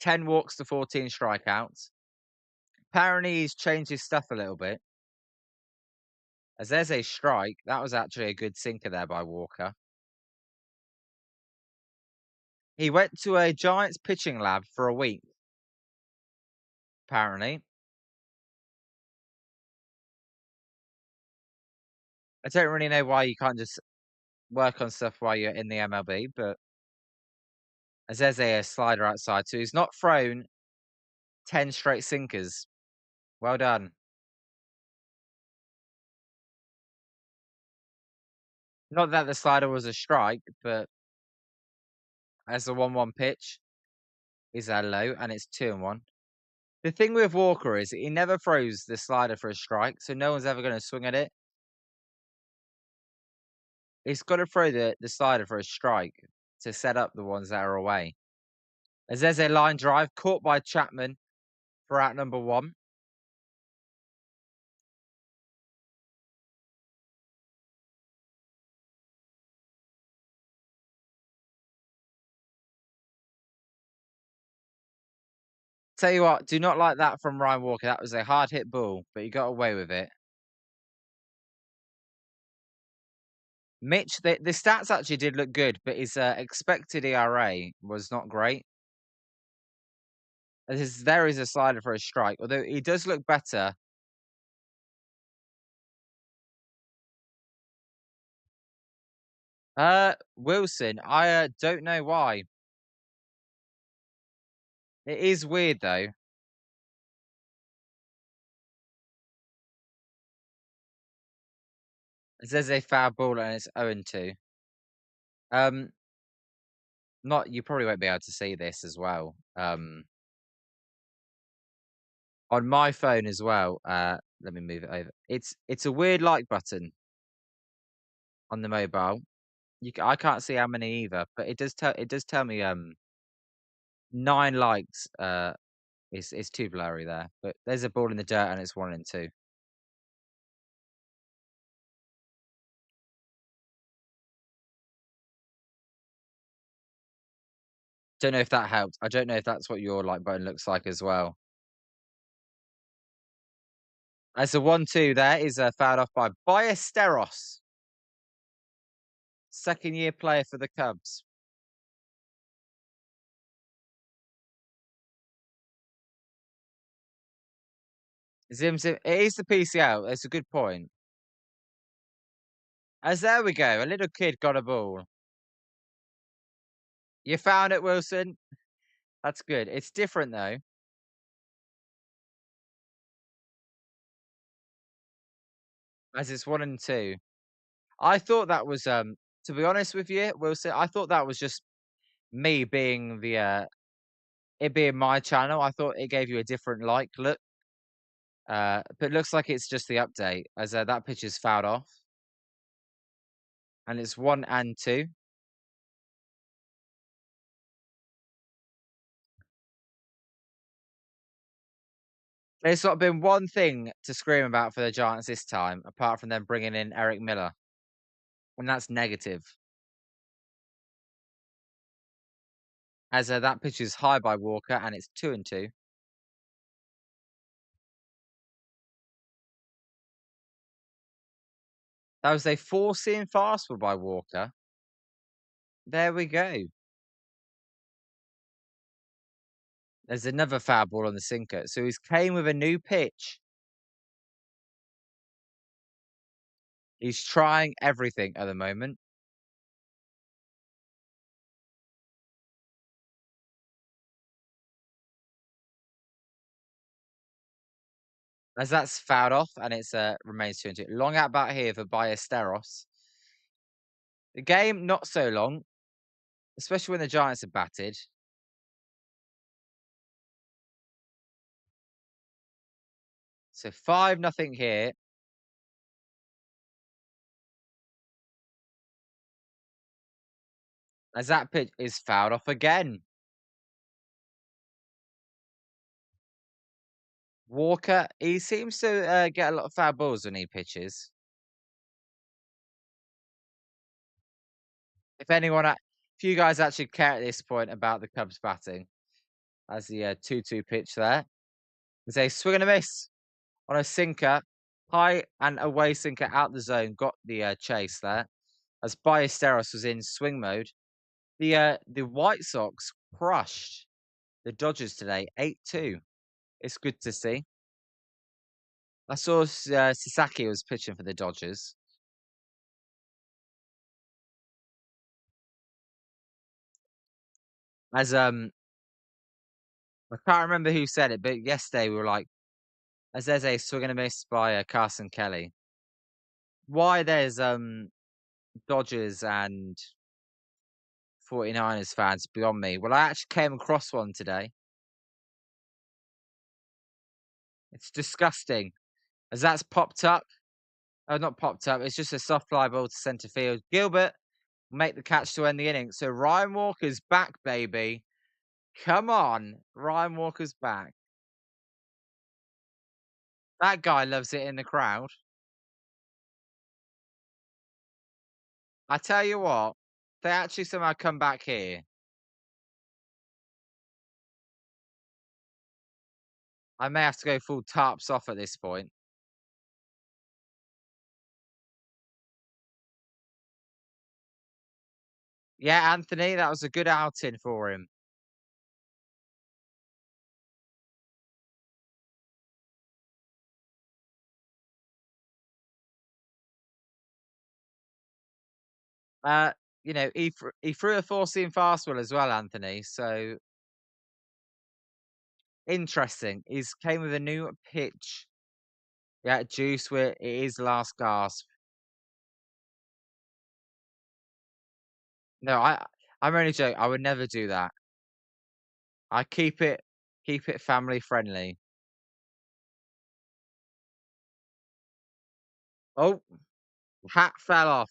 10 walks to 14 strikeouts. Apparently he's changed his stuff a little bit. As there's a strike, that was actually a good sinker there by Walker. He went to a Giants pitching lab for a week, apparently. I don't really know why you can't just work on stuff while you're in the MLB, but as there's a slider outside, so he's not thrown 10 straight sinkers. Well done. Not that the slider was a strike, but as the 1-1 pitch is a low and it's 2-1. The thing with Walker is he never throws the slider for a strike, so no one's ever going to swing at it. He's got to throw the slider for a strike to set up the ones that are away. As there's a line drive caught by Chapman for out number 1. Tell you what, do not like that from Ryan Walker. That was a hard hit ball, but he got away with it. Mitch, the stats actually did look good, but his expected ERA was not great. There is a slider for a strike, although he does look better. Wilson, I don't know why. It is weird though. It says a foul ball and it's 0-2. Um, not you probably won't be able to see this as well. On my phone as well. Let me move it over. It's a weird like button on the mobile. I can't see how many either, but it does tell me 9 likes. It's too blurry there, but there's a ball in the dirt and it's 1-2. Don't know if that helped. I don't know if that's what your like button looks like as well. As a 1-2 there is fouled off by Ballesteros, second year player for the Cubs. Zim Zim, it is the PCL. It's a good point. As there we go, a little kid got a ball. You found it, Wilson. That's good. It's different though, as it's 1 and 2. I thought that was, to be honest with you, Wilson, I thought that was just me being it being my channel. I thought it gave you a different like look, but it looks like it's just the update as, that pitch is fouled off and it's 1 and 2. There's not been one thing to scream about for the Giants this time, apart from them bringing in Eric Miller, and that's negative. As, that pitch is high by Walker and it's 2 and 2. That was a four-seam fastball by Walker. There we go. There's another foul ball on the sinker. So he's came with a new pitch. He's trying everything at the moment. As that's fouled off and it's remains 2 and 2. Long at bat here for Ballesteros. The game not so long, especially when the Giants have batted. So 5-0 here. As that pitch is fouled off again. Walker, he seems to get a lot of foul balls when he pitches. If you guys actually care at this point about the Cubs batting, as the 2-2 pitch there, there's a swing and a miss on a sinker, high and away sinker out the zone, got the chase there. As Ballesteros was in swing mode, the White Sox crushed the Dodgers today, 8-2. It's good to see. I saw Sasaki was pitching for the Dodgers. As I can't remember who said it, but yesterday we were like, as there's a swing and a miss by Carson Kelly. Why there's Dodgers and 49ers fans beyond me. Well, I actually came across one today. It's disgusting. As that's popped up. Oh, not popped up. It's just a soft fly ball to centre field. Gilbert make the catch to end the inning. So Ryan Walker's back, baby. Come on. Ryan Walker's back. That guy loves it in the crowd. I tell you what, they actually somehow come back here. I may have to go full tarps off at this point. Yeah, Anthony, that was a good outing for him. Uh, he threw a four-seam fastball as well, Anthony. So interesting. He's came with a new pitch. Yeah, juice where it is last gasp. No, I'm only joking. I would never do that. I keep it family friendly. Oh, hat fell off.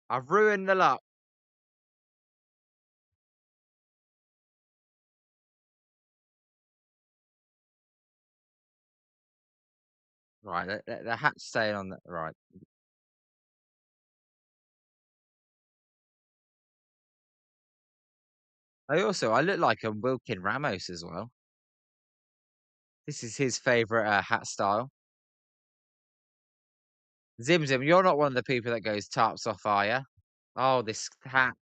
I've ruined the luck. Right, the hat's staying on the right. I look like a Wilkin Ramos as well. This is his favorite hat style. Zim Zim, you're not one of the people that goes tarps off, are you? Oh, this hat.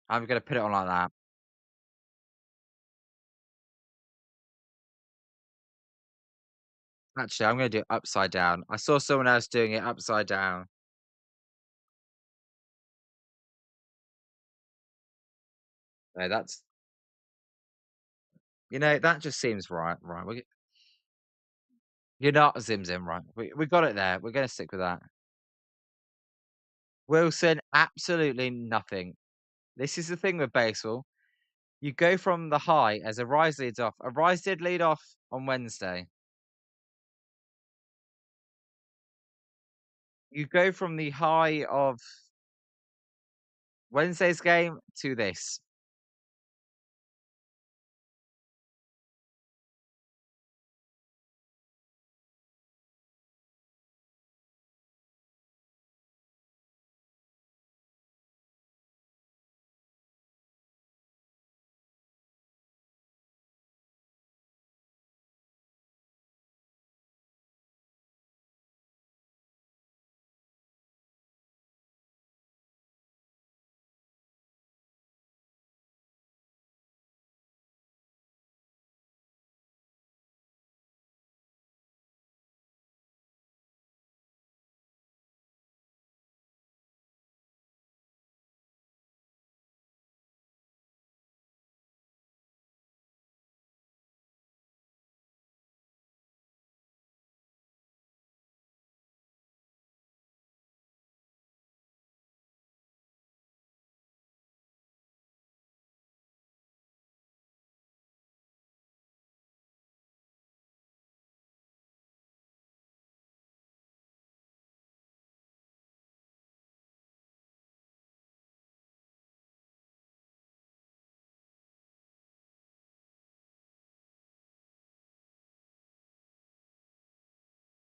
I'm gonna put it on like that. Actually, I'm gonna do it upside down. I saw someone else doing it upside down. No, that just seems right. Right. You're not Zim Zim, right? We got it there. We're gonna stick with that. Wilson, absolutely nothing. This is the thing with baseball. You go from the high as a rise leads off. A rise did lead off on Wednesday. You go from the high of Wednesday's game to this.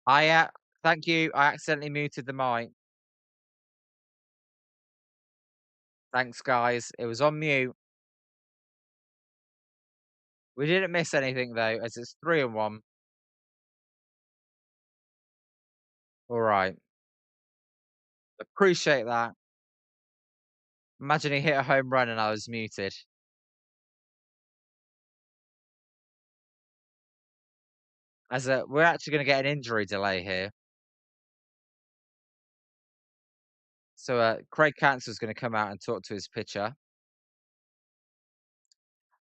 I thank you. I accidentally muted the mic. Thanks, guys. It was on mute. We didn't miss anything though, as it's 3-1. All right. Appreciate that. Imagine he hit a home run and I was muted. We're actually going to get an injury delay here. So Craig Cancel's going to come out and talk to his pitcher.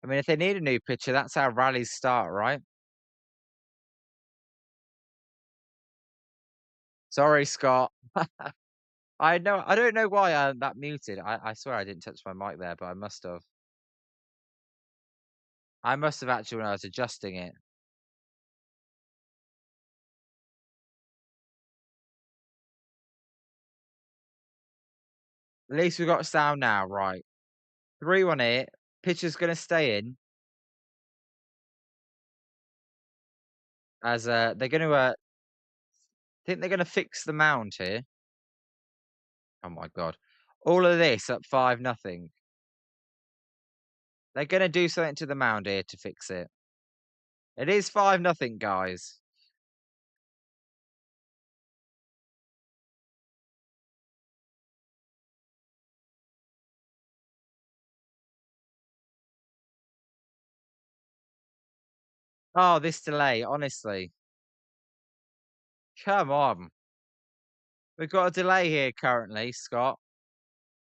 I mean, if they need a new pitcher, that's how rallies start, right? Sorry, Scott. I know. I don't know why that muted. I swear I didn't touch my mic there, but I must have. I must have actually when I was adjusting it. At least we got sound now, right? 3-1 here. Pitcher's going to stay in as they're going to. Think they're going to fix the mound here. Oh my god! All of this at 5-0. They're going to do something to the mound here to fix it. It is 5-0, guys. Oh, this delay, honestly. Come on. We've got a delay here currently, Scott.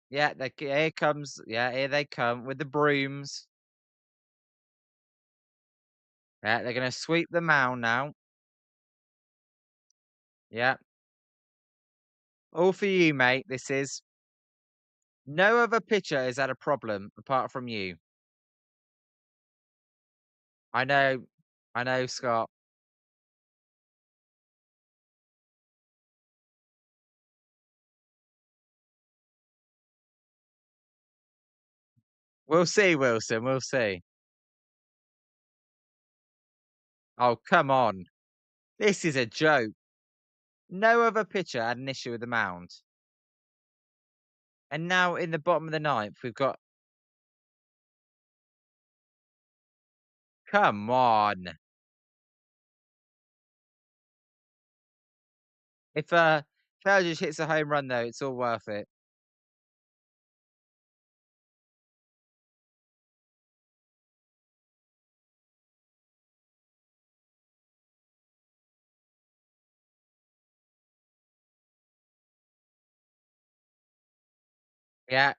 Yeah, here comes. Yeah, here they come with the brooms. Yeah, they're going to sweep the mound now. Yeah. All for you, mate. This is. No other pitcher has had a problem apart from you. I know. I know, Scott. We'll see, Wilson. We'll see. Oh, come on. This is a joke. No other pitcher had an issue with the mound. And now in the bottom of the ninth, we've got. Come on. If Eldridge hits a home run, though, it's all worth it. Yeah.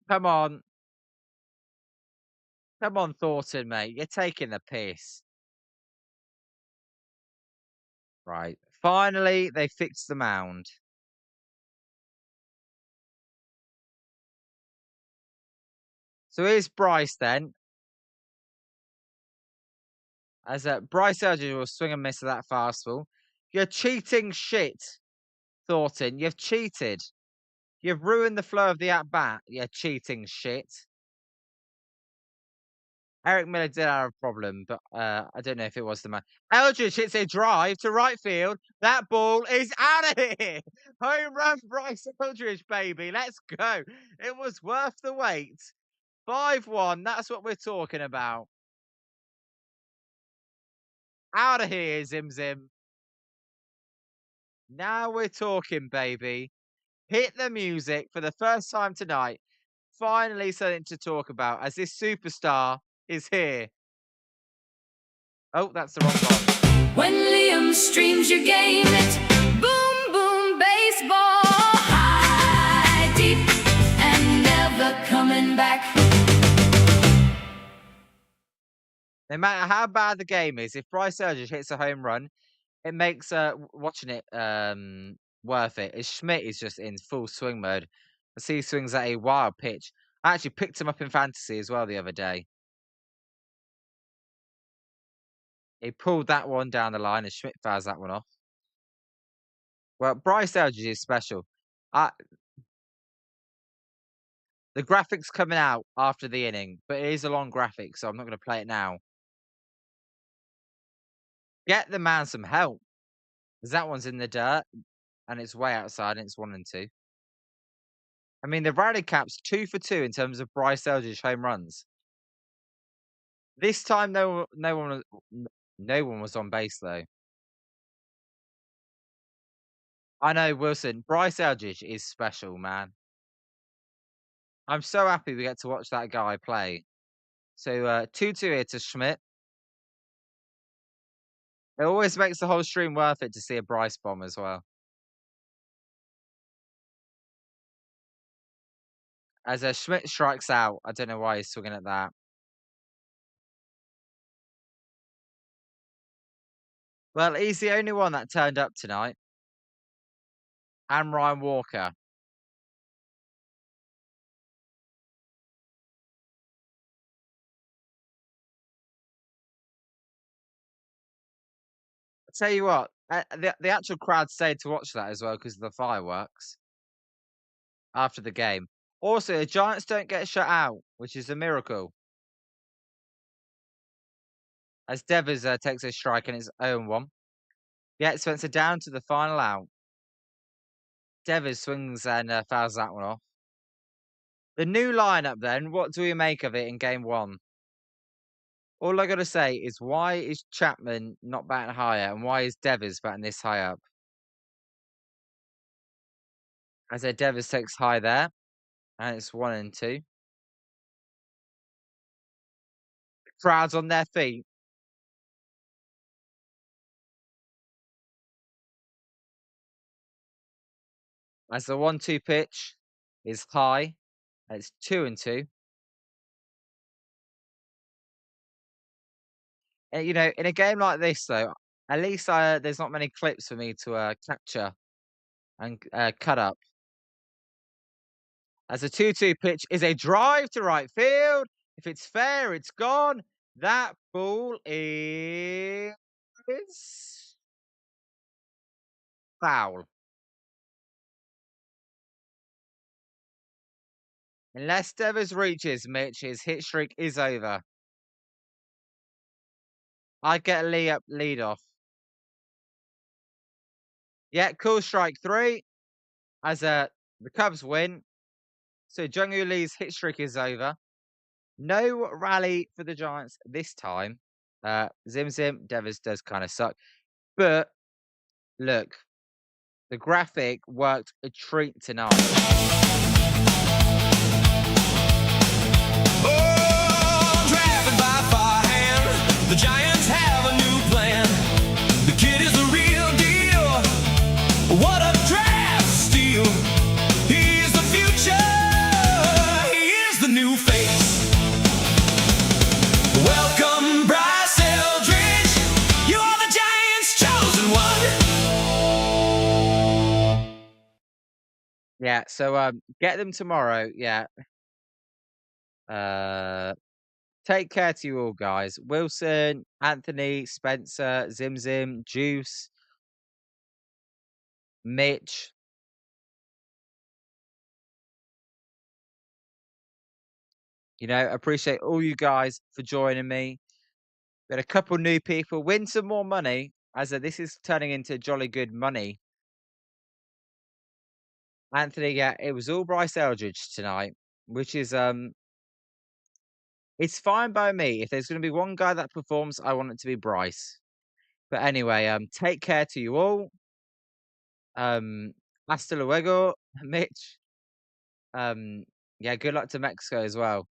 Come on. Come on, Thornton, mate. You're taking the piss. Right. Finally, they fixed the mound. So here's Bryce then. As Bryce Elgin will swing and miss at that fastball. You're cheating shit, Thornton. You've cheated. You've ruined the flow of the at-bat. You're cheating shit. Eric Miller did have a problem, but I don't know if it was the man. Eldridge hits a drive to right field. That ball is out of here. Home run, Bryce Eldridge, baby. Let's go. It was worth the wait. 5-1. That's what we're talking about. Out of here, Zim Zim. Now we're talking, baby. Hit the music for the first time tonight. Finally something to talk about as this superstar is here. Oh, that's the wrong one. When Liam streams your game, it's boom, boom, baseball. High, deep, and never coming back. No matter how bad the game is, if Bryce Eldridge hits a home run, it makes watching it worth it. As Schmidt is just in full swing mode. I see he swings at a wild pitch. I actually picked him up in fantasy as well the other day. He pulled that one down the line, and Schmidt fouls that one off. Well, Bryce Eldridge is special. The graphic's coming out after the inning, but it is a long graphic, so I'm not going to play it now. Get the man some help. Because that one's in the dirt, and it's way outside, and it's 1-2. I mean, the rally cap's 2 for 2 in terms of Bryce Eldridge home runs. This time, no one was on base though. I know, Wilson. Bryce Eldridge is special, man. I'm so happy we get to watch that guy play. So 2-2 here to Schmidt. It always makes the whole stream worth it to see a Bryce bomb as well. As Schmidt strikes out, I don't know why he's swinging at that. Well, he's the only one that turned up tonight. And Ryan Walker. I tell you what, the actual crowd stayed to watch that as well because of the fireworks after the game. Also, the Giants don't get shut out, which is a miracle. As Devers takes a strike and it's 0-1. Yeah, Spencer down to the final out. Devers swings and fouls that one off. The new lineup then, what do we make of it in game 1? All I got to say is why is Chapman not batting higher and why is Devers batting this high up? As Devers takes high there and it's 1-2. Crowds on their feet. As the 1-2 pitch is high, and it's 2-2. And, you know, in a game like this, though, at least there's not many clips for me to capture and cut up. As a 2-2 pitch is a drive to right field. If it's fair, it's gone. That ball is foul. Unless Devers reaches Mitch, his hit streak is over. I'd get a lead off. Yeah, cool strike 3. As the Cubs win. So Jung-Woo Lee's hit streak is over. No rally for the Giants this time. Zim Zim, Devers does kind of suck. But look, the graphic worked a treat tonight. Oh, drafted by Farhand. The Giants have a new plan. The kid is the real deal. What a draft steal. He's the future. He Yeah, so get them tomorrow. Yeah. Uh Take care to you all, guys. Wilson, Anthony, Spencer, Zim Zim, Juice, Mitch. Appreciate all you guys for joining me. Got a couple new people. Win some more money. This is turning into jolly good money. Anthony, yeah, it was all Bryce Eldridge tonight, which is it's fine by me. If there's gonna be one guy that performs, I want it to be Bryce. But anyway, take care to you all. Um hasta luego, Mitch. Um, yeah, good luck to Mexico as well.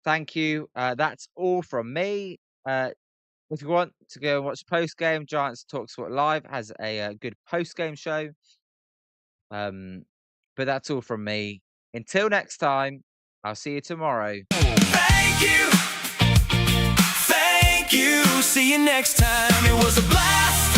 Thank you. That's all from me. Uh, if you want to go and watch post game, Giants Talk Sport Live has a good post game show. Um, but that's all from me. Until next time, I'll see you tomorrow. Thank you. Thank you. See you next time. It was a blast.